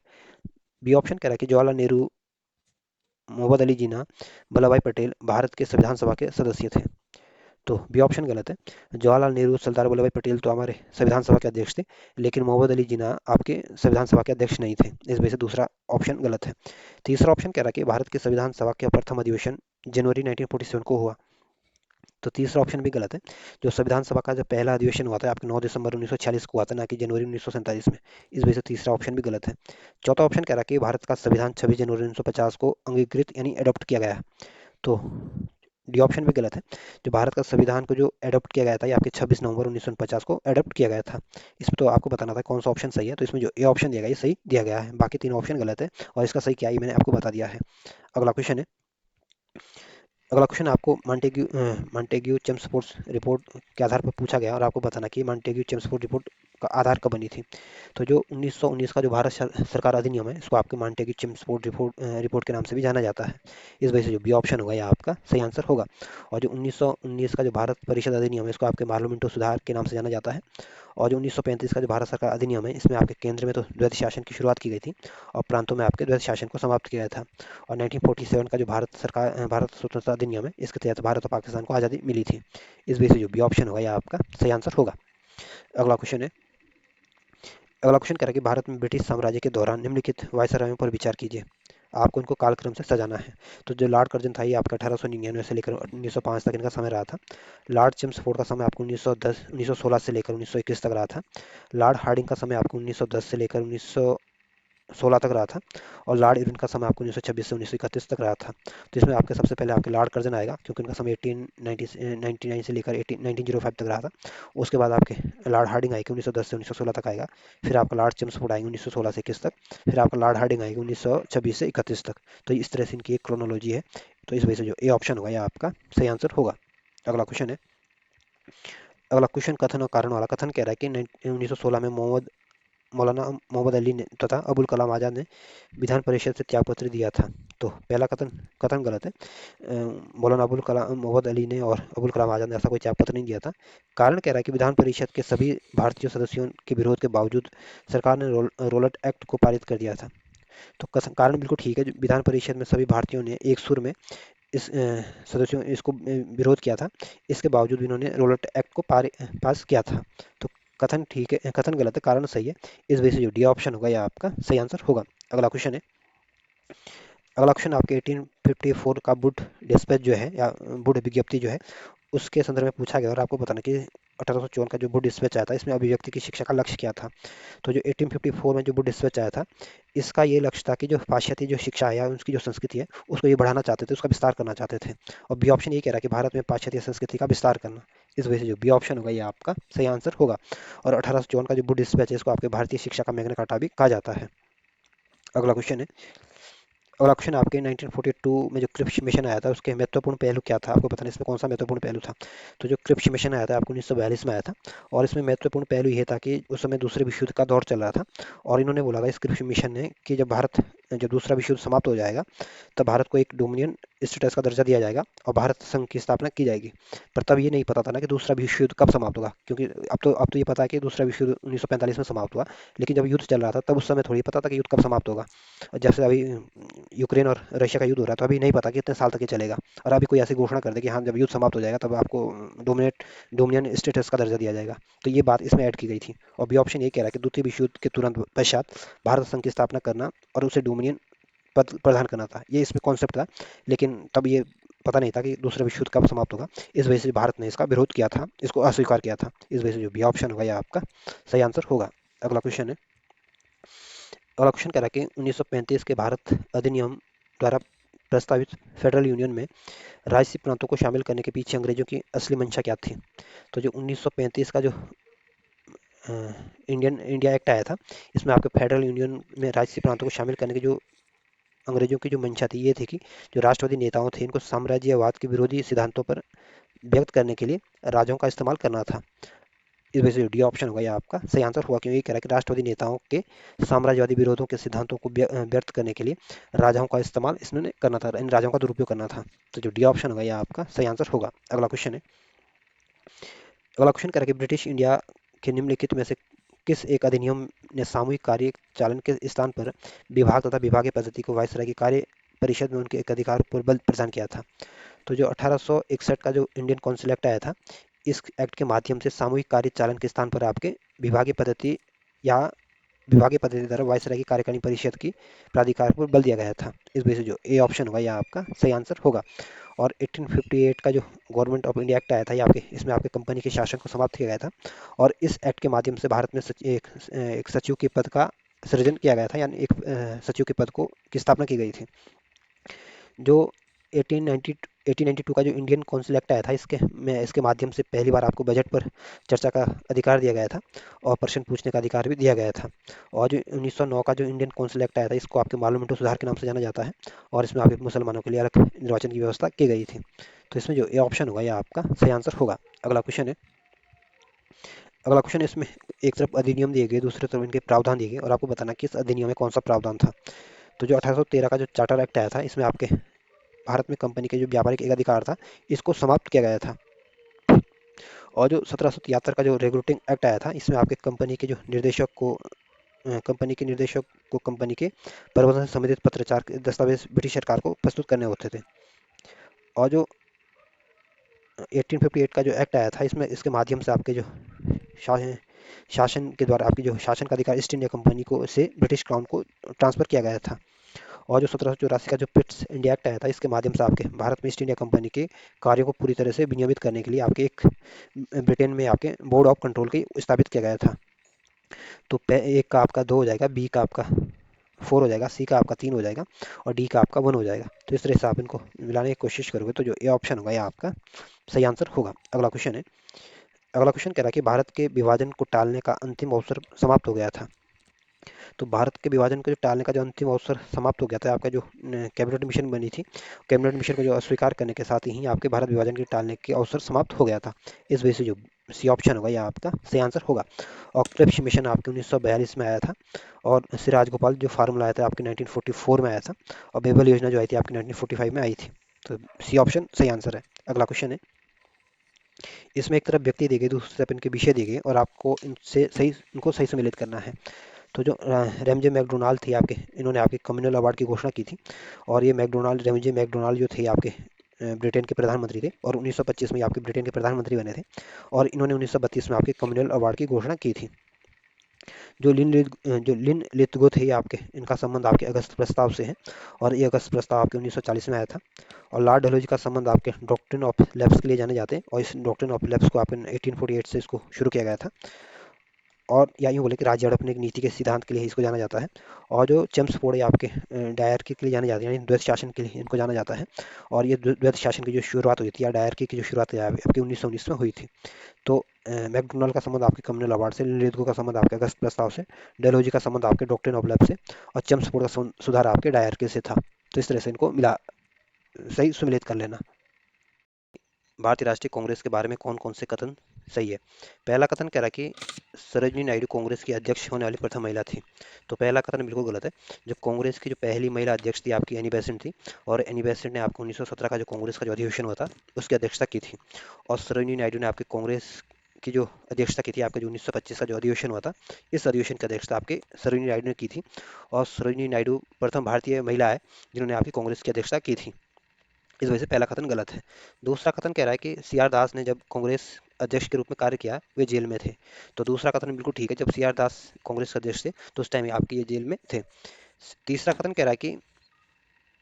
बी ऑप्शन कह रहा है कि जवाहरलाल नेहरू, मोहम्मद अली जिन्ना, वल्लभ भाई पटेल भारत के संविधान सभा के सदस्य थे। तो बी ऑप्शन गलत है। जवाहरलाल नेहरू, सरदार वल्लभ भाई पटेल तो हमारे संविधान सभा के अध्यक्ष थे, लेकिन मोहम्मद अली जिन्ना आपके संविधान सभा के अध्यक्ष नहीं थे। इस वजह से दूसरा ऑप्शन गलत है। तीसरा ऑप्शन कह रहा है कि भारत के संविधान सभा का प्रथम अधिवेशन जनवरी 1947 को हुआ। तो तीसरा ऑप्शन भी गलत है। जो संविधान सभा का जो पहला अधिवेशन हुआ था आपके 9 दिसंबर 1946 को हुआ था, ना कि जनवरी 1947 में। इस वजह से तीसरा ऑप्शन भी गलत है। चौथा ऑप्शन कह रहा है कि भारत का संविधान 26 जनवरी 1950 को अंगीकृत यानी अडॉप्ट किया गया। तो डी ऑप्शन भी गलत है। जो भारत का संविधान को जो एडॉप्ट किया गया था ये आपके 26 नवंबर 1949 को एडॉप्ट किया गया था। इसमें तो आपको बताना था कौन सा ऑप्शन सही है। तो इसमें जो ए ऑप्शन दिया गया ये सही दिया गया है, बाकी तीनों ऑप्शन गलत है और इसका सही क्या है ये मैंने आपको बता दिया है। अगला क्वेश्चन है, अगला क्वेश्चन आपको मॉन्टेग्यू चेम्सफोर्ड रिपोर्ट के आधार पर पूछा गया और आपको बताना कि मॉन्टेग्यू चेम्सफोर्ड रिपोर्ट का आधार कब बनी थी। तो जो 1919 का जो भारत सरकार अधिनियम है इसको आपके मॉन्टेग्यू चेम्सफोर्ड रिपोर्ट के नाम से भी जाना जाता है। इस वजह से जो बी ऑप्शन होगा यह आपका सही आंसर होगा। और जो 1919 का जो भारत परिषद अधिनियम है इसको आपके पार्लियामेंटो सुधार के नाम से जाना जाता है। और जो 1935 का जो भारत सरकार अधिनियम है इसमें आपके केंद्र में तो द्वैध शासन की शुरुआत की गई थी और प्रांतों में आपके द्वैध शासन को समाप्त किया गया था। और 1947 का जो भारत स्वतंत्रता अधिनियम है इसके तहत भारत और पाकिस्तान को आज़ादी मिली थी। इस वजह से जो बी ऑप्शन होगा यह आपका सही आंसर होगा। अगला क्वेश्चन है, अगला क्वेश्चन कह रहा है कि भारत में ब्रिटिश साम्राज्य के दौरान निम्नलिखित वायसरायों पर विचार कीजिए। आपको इनको कालक्रम से सजाना है। तो जो लॉर्ड कर्जन था ये आपका 1899 से लेकर 1905 तक इनका समय रहा था। लॉर्ड चेम्सफोर्ड का समय आपको 1916 से लेकर 1921 तक रहा था। लॉर्ड हार्डिंग का समय आपको 1910 से लेकर 1916 तक रहा था। और लॉर्ड इरविन का समय आपको 1926 से 1931 तक रहा था। तो इसमें आपके सबसे पहले आपके लॉर्ड कर्जन आएगा, क्योंकि उनका समय 1899 से लेकर 1905 तक रहा था। उसके बाद आपके लॉर्ड हार्डिंग आएंगे 1910 से 1916 तक आएगा। फिर आपका लॉर्ड चेम्सफोर्ड आएंगे 1916 से 21 तक। फिर आपका लॉर्ड हार्डिंग आएंगे 1926 से 31 तक। तो इस तरह से इनकी एक क्रोनोलॉजी है। तो इस वजह से जो ए ऑप्शन होगा यह आपका सही आंसर होगा। अगला क्वेश्चन है। अगला क्वेश्चन कथन और कारण वाला। कथन कह रहा है कि 1916 में मौलाना मोहम्मद अली ने तथा अबुल कलाम आज़ाद ने विधान परिषद से त्यागपत्र दिया था। तो पहला कथन कथन गलत है। मौलाना अबुल कलाम मोहम्मद अली ने और अबुल कलाम आज़ाद ने ऐसा कोई त्यागपत्र नहीं दिया था। कारण कह रहा है कि विधान परिषद के सभी भारतीय सदस्यों के विरोध के बावजूद सरकार ने रोलट एक्ट को पारित कर दिया था। तो कारण बिल्कुल ठीक है। विधान परिषद में सभी भारतीयों ने एक सुर में इस सदस्यों इसको विरोध किया था। इसके बावजूद भी इन्होंने रोलट एक्ट को पास किया था। तो कथन ठीक है, कथन गलत है, कारण सही है। इस वजह से जो डी ऑप्शन होगा यह आपका सही आंसर होगा। अगला क्वेश्चन है। अगला क्वेश्चन आपके 1854 का वुड डिस्पैच जो है या वुड विज्ञप्ति जो है उसके संदर्भ में पूछा गया। और आपको बताना कि 1854 का जो वुड डिस्पैच आया था इसमें अभिव्यक्ति की शिक्षा का लक्ष्य क्या था। तो जो 1854 में जो वुड डिस्पैच आया था इसका ये लक्ष्य था कि जो पाश्चात्य जो शिक्षा है या उसकी जो संस्कृति है उसको ये बढ़ाना चाहते थे, उसका विस्तार करना चाहते थे। और बी ऑप्शन ये कह रहा है कि भारत में पाश्चात्य संस्कृति का विस्तार करना। इस वजह से जो बी ऑप्शन होगा ये आपका सही आंसर होगा। और 1854 का जो वुड डिस्पैच है इसको आपके भारतीय शिक्षा का मैग्ना कार्टा भी कहा जाता है। अगला क्वेश्चन है। अगला क्वेश्चन आपके 1942 में जो क्रिप्स मिशन आया था उसके महत्वपूर्ण पहलू क्या था। आपको पता नहीं इसमें कौन सा महत्वपूर्ण पहलू था। तो जो क्रिप्स मिशन आया था आपको 1942 में आया था। और इसमें महत्वपूर्ण पहलू ये था कि उस समय दूसरे विश्व युद्ध का दौर चल रहा था। और इन्होंने बोला था इस क्रिप्स मिशन ने कि जब दूसरा विश्व युद्ध समाप्त हो जाएगा तब भारत को एक डोमिनियन स्टेटस का दर्जा दिया जाएगा और भारत संघ की स्थापना की जाएगी। पर तब ये नहीं पता था ना कि दूसरा विश्व युद्ध कब समाप्त होगा, क्योंकि अब तो ये पता है कि दूसरा विश्व युद्ध 1945 में समाप्त हुआ। लेकिन जब युद्ध चल रहा था तब उस समय थोड़ी पता था कि युद्ध कब समाप्त होगा। और जैसे अभी यूक्रेन और रशिया का युद्ध हो रहा है तो अभी नहीं पता कि कितने साल तक ये चलेगा। और अभी कोई ऐसी घोषणा कर दे कि हाँ जब युद्ध समाप्त हो जाएगा तब आपको डोमिनियन स्टेटस का दर्जा दिया जाएगा। तो ये बात इसमें ऐड की गई थी। और बी ऑप्शन ये कह रहा है कि द्वितीय विश्व युद्ध के तुरंत पश्चात भारत संघ की स्थापना करना और उसे डोमिनियन पद प्रदान करना था, ये इसमें कॉन्सेप्ट था। लेकिन तब ये पता नहीं था कि दूसरा विश्व युद्ध कब समाप्त होगा। इस वजह से भारत ने इसका विरोध किया था, इसको अस्वीकार किया था। इस वजह से जो बी ऑप्शन होगा यह आपका सही आंसर होगा। अगला क्वेश्चन है। अगला क्वेश्चन कह रहा है कि 1935 के भारत अधिनियम द्वारा प्रस्तावित फेडरल यूनियन में राजसी प्रांतों को शामिल करने के पीछे अंग्रेजों की असली मंशा क्या थी। तो जो 1935 का जो इंडिया एक्ट आया था इसमें आपके फेडरल यूनियन में राजसी प्रांतों को शामिल करने की जो अंग्रेजों की जो मंशा थी ये थी कि जो राष्ट्रवादी नेताओं थे इनको साम्राज्यवाद के विरोधी सिद्धांतों पर व्यक्त करने के लिए राज्यों का इस्तेमाल करना था। इस वजह से डी ऑप्शन होगा यह आपका सही आंसर हुआ, क्योंकि ये कह रहा है कि राष्ट्रवादी नेताओं के साम्राज्यवादी विरोधों के सिद्धांतों को व्यक्त करने के लिए राजाओं का इस्तेमाल इसने करना था, इन राजाओं का दुरुपयोग करना था। तो जो डी ऑप्शन होगा यह आपका सही आंसर होगा। अगला क्वेश्चन है। अगला क्वेश्चन कह रहा है कि ब्रिटिश इंडिया के निम्नलिखित में से किस एक अधिनियम ने सामूहिक कार्य चालन के स्थान पर विभाग तथा विभागीय पद्धति को वायसराय की कार्य परिषद में उनके एक अधिकार पर बल प्रदान किया था। तो जो 1861 का जो इंडियन काउंसिल एक्ट आया था इस एक्ट के माध्यम से सामूहिक कार्य चालन के स्थान पर आपके विभागीय पद्धति या विभागीय पद्धति द्वारा वायसराय की कार्यकारिणी परिषद की प्राधिकार पर बल दिया गया था। इस वजह से जो ए ऑप्शन होगा यह आपका सही आंसर होगा। और 1858 का जो गवर्नमेंट ऑफ इंडिया एक्ट आया था ये आपके इसमें आपके कंपनी के शासन को समाप्त किया गया था। और इस एक्ट के माध्यम से भारत में एक सचिव के पद का सृजन किया गया था, यानी एक सचिव के पद को की स्थापना की गई थी। जो 1890 1892 का जो इंडियन काउंसिल एक्ट आया था इसके माध्यम से पहली बार आपको बजट पर चर्चा का अधिकार दिया गया था और प्रश्न पूछने का अधिकार भी दिया गया था। और जो 1909 का जो इंडियन काउंसिल एक्ट आया था इसको आपके मालूम मिंटो सुधार के नाम से जाना जाता है। और इसमें आपके मुसलमानों के लिए अलग निर्वाचन की व्यवस्था की गई थी। तो इसमें जो ए ऑप्शन होगा यह आपका सही आंसर होगा। अगला क्वेश्चन है। अगला क्वेश्चन इसमें एक तरफ अधिनियम दिए गए दूसरी तरफ इनके प्रावधान दिए गए और आपको बताना कि इस अधिनियम में कौन सा प्रावधान था। तो जो 1813 का जो चार्टर एक्ट आया था इसमें आपके भारत में कंपनी के जो व्यापारिक एकाधिकार था इसको समाप्त किया गया था। और जो 1773 का जो रेगुलेटिंग एक्ट आया था इसमें आपके कंपनी के निर्देशक को कंपनी के प्रबंधन से संबंधित पत्राचार के दस्तावेज ब्रिटिश सरकार को प्रस्तुत करने होते थे। और जो 1858 का जो एक्ट आया था इसमें इसके माध्यम से आपके जो शासन शासन के द्वारा आपकी जो शासन का अधिकार ईस्ट इंडिया कंपनी को से ब्रिटिश क्राउन को ट्रांसफर किया गया था। और जो 1784 का जो पिट्स इंडिया एक्ट आया था, इसके माध्यम से आपके भारत में ईस्ट इंडिया कंपनी के कार्यों को पूरी तरह से विनियमित करने के लिए आपके एक ब्रिटेन में आपके बोर्ड ऑफ कंट्रोल की स्थापित किया गया था। तो एक का आपका 2 हो जाएगा, बी का आपका 4 हो जाएगा, सी का आपका 3 हो जाएगा और डी का आपका 1 हो जाएगा। तो इस तरह से आप इनको मिलाने की कोशिश करोगे तो जो ए ऑप्शन होगा यह आपका सही आंसर होगा। अगला क्वेश्चन है। अगला क्वेश्चन कह रहा है कि भारत के विभाजन को टालने का अंतिम अवसर समाप्त हो गया था। तो भारत के विभाजन को जो टालने का जो अंतिम अवसर समाप्त हो गया था, आपका जो कैबिनेट मिशन बनी थी, कैबिनेट मिशन को जो अस्वीकार करने के साथ ही आपके भारत विभाजन के टालने के अवसर समाप्त हो गया था। इस वजह से जो सी ऑप्शन होगा यह आपका सही आंसर होगा। ऑक्टोपस मिशन आपके 1942 में आया था और सिराज गोपाल जो फार्मूला आया था आपके 1944 में आया था और बेबल योजना जो आई थी आपकी 1945 में आई थी। तो सी ऑप्शन सही आंसर है। अगला क्वेश्चन है। इसमें एक तरफ व्यक्ति दी गई, दूसरी तरफ इनके विषय दिए गए और आपको इनको सही सम्मिलित करना है। तो जो रेमजे मैकडोनाल्ड थी आपके, इन्होंने आपके कम्युनल अवार्ड की घोषणा की थी और ये रेमजे मैकडोनाल्ड जो थे आपके ब्रिटेन के प्रधानमंत्री थे और 1925 में आपके ब्रिटेन के प्रधानमंत्री बने थे और इन्होंने 1932 में आपके कम्युनल अवार्ड की घोषणा की थी। जो लिन लिथगो थे आपके, इनका संबंध आपके अगस्त प्रस्ताव से है और ये अगस्त प्रस्ताव आपके 1940 में आया था। और लॉर्ड डलहौजी का संबंध आपके डॉक्ट्रिन ऑफ लैप्स के लिए जाने जाते हैं और इस डॉक्ट्रिन ऑफ लैप्स को आपके 1848 से इसको शुरू किया गया था। और या यूँ बोले कि राज्य हड़पने की नीति के सिद्धांत के लिए इसको जाना जाता है। और जो चेम्सफोर्ड या आपके डायरकी के लिए जाने जाते हैं, यानी द्वैत शासन के लिए इनको जाना जाता है। और ये द्वैत शासन की जो शुरुआत हुई थी या डायरकी की जो शुरुआत है आपकी 1919 में हुई थी। तो मैकडोनाल्ड का संबंध आपके कम्युनल अवार्ड से, लिथगो का संबंध आपके अगस्त प्रस्ताव से, डेलहौजी का संबंध आपके डॉक्ट्रिन ऑफ लैब से और चेम्सफोर्ड का सुधार आपके डायरकी से था। तो इस तरह से इनको मिला सही सुमिलित कर लेना। भारतीय राष्ट्रीय कांग्रेस के बारे में कौन कौन से कथन सही है। पहला कथन कह रहा है कि सरोजिनी नायडू कांग्रेस की अध्यक्ष होने वाली प्रथम महिला थी। तो पहला कथन बिल्कुल गलत है। जो कांग्रेस की जो पहली महिला अध्यक्ष थी आपकी एनी बेसेंट थी और एनी बेसेंट ने आपको 1917 का जो कांग्रेस का जो अधिवेशन हुआ था उसकी अध्यक्षता की थी। और सरोजिनी नायडू ने आपके कांग्रेस की जो अध्यक्षता की थी आपका जो 1925 का जो अधिवेशन हुआ था, इस अधिवेशन की अध्यक्षता आपके सरोजिनी नायडू ने की थी। और सरोजिनी नायडू प्रथम भारतीय महिला है जिन्होंने आपकी कांग्रेस की अध्यक्षता की थी। इस वजह से पहला कथन गलत है। दूसरा कथन कह रहा है कि सी आर दास ने जब कांग्रेस अध्यक्ष के रूप में कार्य किया वे जेल में थे। तो दूसरा कथन बिल्कुल ठीक है, जब सी आर दास कांग्रेस के अध्यक्ष थे तो उस टाइम आपके ये जेल में थे। तीसरा कथन कह रहा है कि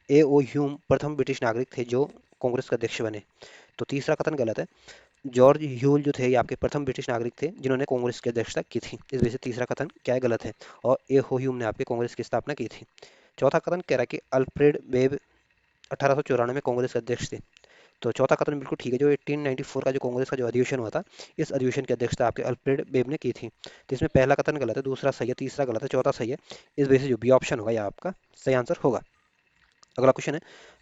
ए ओ ह्यूम प्रथम ब्रिटिश नागरिक थे जो कांग्रेस के अध्यक्ष बने। तो तीसरा कथन गलत है। जॉर्ज ह्यूल जो थे ये आपके प्रथम ब्रिटिश नागरिक थे जिन्होंने कांग्रेस की अध्यक्षता की थी। इस वजह से तीसरा कथन क्या है, गलत है। और ए हो ह्यूम ने आपके कांग्रेस की स्थापना की थी। चौथा कथन कह रहा है कि अल्फ्रेड वेब 1894 में कांग्रेस के अध्यक्ष थे। तो चौथा कथन बिल्कुल ठीक है। जो 1894 का जो कांग्रेस का जो अधिवेशन हुआ था, इस अधिवेशन की अध्यक्षता आपके अल्फ्रेड वेब ने की थी। तो इसमें पहला कथन गलत है, दूसरा सही है, तीसरा गलत है, चौथा सही है। इस वजह से जो बी ऑप्शन होगा यह आपका सही आंसर होगा। अगला क्वेश्चन है।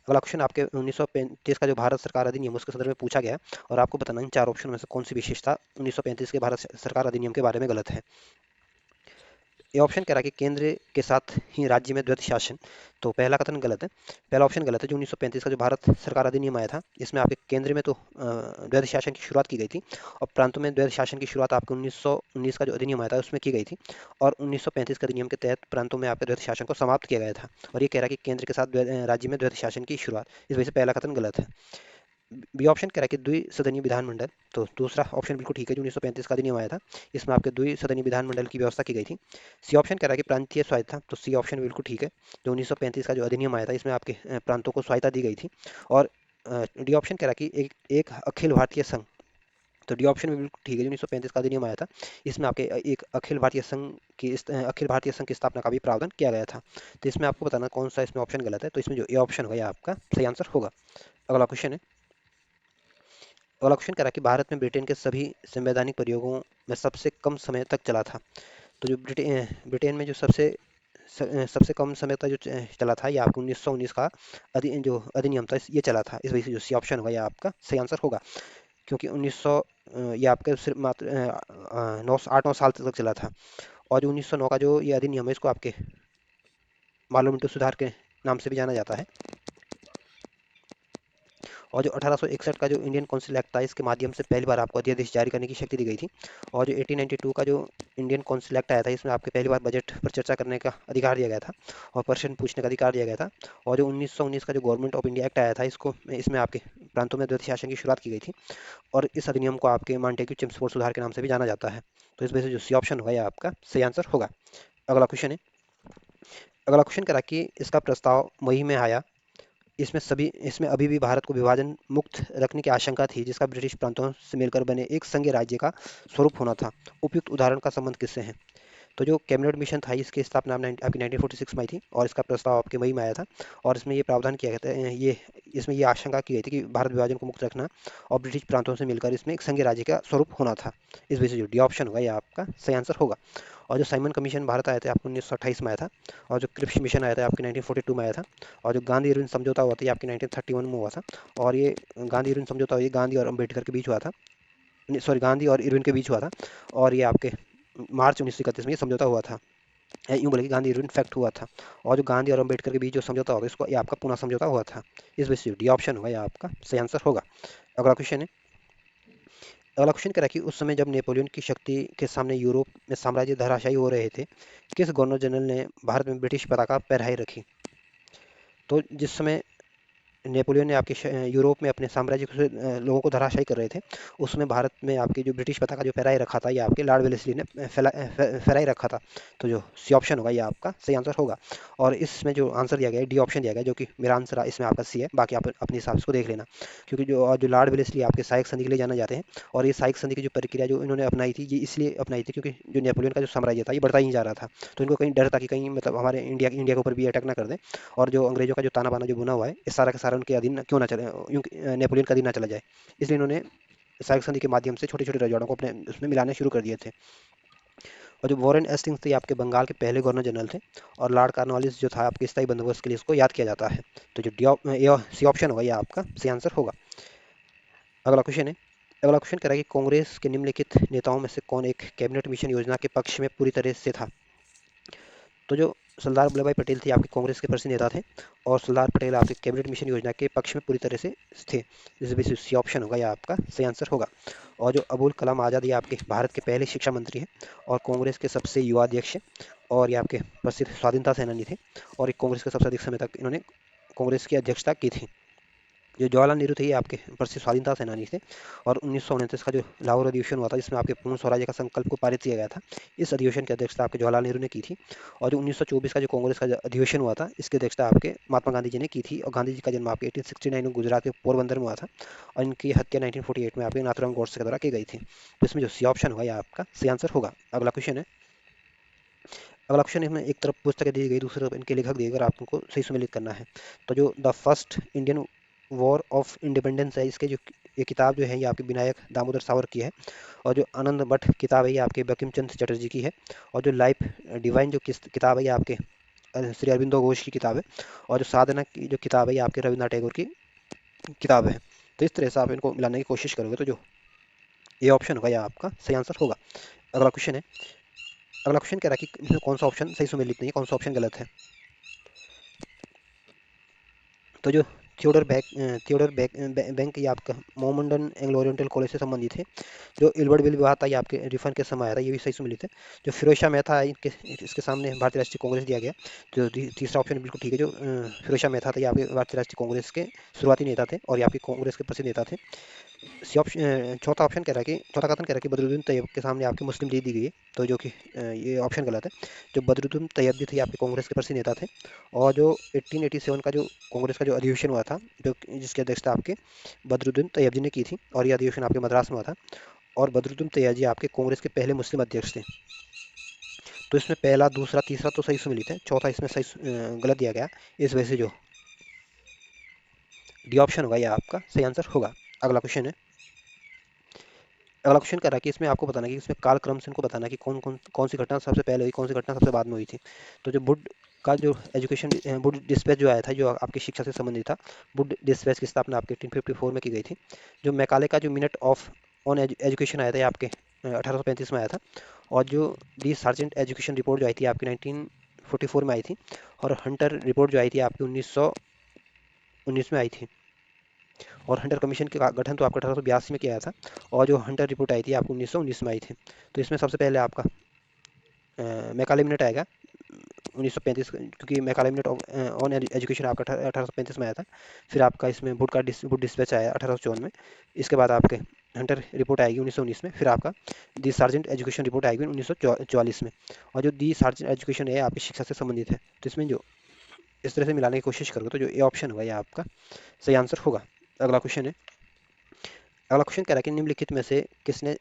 अगला क्वेश्चन आपके 1935 का जो भारत सरकार अधिनियम उसके संदर्भ में पूछा गया है और आपको बताना इन चार ऑप्शन में से कौन सी विशेषता 1935 के भारत सरकार अधिनियम के बारे में गलत है। ये ऑप्शन कह रहा है कि केंद्र के साथ ही राज्य में द्वैत शासन। तो पहला कथन गलत है। पहला ऑप्शन गलत है। जो 1935 का जो भारत सरकार अधिनियम आया था, इसमें आपके केंद्र में तो द्वैत शासन की शुरुआत की गई थी और प्रांतों में द्वैत शासन की शुरुआत आपके 1919 का जो अधिनियम आया था उसमें की गई थी। और 1935 के अधिनियम के तहत प्रांतों में आपके द्वैत शासन को समाप्त किया गया था। और ये कह रहा है कि केंद्र के साथ राज्य में द्वैत शासन की शुरुआत। इस वजह से पहला कथन गलत है। बी ऑप्शन कह रहा है कि द्विसदनीय विधानमंडल। तो दूसरा ऑप्शन बिल्कुल ठीक है। जो 1935 का अधिनियम आया था इसमें आपके द्विसदनीय विधानमंडल की व्यवस्था की गई थी। सी ऑप्शन कह रहा है कि प्रांतीय स्वायत्ता। तो सी ऑप्शन बिल्कुल ठीक है। जो 1935 का जो अधिनियम आया था इसमें आपके प्रांतों को स्वायत्ता दी गई थी। और डी ऑप्शन कह रहा है कि एक अखिल भारतीय संघ। तो डी ऑप्शन में बिल्कुल ठीक है। जो 1935 का अधिनियम आया था इसमें आपके एक अखिल भारतीय संघ की स्थापना का भी प्रावधान किया गया था। तो इसमें आपको बताना कौन सा इसमें ऑप्शन गलत है। तो इसमें जो ए ऑप्शन होगा यह आपका सही आंसर होगा। अगला क्वेश्चन है। अगला क्वेश्चन कह रहा है कि भारत में ब्रिटेन के सभी संवैधानिक प्रयोगों में सबसे कम समय तक चला था। तो जो ब्रिटेन में जो सबसे कम समय तक जो चला था ये आपको 1919 का जो अधिनियम था ये चला था। इस वजह से जो सी ऑप्शन होगा ये आपका सही आंसर होगा। क्योंकि 1900 ये आपके सिर्फ मात्र 8-9 साल तक चला था। और जो 1909 का जो ये अधिनियम है इसको आपके पार्लियामेंट सुधार के नाम से भी जाना जाता है। और जो 1861 का जो इंडियन काउंसिल एक्ट था इसके माध्यम से पहली बार आपको अध्यादेश जारी करने की शक्ति दी गई थी। और जो 1892 का जो इंडियन काउंसिल एक्ट आया था इसमें आपके पहली बार बजट पर चर्चा करने का अधिकार दिया गया था और प्रश्न पूछने का अधिकार दिया गया था। और जो 1919 का जो गवर्नमेंट ऑफ इंडिया एक्ट आया था इसमें आपके प्रांतों में द्वैत शासन की शुरुआत की गई थी। और इस अधिनियम को आपके मांटेग्यू चेम्सफोर्ड सुधार के नाम से भी जाना जाता है। तो इस वजह से जो सी ऑप्शन होगा यह आपका सही आंसर होगा। अगला क्वेश्चन है। अगला क्वेश्चन करा कि इसका प्रस्ताव मई में आया। इसमें अभी भी भारत को विभाजन मुक्त रखने की आशंका थी, जिसका ब्रिटिश प्रांतों से मिलकर बने एक संघीय राज्य का स्वरूप होना था। उपयुक्त उदाहरण का संबंध किससे है? तो जो कैबिनेट मिशन था, इसकी स्थापना आपकी 1946 में आई थी और इसका प्रस्ताव आपके मई में आया था। और इसमें ये प्रावधान किया गया था, ये इसमें ये आशंका की गई थी कि भारत विभाजन को मुक्त रखना और ब्रिटिश प्रांतों से मिलकर इसमें एक संघीय राज्य का स्वरूप होना था। इस वजह से जो डी ऑप्शन होगा ये आपका सही आंसर होगा। और जो साइमन कमीशन भारत आया था आपको 1928 में आया था। और जो क्रिप्स मिशन आया था आपके 1942 में आया था। और जो गांधी इरविन समझौता हुआ था ये आपके 1931 में हुआ था। और ये गांधी इरविन समझौता ये गांधी और अम्बेडकर के बीच हुआ था। सॉरी, गांधी और इरविन के बीच हुआ था। और ये आपके मार्च 1931 में ये समझौता हुआ था। यूं बोले कि गांधी इरविन फैक्ट हुआ था। और जो गांधी और अम्बेडकर के बीच जो समझौता होगा इसको ये आपका पूना समझौता हुआ था। इस वजह से डी ऑप्शन होगा ये आपका सही आंसर होगा। अगला क्वेश्चन है। अगला क्वेश्चन कह रहा है कि उस समय जब नेपोलियन की शक्ति के सामने यूरोप में साम्राज्य धराशायी हो रहे थे, किस गवर्नर जनरल ने भारत में ब्रिटिश पताका फहराई रखी? तो जिस समय नेपोलियन ने यूरोप में अपने साम्राज्य से लोगों को धराशायी कर रहे थे, उसमें भारत में आपके जो ब्रिटिश पताका जो फहराए रखा था ये आपके लॉर्ड वेलेस्ली ने फहराए रखा था। तो जो सी ऑप्शन होगा ये आपका सही आंसर होगा। और इसमें जो आंसर दिया गया है डी ऑप्शन दिया गया है, जो कि मेरा आंसर इसमें आपका सी है। बाकी आप अपने हिसाब से इसको देख लेना। क्योंकि जो लॉर्ड वेलेस्ली आपके सहायक संधि के लिए जाने जाते हैं। और ये सहायक संधि की जो प्रक्रिया जो इन्होंने अपनाई थी ये इसलिए अपनाई थी क्योंकि जो नेपोलियन का जो साम्राज्य था ये बढ़ता ही जा रहा था। तो इनको कहीं डर था कि कहीं मतलब हमारे इंडिया इंडिया के ऊपर भी अटैक ना कर दें। और जो अंग्रेजों का जो ताना बाना जो बुना हुआ है ये सारा का सारा उनके अधीन क्यों ना चले, नेपोलियन का अधीन ना चला जाए। इसलिए इन्होंने सहायक संधि के माध्यम से छोटे छोटे रजवाड़ों को अपने उसमें मिलाने शुरू कर दिए थे। और जो वॉरेन एस्टिंग्स थे ये आपके बंगाल के पहले गवर्नर जनरल थे। और लॉर्ड कॉर्नवालिस जो था आपके स्थायी बंदोबस्त के लिए इसको याद किया जाता है। तो जो सी ऑप्शन होगा ये आपका सही आंसर होगा। अगला क्वेश्चन है। अगला क्वेश्चन कह रहा है कि कांग्रेस के निम्नलिखित नेताओं में से कौन एक कैबिनेट मिशन योजना के पक्ष में पूरी तरह से था? तो जो सरदार वल्लभ भाई पटेल थे आपके कांग्रेस के प्रसिद्ध नेता थे। और सरदार पटेल आपके कैबिनेट मिशन योजना के पक्ष में पूरी तरह से थे। इस बेसिस सी ऑप्शन होगा या आपका सही आंसर होगा। और जो अबुल कलाम आज़ाद ये आपके भारत के पहले शिक्षा मंत्री हैं। और कांग्रेस के सबसे युवा अध्यक्ष हैं। और ये आपके प्रसिद्ध स्वाधीनता सेनानी थे। और एक कांग्रेस के सबसे अधिक समय तक इन्होंने कांग्रेस की अध्यक्षता की थी। जो जवाहरलाल नेहरू थे ये आपके प्रसिद्ध स्वाधीनता सेनानी थे। और 1929 का जो लाहौर अधिवेशन हुआ था जिसमें आपके पूर्ण स्वराज्य का संकल्प को पारित किया गया था, इस अधिवेशन की अध्यक्षता आपके जवाहरलाल नेहरू ने की थी। और जो 1924 का जो कांग्रेस का जो अधिवेशन हुआ था इसकी अध्यक्षता आपके महात्मा गांधी जी ने की थी। और गांधी जी का जन्म आपके 1869 में गुजरात के पोरबंदर में हुआ था। और इनकी हत्या 1948 में आपके नाथुराम गोडसे के द्वारा की गई थी। तो इसमें जो सी ऑप्शन होगा यह आपका सही आंसर होगा। अगला क्वेश्चन है। अगला क्वेश्चन इसमें एक तरफ पुस्तकें दी गई, दूसरी तरफ इनके लेखक दिए गए, अगर आपको सही सुमेलित करना है। तो जो the first Indian war of independence है इसके जो ये किताब जो है ये आपके विनायक दामोदर सावरकर की है। और जो आनंद मठ किताब है ये आपके बंकिम चंद्र चटर्जी की है। और जो लाइफ डिवाइन जो किताब है ये आपके श्री अरविंदो घोष की किताब है। और जो साधना की जो किताब है ये आपके रविन्द्रनाथ टैगोर की किताब है। तो इस तरह से आप इनको मिलाने की कोशिश करोगे तो जो ये ऑप्शन होगा यह आपका सही आंसर होगा। अगला क्वेश्चन है। अगला क्वेश्चन कह रहा है कि इसमें कौन सा ऑप्शन सही सुमेलित नहीं है, कौन सा ऑप्शन गलत है? तो जो बैंक ये आपका मोहम्मडन एंग्लो ओरिएंटल कॉलेज से संबंधित है। जो इल्बर्ट बिल विवाद था ये आपके रिफर के समय आया था, ये भी सही सुमेलित है। जो फिरोज शाह मेहता है इसके सामने भारतीय राष्ट्रीय कांग्रेस दिया गया। जो तीसरा ऑप्शन बिल्कुल ठीक है। जो फिरोज शाह मेहता था ये आपके भारतीय राष्ट्रीय कांग्रेस के शुरुआती नेता थे और ये आपके कांग्रेस के प्रसिद्ध नेता थे। चौथा ऑप्शन कह रहा है कि चौथा कथन कह रहा है कि बदरुद्दीन तैयब के सामने आपकी मुस्लिम लीग दी गई है। तो जो कि ये ऑप्शन गलत है। जो बदरुद्दीन तैयब जी थे ये आपके कांग्रेस के प्रसिद्ध नेता थे। और जो 1887 का जो कांग्रेस का जो अधिवेशन हुआ था जो जिसकी अध्यक्षता आपके बदरुद्दीन तैयब जी ने की थी और ये अधिवेशन आपके मद्रास में हुआ था। और बदरुद्दीन तैयब जी आपके कांग्रेस के पहले मुस्लिम अध्यक्ष थे। तो इसमें पहला दूसरा तीसरा तो सही सुमेलित है, चौथा इसमें सही गलत दिया गया। इस वजह से जो डी ऑप्शन होगा यह आपका सही आंसर होगा। अगला क्वेश्चन है। अगला क्वेश्चन कर रहा है कि इसमें आपको बताना है कि इसमें कालक्रम से इनको बताना है कि कौन सी घटना सबसे पहले हुई, कौन सी घटना सबसे बाद में हुई थी। तो जो बुड का जो बुड डिस्पैच जो आया था जो आपकी शिक्षा से संबंधित था, बुड डिस्पैच की स्थापना आपके 1854 में की गई थी। जो मैकाले का जो मिनट ऑफ ऑन एजुकेशन आया था ये आपके 1835 में आया था। और जो दी सार्जेंट एजुकेशन रिपोर्ट जो आई थी आपकी 1944 में आई थी। और हंटर रिपोर्ट जो आई थी आपकी 1919 में आई थी। और हंटर कमीशन का गठन तो आपका 1882 में किया गया था। और जो हंटर रिपोर्ट आई थी आपको 1919 में आई थी। तो इसमें सबसे पहले आपका मैकाले मिनट आएगा 1935, क्योंकि मैकाले मिनट ऑन एजुकेशन आपका 1835 में आया था। फिर आपका इसमें बुड डिस्पैच आया 1854 में। इसके बाद आपके हंटर रिपोर्ट आएगी 1919 में, फिर आपका दी सार्जेंट एजुकेशन रिपोर्ट आएगी 1944 में। और जो दी सार्जेंट एजुकेशन है आपकी शिक्षा से संबंधित है, तो इसमें जो इस तरह से मिलाने की कोशिश करोगे तो जो ए ऑप्शन होगा ये आपका सही आंसर होगा। अगला क्वेश्चन है, अगला क्वेश्चन कह रहा है कि निम्नलिखित में से किसने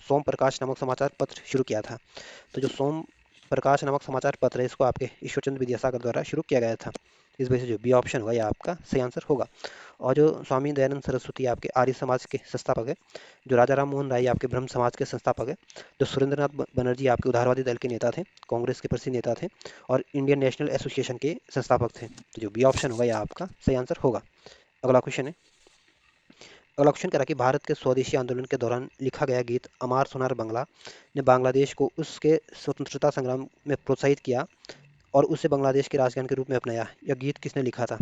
सोम प्रकाश नामक समाचार पत्र शुरू किया था। तो जो सोम प्रकाश नामक समाचार पत्र है इसको आपके ईश्वरचंद्र विद्यासागर द्वारा शुरू किया गया था। इस वजह से जो बी ऑप्शन होगा ये आपका सही आंसर होगा। और जो स्वामी दयानंद सरस्वती आपके आर्य समाज के संस्थापक है, जो राजा राम मोहन राय आपके ब्रह्म समाज के संस्थापक है, जो सुरेंद्रनाथ बनर्जी आपके उदारवादी दल के नेता थे, कांग्रेस के प्रसिद्ध नेता थे, और इंडियन नेशनल एसोसिएशन के संस्थापक थे। तो जो बी ऑप्शन होगा ये आपका सही आंसर होगा। अगला क्वेश्चन है, अगला क्वेश्चन कह रहा है कि भारत के स्वदेशी आंदोलन के दौरान लिखा गया गीत अमार सोनार बंगला ने बांग्लादेश को उसके स्वतंत्रता संग्राम में प्रोत्साहित किया और उसे बांग्लादेश के राजगान के रूप में अपनाया। यह गीत किसने लिखा था।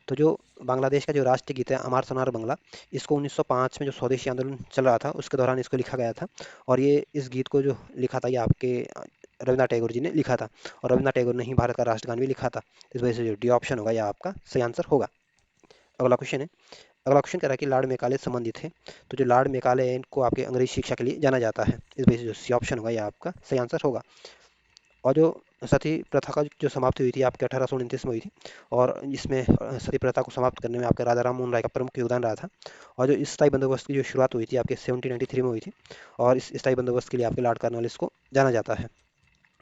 तो जो बांग्लादेश का जो राष्ट्रीय गीत है अमार सोनार बंगला, इसको 1905 में जो स्वदेशी आंदोलन चल रहा था उसके दौरान इसको लिखा गया था। और ये इस गीत को जो लिखा था ये आपके रविन्द्रनाथ टैगोर जी ने लिखा था। और रविन्द्रनाथ टैगोर ने ही भारत का राष्ट्रगान भी लिखा था। इस वजह से जो डी ऑप्शन होगा यह आपका सही आंसर होगा। अगला क्वेश्चन है, अगला क्वेश्चन कह रहा है कि लॉर्ड मेकाले संबंधित है। तो जो लॉर्ड मेकाले है इनको आपके अंग्रेजी शिक्षा के लिए जाना जाता है। इस वजह से जो सी ऑप्शन होगा यह आपका सही आंसर होगा। और जो सती प्रथा का जो समाप्ति हुई थी आपके 1829 में हुई थी। और इसमें सती प्रथा को समाप्त करने में आपके राजा राम मोहन राय का प्रमुख योगदान रहा था। और जो स्थायी बंदोबस्त की जो शुरुआत हुई थी आपके 1793 में हुई थी। और इस स्थायी बंदोबस्त के लिए आपके लॉर्ड कार्नवालिस को जाना जाता है।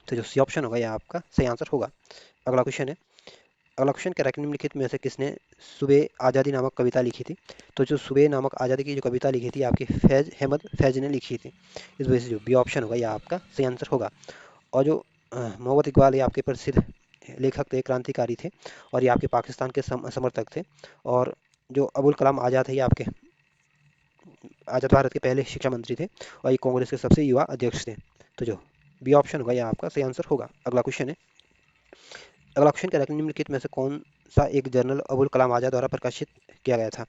तो जो सी ऑप्शन होगा यह आपका सही आंसर होगा। अगला क्वेश्चन है, अगला क्वेश्चन कह रहा है कि निम्नलिखित में से किसने सुबह आज़ादी नामक कविता लिखी थी। तो जो सुबह नामक आज़ादी की जो कविता लिखी थी आपकी फैज अहमद फैज ने लिखी थी। इस वजह से जो बी ऑप्शन होगा यह आपका सही आंसर होगा। और जो मोहम्मद इकबाल ये आपके प्रसिद्ध लेखक थे, क्रांतिकारी थे, और ये आपके पाकिस्तान के समर्थक थे। और जो अबुल कलाम आज़ाद है ये आपके आज़ाद भारत के पहले शिक्षा मंत्री थे, और ये कांग्रेस के सबसे युवा अध्यक्ष थे। तो जो बी ऑप्शन होगा यह आपका सही आंसर होगा। अगला क्वेश्चन है, अगला क्वेश्चन कह रहा है कि निम्नलिखित में से कौन सा एक जर्नल अबुल कलाम आज़ाद द्वारा प्रकाशित किया गया था।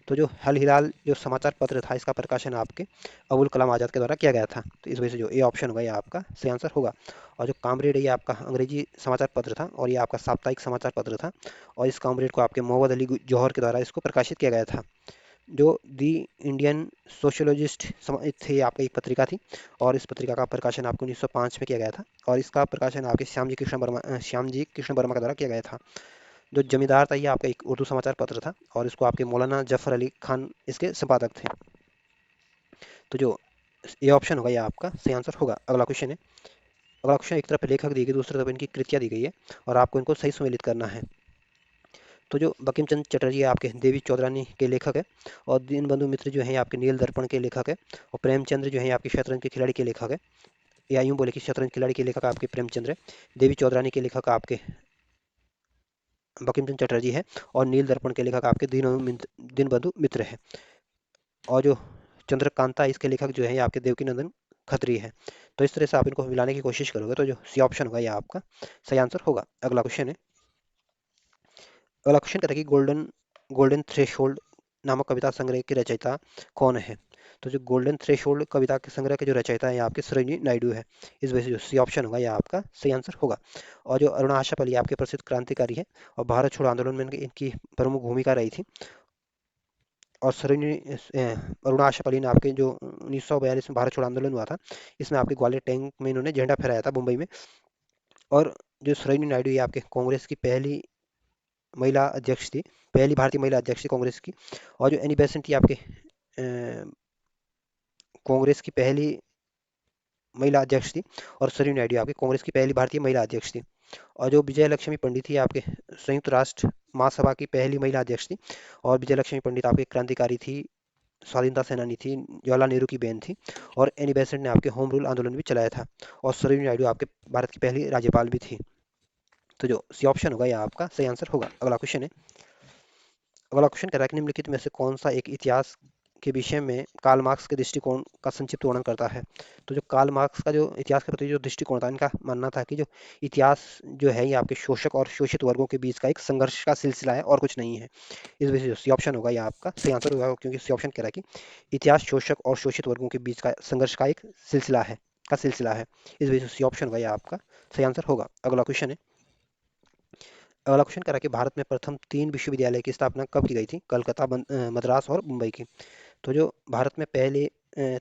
तो जो हल हिलाल जो समाचार पत्र था इसका प्रकाशन आपके अबुल कलाम आज़ाद के द्वारा किया गया था। तो इस वजह से जो ए ऑप्शन होगा ये आपका सही आंसर होगा। और जो कामरेड है ये आपका अंग्रेजी समाचार पत्र था और ये आपका साप्ताहिक समाचार पत्र था। और इस कामरेड को आपके मोहम्मद अली जौहर के द्वारा इसको प्रकाशित किया गया था। जो दी इंडियन सोशियोलॉजिस्ट थे आपकी एक पत्रिका थी। और इस पत्रिका का प्रकाशन आपको 1905 में किया गया था। और इसका प्रकाशन आपके श्याम जी कृष्ण वर्मा के द्वारा किया गया था। जो जमींदार था ये आपका एक उर्दू समाचार पत्र था और इसको आपके मौलाना जफर अली खान इसके संपादक थे। तो जो ये ऑप्शन होगा ये आपका सही आंसर होगा। अगला क्वेश्चन है, अगला क्वेश्चन एक तरफ लेखक दी गई दूसरी तरफ इनकी कृतियाँ दी गई है और आपको इनको सही सुमेलित करना है। तो जो बंकिम चंद्र चटर्जी है आपके देवी चौधरानी के लेखक है। और दीनबंधु मित्र जो है आपके नील दर्पण के लेखक है। और प्रेमचंद्र जो है आपके शतरंज के खिलाड़ी के लेखक है। या यूं बोले कि शतरंज खिलाड़ी के लेखक आपके प्रेमचंद्र है। देवी चौधरानी के लेखक आपके बंकिम चंद्र चटर्जी है। और नील दर्पण के लेखक आपके दीनबंधु मित्र है। और जो चंद्रकांता इसके लेखक जो है ये आपके देवकीनंदन खत्री है। तो इस तरह से आप इनको मिलाने की कोशिश करोगे तो जो सी ऑप्शन होगा ये आपका सही आंसर होगा। अगला क्वेश्चन है, अगला क्वेश्चन कहता है कि गोल्डन गोल्डन थ्रेशोल्ड नामक कविता संग्रह के रचयिता कौन है। तो जो गोल्डन थ्रेशोल्ड कविता के संग्रह के जो रचयिता है आपके सरोजिनी नायडू है। इस वजह से जो सी ऑप्शन होगा यह आपका सही आंसर होगा। और जो अरुणा आशा पल्ली आपके प्रसिद्ध क्रांतिकारी है और भारत छोड़ो आंदोलन में इनकी प्रमुख भूमिका रही थी। और सरोजिनी अरुणा आशा पल्ली ने आपके जो 1942 में भारत छोड़ो आंदोलन हुआ था इसमें आपके ग्वालियर टैंक में इन्होंने झंडा फहराया था मुंबई में। और जो सरोजिनी नायडू ये आपके कांग्रेस की पहली महिला अध्यक्ष थी, पहली भारतीय महिला अध्यक्ष थी कांग्रेस की। और जो एनी बेसेंट थी आपके कांग्रेस की पहली महिला अध्यक्ष थी। और सरोजिनी नायडू आपके कांग्रेस की पहली भारतीय महिला अध्यक्ष थी। और जो विजय लक्ष्मी पंडित थी आपके संयुक्त राष्ट्र महासभा की पहली महिला अध्यक्ष थी। और विजय लक्ष्मी पंडित आपके क्रांतिकारी थी, स्वाधीनता सेनानी थी, जवाहरलाल नेहरू की बहन थी। और एनी बेसेंट ने आपके होम रूल आंदोलन भी चलाया था। और सरोजिनी नायडू आपके भारत की पहली राज्यपाल भी थी। तो जो सी ऑप्शन होगा यह आपका सही आंसर होगा। अगला क्वेश्चन है, अगला क्वेश्चन कह रहा है कि निम्नलिखित में से कौन सा एक इतिहास के विषय में कार्ल मार्क्स के दृष्टिकोण का संक्षिप्त वर्णन करता है। तो जो कार्ल मार्क्स का जो इतिहास के प्रति जो दृष्टिकोण था इनका मानना था कि जो इतिहास जो है ये आपके शोषक और शोषित वर्गों के बीच का एक संघर्ष का सिलसिला है और कुछ नहीं है। इस वजह से जो सी ऑप्शन होगा ये आपका सही आंसर होगा, क्योंकि सी ऑप्शन कह रहा है कि इतिहास शोषक और शोषित वर्गों के बीच का संघर्ष का एक सिलसिला है। इस वजह से सी ऑप्शन होगा ये आपका सही आंसर होगा। अगला क्वेश्चन है, अगला क्वेश्चन कह रहा है कि भारत में प्रथम 3 विश्वविद्यालय की स्थापना कब की गई थी। कलकत्ता, मद्रास और मुंबई की। तो जो भारत में पहले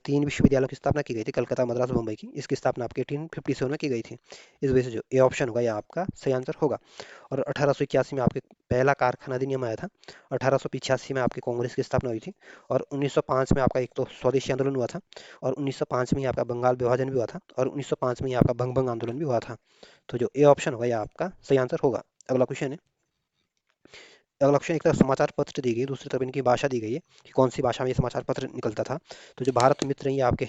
तीन विश्वविद्यालयों की स्थापना की गई थी, कलकत्ता, मद्रास, मुंबई की, इसकी स्थापना आपके 1857 में की गई थी। इस वजह से जो ए ऑप्शन होगा, यह आपका सही आंसर होगा। और 1881 में आपके पहला कारखाना अधिनियम आया था। 1885 में आपकी कांग्रेस की स्थापना हुई थी। और 1905 में आपका एक तो स्वदेशी आंदोलन हुआ था। और 1905 में ही आपका बंगाल विभाजन भी हुआ था। और 1905 में ही आपका भंग भंग आंदोलन भी हुआ था। तो जो ए ऑप्शन होगा, यह आपका सही आंसर होगा। अगला क्वेश्चन है। अगला ऑप्शन, एक तरफ समाचार पत्र दी गई, दूसरी तरफ इनकी भाषा दी गई है कि कौन सी भाषा में ये समाचार पत्र निकलता था। तो जो भारत मित्र है, ये आपके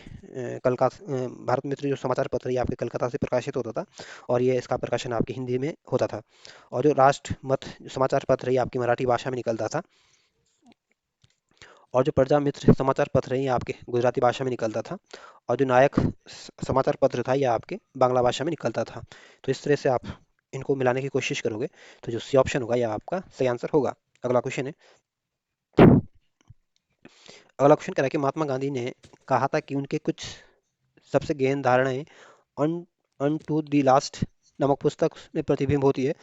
भारत मित्र जो समाचार पत्र है, ये आपके कलकत्ता से प्रकाशित होता था। और ये इसका प्रकाशन आपकी हिंदी में होता था। और जो राष्ट्र मत समाचार पत्र है, ये आपकी मराठी भाषा में निकलता था। और जो प्रजा मित्र समाचार पत्र है, ये आपके गुजराती भाषा में निकलता था। और जो नायक समाचार पत्र था, ये आपके बांग्ला भाषा में निकलता था। तो इस तरह से आप इनको मिलाने की कोशिश करोगे, तो जो सी ऑप्शन होगा, यह आपका सही आंसर होगा। अगला क्वेश्चन है। अगला क्वेश्चन कह रहा है कि महात्मा गांधी ने कहा था कि उनके कुछ सबसे गहन धारणाएं अन अन टू द लास्ट नामक पुस्तक में प्रतिबिंब होती है।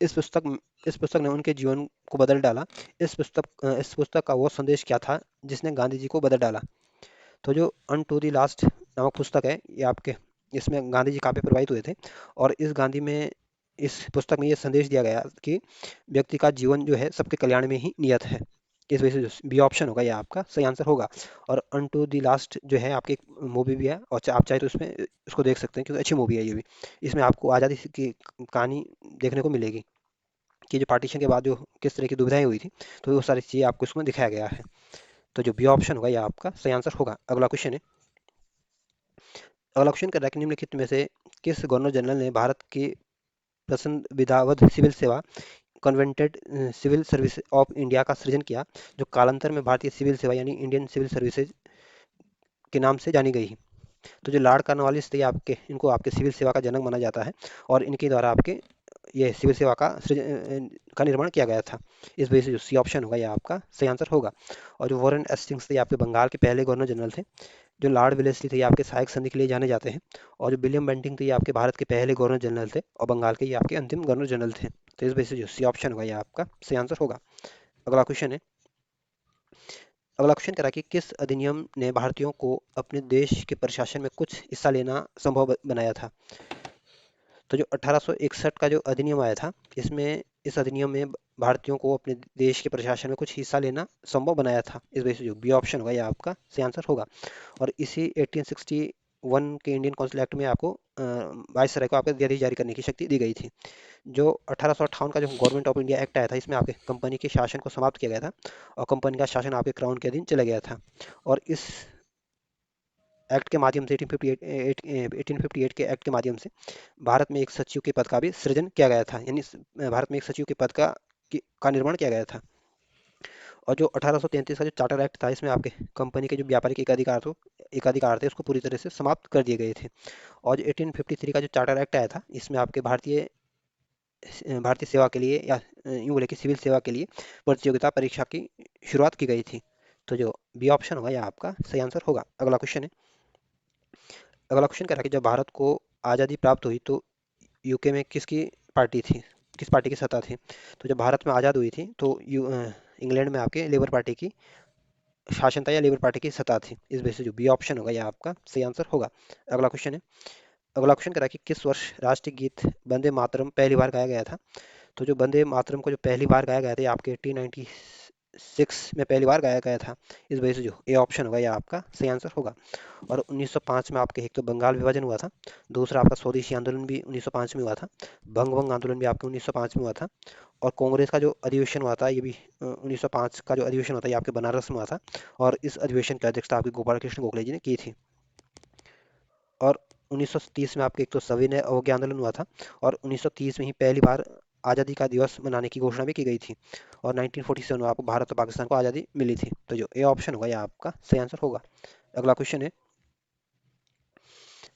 इस पुस्तक इस पुस्तक ने उनके जीवन को बदल डाला। इस पुस्तक का वो संदेश क्या था जिसने गांधी जी को बदल डाला। तो जो अन टू द लास्ट नामक पुस्तक है, ये आपके इसमें गांधी जी काफ़ी प्रभावित हुए थे। और इस पुस्तक में ये संदेश दिया गया कि व्यक्ति का जीवन जो है सबके कल्याण में ही नियत है। इस वजह से जो बी ऑप्शन होगा, यह आपका सही आंसर होगा। और अन टू द लास्ट जो है आपकी एक मूवी भी है, और आप चाहे तो इसमें इसको देख सकते हैं, क्योंकि अच्छी मूवी है ये भी। इसमें आपको आज़ादी की कहानी देखने को मिलेगी कि जो पार्टीशन के बाद जो किस तरह की दुविधाएं हुई थी, तो वो सारी चीज़ें आपको इसमें दिखाया गया है। तो जो बी ऑप्शन होगा, यह आपका सही आंसर होगा। अगला क्वेश्चन है। अगला क्वेश्चन कर रहा है कि निम्नलिखित में से किस गवर्नर जनरल ने भारत की पसंदीदावध सिविल सेवा कन्वेंटेड सिविल सर्विस ऑफ इंडिया का सृजन किया, जो कालांतर में भारतीय सिविल सेवा यानी इंडियन सिविल सर्विसेज के नाम से जानी गई। तो जो लॉर्ड कॉर्नवालिस थे, इनको आपके सिविल सेवा का जनक माना जाता है। और इनके द्वारा आपके ये सिविल सेवा का निर्माण किया गया था। इस वजह से जो सी ऑप्शन होगा, यह आपका सही आंसर होगा। और जो वॉरेन एस्टिंग्स थे, ये आपके बंगाल के पहले गवर्नर जनरल थे। जो लॉर्ड वेलेस्ली थे, ये आपके सहायक संधि के लिए जाने जाते हैं। और जो विलियम बेंटिंग थे, ये आपके भारत के पहले गवर्नर जनरल थे, और बंगाल के ये आपके अंतिम गवर्नर जनरल थे। तो इस वजह से जो सी ऑप्शन होगा, यह आपका सही आंसर होगा। अगला क्वेश्चन है। अगला क्वेश्चन करा कि किस अधिनियम ने भारतीयों को अपने देश के प्रशासन में कुछ हिस्सा लेना संभव बनाया था। तो जो 1861 का जो अधिनियम आया था, इस अधिनियम में भारतीयों को अपने देश के प्रशासन में कुछ हिस्सा लेना संभव बनाया था। इस वजह से जो बी ऑप्शन होगा, यह आपका सही आंसर होगा। और इसी 1861 के इंडियन काउंसिल एक्ट में आपको वायसराय को आपको अध्यादेश जारी करने की शक्ति दी गई थी। जो 1858 का जो गवर्नमेंट ऑफ इंडिया एक्ट आया था, इसमें आपके कंपनी के शासन को समाप्त किया गया था। और कंपनी का शासन आपके क्राउन के अधीन चला गया था। और इस एक्ट के माध्यम से 1858 के एक्ट के माध्यम से भारत में एक सचिव के पद का भी सृजन किया गया था। यानी भारत में एक सचिव के पद का निर्माण किया गया था। और जो 1833 का जो चार्टर एक्ट था, इसमें आपके कंपनी के जो व्यापारिक एकाधिकार थे, उसको पूरी तरह से समाप्त कर दिए गए थे। और जो 1853 का जो चार्टर एक्ट आया था, इसमें आपके भारतीय सेवा के लिए, या यूँ बोले कि सिविल सेवा के लिए प्रतियोगिता परीक्षा की शुरुआत की गई थी। तो जो बी ऑप्शन होगा, यह आपका सही आंसर होगा। अगला क्वेश्चन है। अगला क्वेश्चन कह रहा है कि जब भारत को आज़ादी प्राप्त हुई, तो यूके में किस पार्टी की सत्ता थी। तो जब भारत में आज़ाद हुई थी, तो इंग्लैंड में आपके लेबर पार्टी की शासन था, या लेबर पार्टी की सत्ता थी। इस वजह से जो बी ऑप्शन होगा, यह आपका सही आंसर होगा। अगला क्वेश्चन है। अगला क्वेश्चन कह रहा है कि किस वर्ष राष्ट्रीय गीत वंदे मातरम पहली बार गाया गया था। तो जो वंदे मातरम को जो पहली बार गाया गया था, ये आपके 1896 में पहली बार गाया गया था। इस वजह से जो ए ऑप्शन होगा, यह आपका सही आंसर होगा। और 1905 में आपके एक तो बंगाल विभाजन हुआ था। दूसरा आपका स्वदेशी आंदोलन भी 1905 में हुआ था। भंग भंग आंदोलन भी आपके 1905 में हुआ था। और कांग्रेस का जो अधिवेशन हुआ था, ये भी 1905 का जो अधिवेशन हुआ था, ये आपके बनारस में हुआ था। और इस अधिवेशन की अध्यक्षता आपके गोपाल कृष्ण गोखले जी ने की थी। और 1930 में आपके एक तो सविनय अवज्ञा आंदोलन हुआ था। और 1930 में ही पहली बार आज़ादी का दिवस मनाने की घोषणा भी की गई थी। और 1947 में आपको भारत और पाकिस्तान को आज़ादी मिली थी। तो जो ए ऑप्शन होगा, यह आपका सही आंसर होगा। अगला क्वेश्चन है।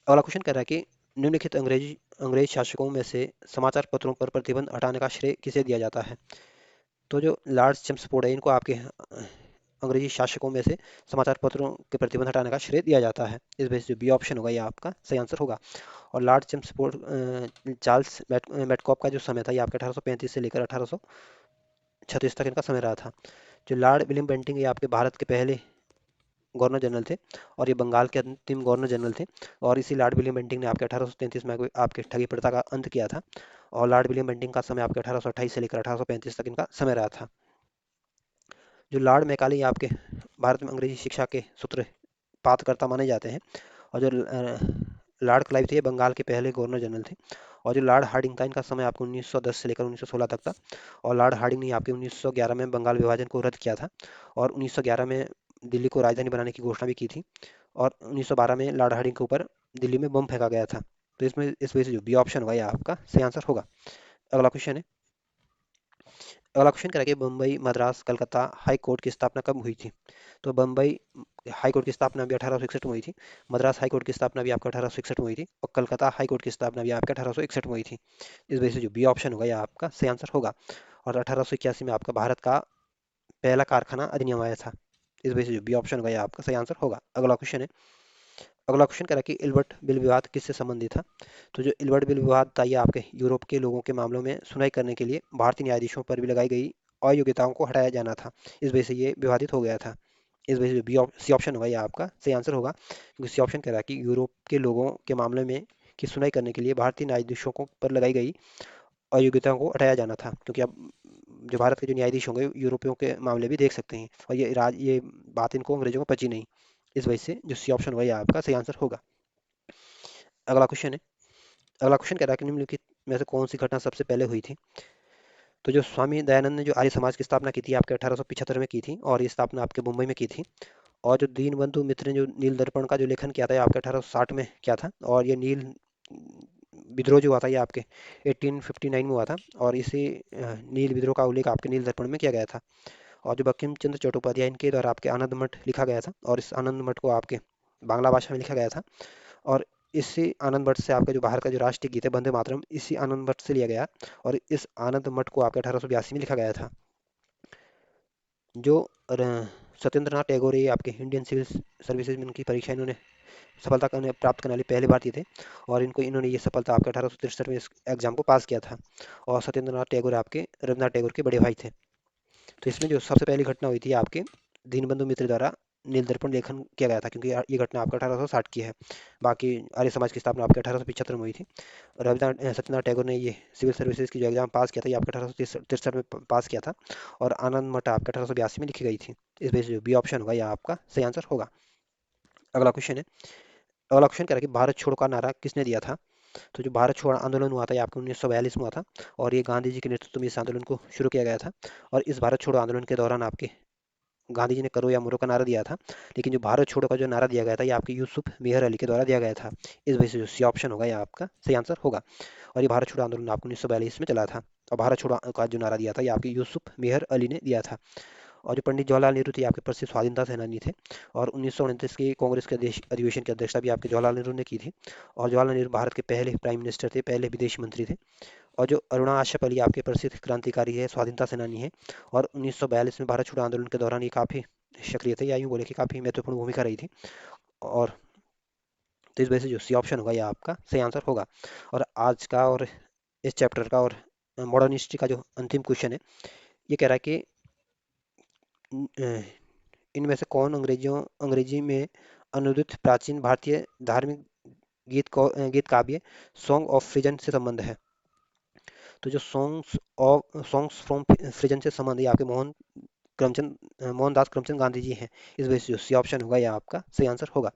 अगला क्वेश्चन कह रहा है कि निम्नलिखित अंग्रेज शासकों में से समाचार पत्रों पर प्रतिबंध हटाने का श्रेय किसे दिया जाता है। तो जो लॉर्ड चेम्सफोर्ड है, इनको आपके अंग्रेजी शासकों में से समाचार पत्रों के प्रतिबंध हटाने का श्रेय दिया जाता है। इस वजह से जो बी ऑप्शन होगा, यह आपका सही आंसर होगा। और लॉर्ड चेम्सफोर्ड चार्ल्स मेटकॉप का जो समय था, ये आपके 1835 से लेकर 1836 तक इनका समय रहा था। जो लॉर्ड विलियम बेंटिंक ये आपके भारत के पहले गवर्नर जनरल थे और ये बंगाल के अंतिम गवर्नर जनरल थे। और इसी लॉर्ड विलियम बेंटिंक ने आपके 1833 में आपके ठगी प्रथा का अंत किया था। और लॉर्ड विलियम बेंटिंक का समय आपके 1828 से लेकर 1835 तक इनका समय रहा था। जो लॉर्ड मैकाले आपके भारत में अंग्रेजी शिक्षा के सूत्रपातकर्ता माने जाते हैं। और जो लॉर्ड क्लाइव थे ये बंगाल के पहले गवर्नर जनरल थे। और जो लॉर्ड हार्डिंग था इनका समय आपको 1910 से लेकर 1916 तक था। और लॉर्ड हार्डिंग ने आपके 1911 में बंगाल विभाजन को रद्द किया था और 1911 में दिल्ली को राजधानी बनाने की घोषणा भी की थी। और 1912 में लॉर्ड हार्डिंग के ऊपर दिल्ली में बम फेंका गया था। तो इसमें इस वजह से जो बी ऑप्शन होगा ये आपका सही आंसर होगा। अगला क्वेश्चन है। अगला क्वेश्चन करेंगे मुंबई मद्रास कलकत्ता हाई कोर्ट की स्थापना कब हुई थी। तो बम्बई हाई कोर्ट की स्थापना भी 1861 में हुई थी। मद्रास हाई कोर्ट की स्थापना भी आपका 1861 में हुई थी और कलकत्ता हाई कोर्ट की स्थापना भी आपका 1861 में हुई थी। इस वजह से जो बी ऑप्शन होगा यह आपका सही आंसर होगा। और 1881 में आपका भारत का पहला कारखाना अधिनियम आया था। इस वजह से जो बी ऑप्शन होगा यह आपका सही आंसर होगा। अगला क्वेश्चन है। अगला क्वेश्चन कह रहा है कि इल्बर्ट बिल विवाद किससे संबंधित था। तो जो इल्बर्ट बिल विवाद था ये आपके यूरोप के लोगों के मामलों में सुनवाई करने के लिए भारतीय न्यायाधीशों पर भी लगाई गई अयोग्यताओं को हटाया जाना था। इस वजह से ये विवादित हो गया था। इस वजह से सी ऑप्शन होगा ये आपका सही आंसर होगा, क्योंकि सी ऑप्शन कह रहा है कि यूरोप के लोगों के मामले में की सुनवाई करने के लिए भारतीय न्यायाधीशों को पर लगाई गई अयोग्यताओं को हटाया जाना था। क्योंकि अब जो भारत के जो न्यायाधीश होंगे यूरोपियों के मामले भी देख सकते हैं और ये बात इनको अंग्रेजों को पची नहीं। इस वजह से जो सी ऑप्शन होगा ये आपका सही आंसर होगा। अगला क्वेश्चन है। अगला क्वेश्चन कह रहा है कि निम्नलिखित में से कौन सी घटना सबसे पहले हुई थी। तो जो स्वामी दयानंद ने जो आर्य समाज की स्थापना की थी आपके 1875 में की थी और ये स्थापना आपके मुंबई में की थी। और जो दीन बंधु मित्र ने जो नील दर्पण का जो लेखन किया था ये आपके 1860 में किया था। और ये नील विद्रोह जो हुआ था ये आपके 1859 में हुआ था। और इसी नील विद्रोह का उल्लेख आपके नील दर्पण में किया गया था। और जो बंकिम चंद्र चट्टोपाध्याय इनके द्वारा आपके आनंद मठ लिखा गया था और इस आनंद मठ को आपके बांग्ला भाषा में लिखा गया था। और इसी आनंद मठ से आपका जो बाहर का जो राष्ट्रीय गीत है वंदे मातरम इसी आनंद मठ से लिया गया। और इस आनंद मठ को आपके 1882 में लिखा गया था। जो सत्येंद्र नाथ टैगोर ये आपके इंडियन सिविल सर्विसेज में इनकी परीक्षा इन्होंने सफलता प्राप्त करने वाले पहले भारतीय थे। और इन्होंने ये सफलता आपके 1863 में इस एग्जाम को पास किया था। और सत्येंद्र नाथ टैगोर आपके रविन्द्रनाथ टैगोर के बड़े भाई थे। तो इसमें जो सबसे पहली घटना हुई थी आपके दीनबंधु मित्र द्वारा नील दर्पण लेखन किया गया था, क्योंकि ये घटना आपका 1860 की है। बाकी आर्य समाज की स्थापना आपके 1875 में हुई थी। रविन्द्रनाथ सत्येंद्रनाथ टैगोर ने ये सिविल सर्विसेज की जो एग्जाम पास किया था ये आपके 1863 में पास किया था। और आनंद मठ आपके 1882 में लिखी गई थी। इस वजह से जो बी ऑप्शन होगा यह आपका सही आंसर होगा। अगला क्वेश्चन है। अगला क्वेश्चन कह रहा है कि भारत छोड़ो का नारा किसने दिया था। तो जो भारत छोड़ो आंदोलन हुआ था ये आपके 1942 में हुआ था। और ये गांधी जी के नेतृत्व में इस आंदोलन को शुरू किया गया था। और इस भारत छोड़ो आंदोलन के दौरान आपके गांधी जी ने करो या मरो का नारा दिया था। लेकिन जो भारत छोड़ो का जो नारा दिया गया था ये आपके यूसुफ मेहर अली के द्वारा दिया गया था। इस वजह से जो सी ऑप्शन होगा ये आपका सही आंसर होगा। और ये भारत छोड़ो आंदोलन आपको 1942 में चला था। और भारत छोड़ो का जो नारा दिया था ये आपके यूसुफ मेहर अली ने दिया था। और जो पंडित जवाहरलाल नेहरू थे आपके प्रसिद्ध स्वाधीनता सेनानी थे। और 1929 की कांग्रेस के अधिवेशन की अध्यक्षता भी आपके जवाहरलाल नेहरू ने की थी। और जवाहरलाल नेहरू भारत के पहले प्राइम मिनिस्टर थे, पहले विदेश मंत्री थे। और जो अरुणा आशफ अली आपके प्रसिद्ध क्रांतिकारी है, स्वाधीनता सेनानी है। और 1942 में भारत छोड़ो आंदोलन के दौरान ये काफ़ी सक्रिय थे, या यूँ बोले कि काफ़ी महत्वपूर्ण भूमिका रही थी। और तो इस वजह से जो सी ऑप्शन होगा ये आपका सही आंसर होगा। और आज का और इस चैप्टर का और मॉडर्न हिस्ट्री का जो अंतिम क्वेश्चन है ये कह रहा है कि अ, इनमें से कौन अंग्रेजी में अनुदित प्राचीन भारतीय धार्मिक गीत काव्य सॉन्ग ऑफ फ्रीजन से संबंध है। तो जो सॉन्ग्स फ्रॉम फ्रीजन से संबंध है ये आपके मोहनदास करमचंद गांधी जी हैं। इस वजह से जो सी ऑप्शन होगा यह आपका सही आंसर होगा।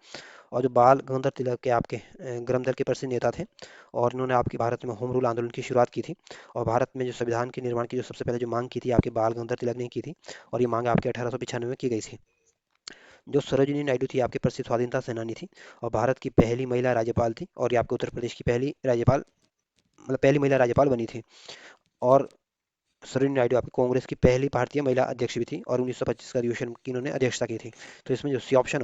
और जो बाल गंगाधर तिलक के आपके गरम दल के प्रसिद्ध नेता थे। और इन्होंने आपके भारत में होम रूल आंदोलन की शुरुआत की थी। और भारत में जो संविधान के निर्माण की जो सबसे पहले जो मांग की थी आपके बाल गंगाधर तिलक ने की थी। और ये मांग आपके 1895 में की गई थी। जो सरोजिनी नायडू थी आपकी प्रसिद्ध स्वाधीनता सेनानी थी और भारत की पहली महिला राज्यपाल थी। और ये आपके उत्तर प्रदेश की पहली राज्यपाल, मतलब पहली महिला राज्यपाल बनी थी। और सरोजिनी नायडू आपकी कांग्रेस की पहली भारतीय महिला अध्यक्ष भी थी और 1925 का अधिवेशन की इन्होंने अध्यक्षता की थी। तो इसमें जो सी ऑप्शन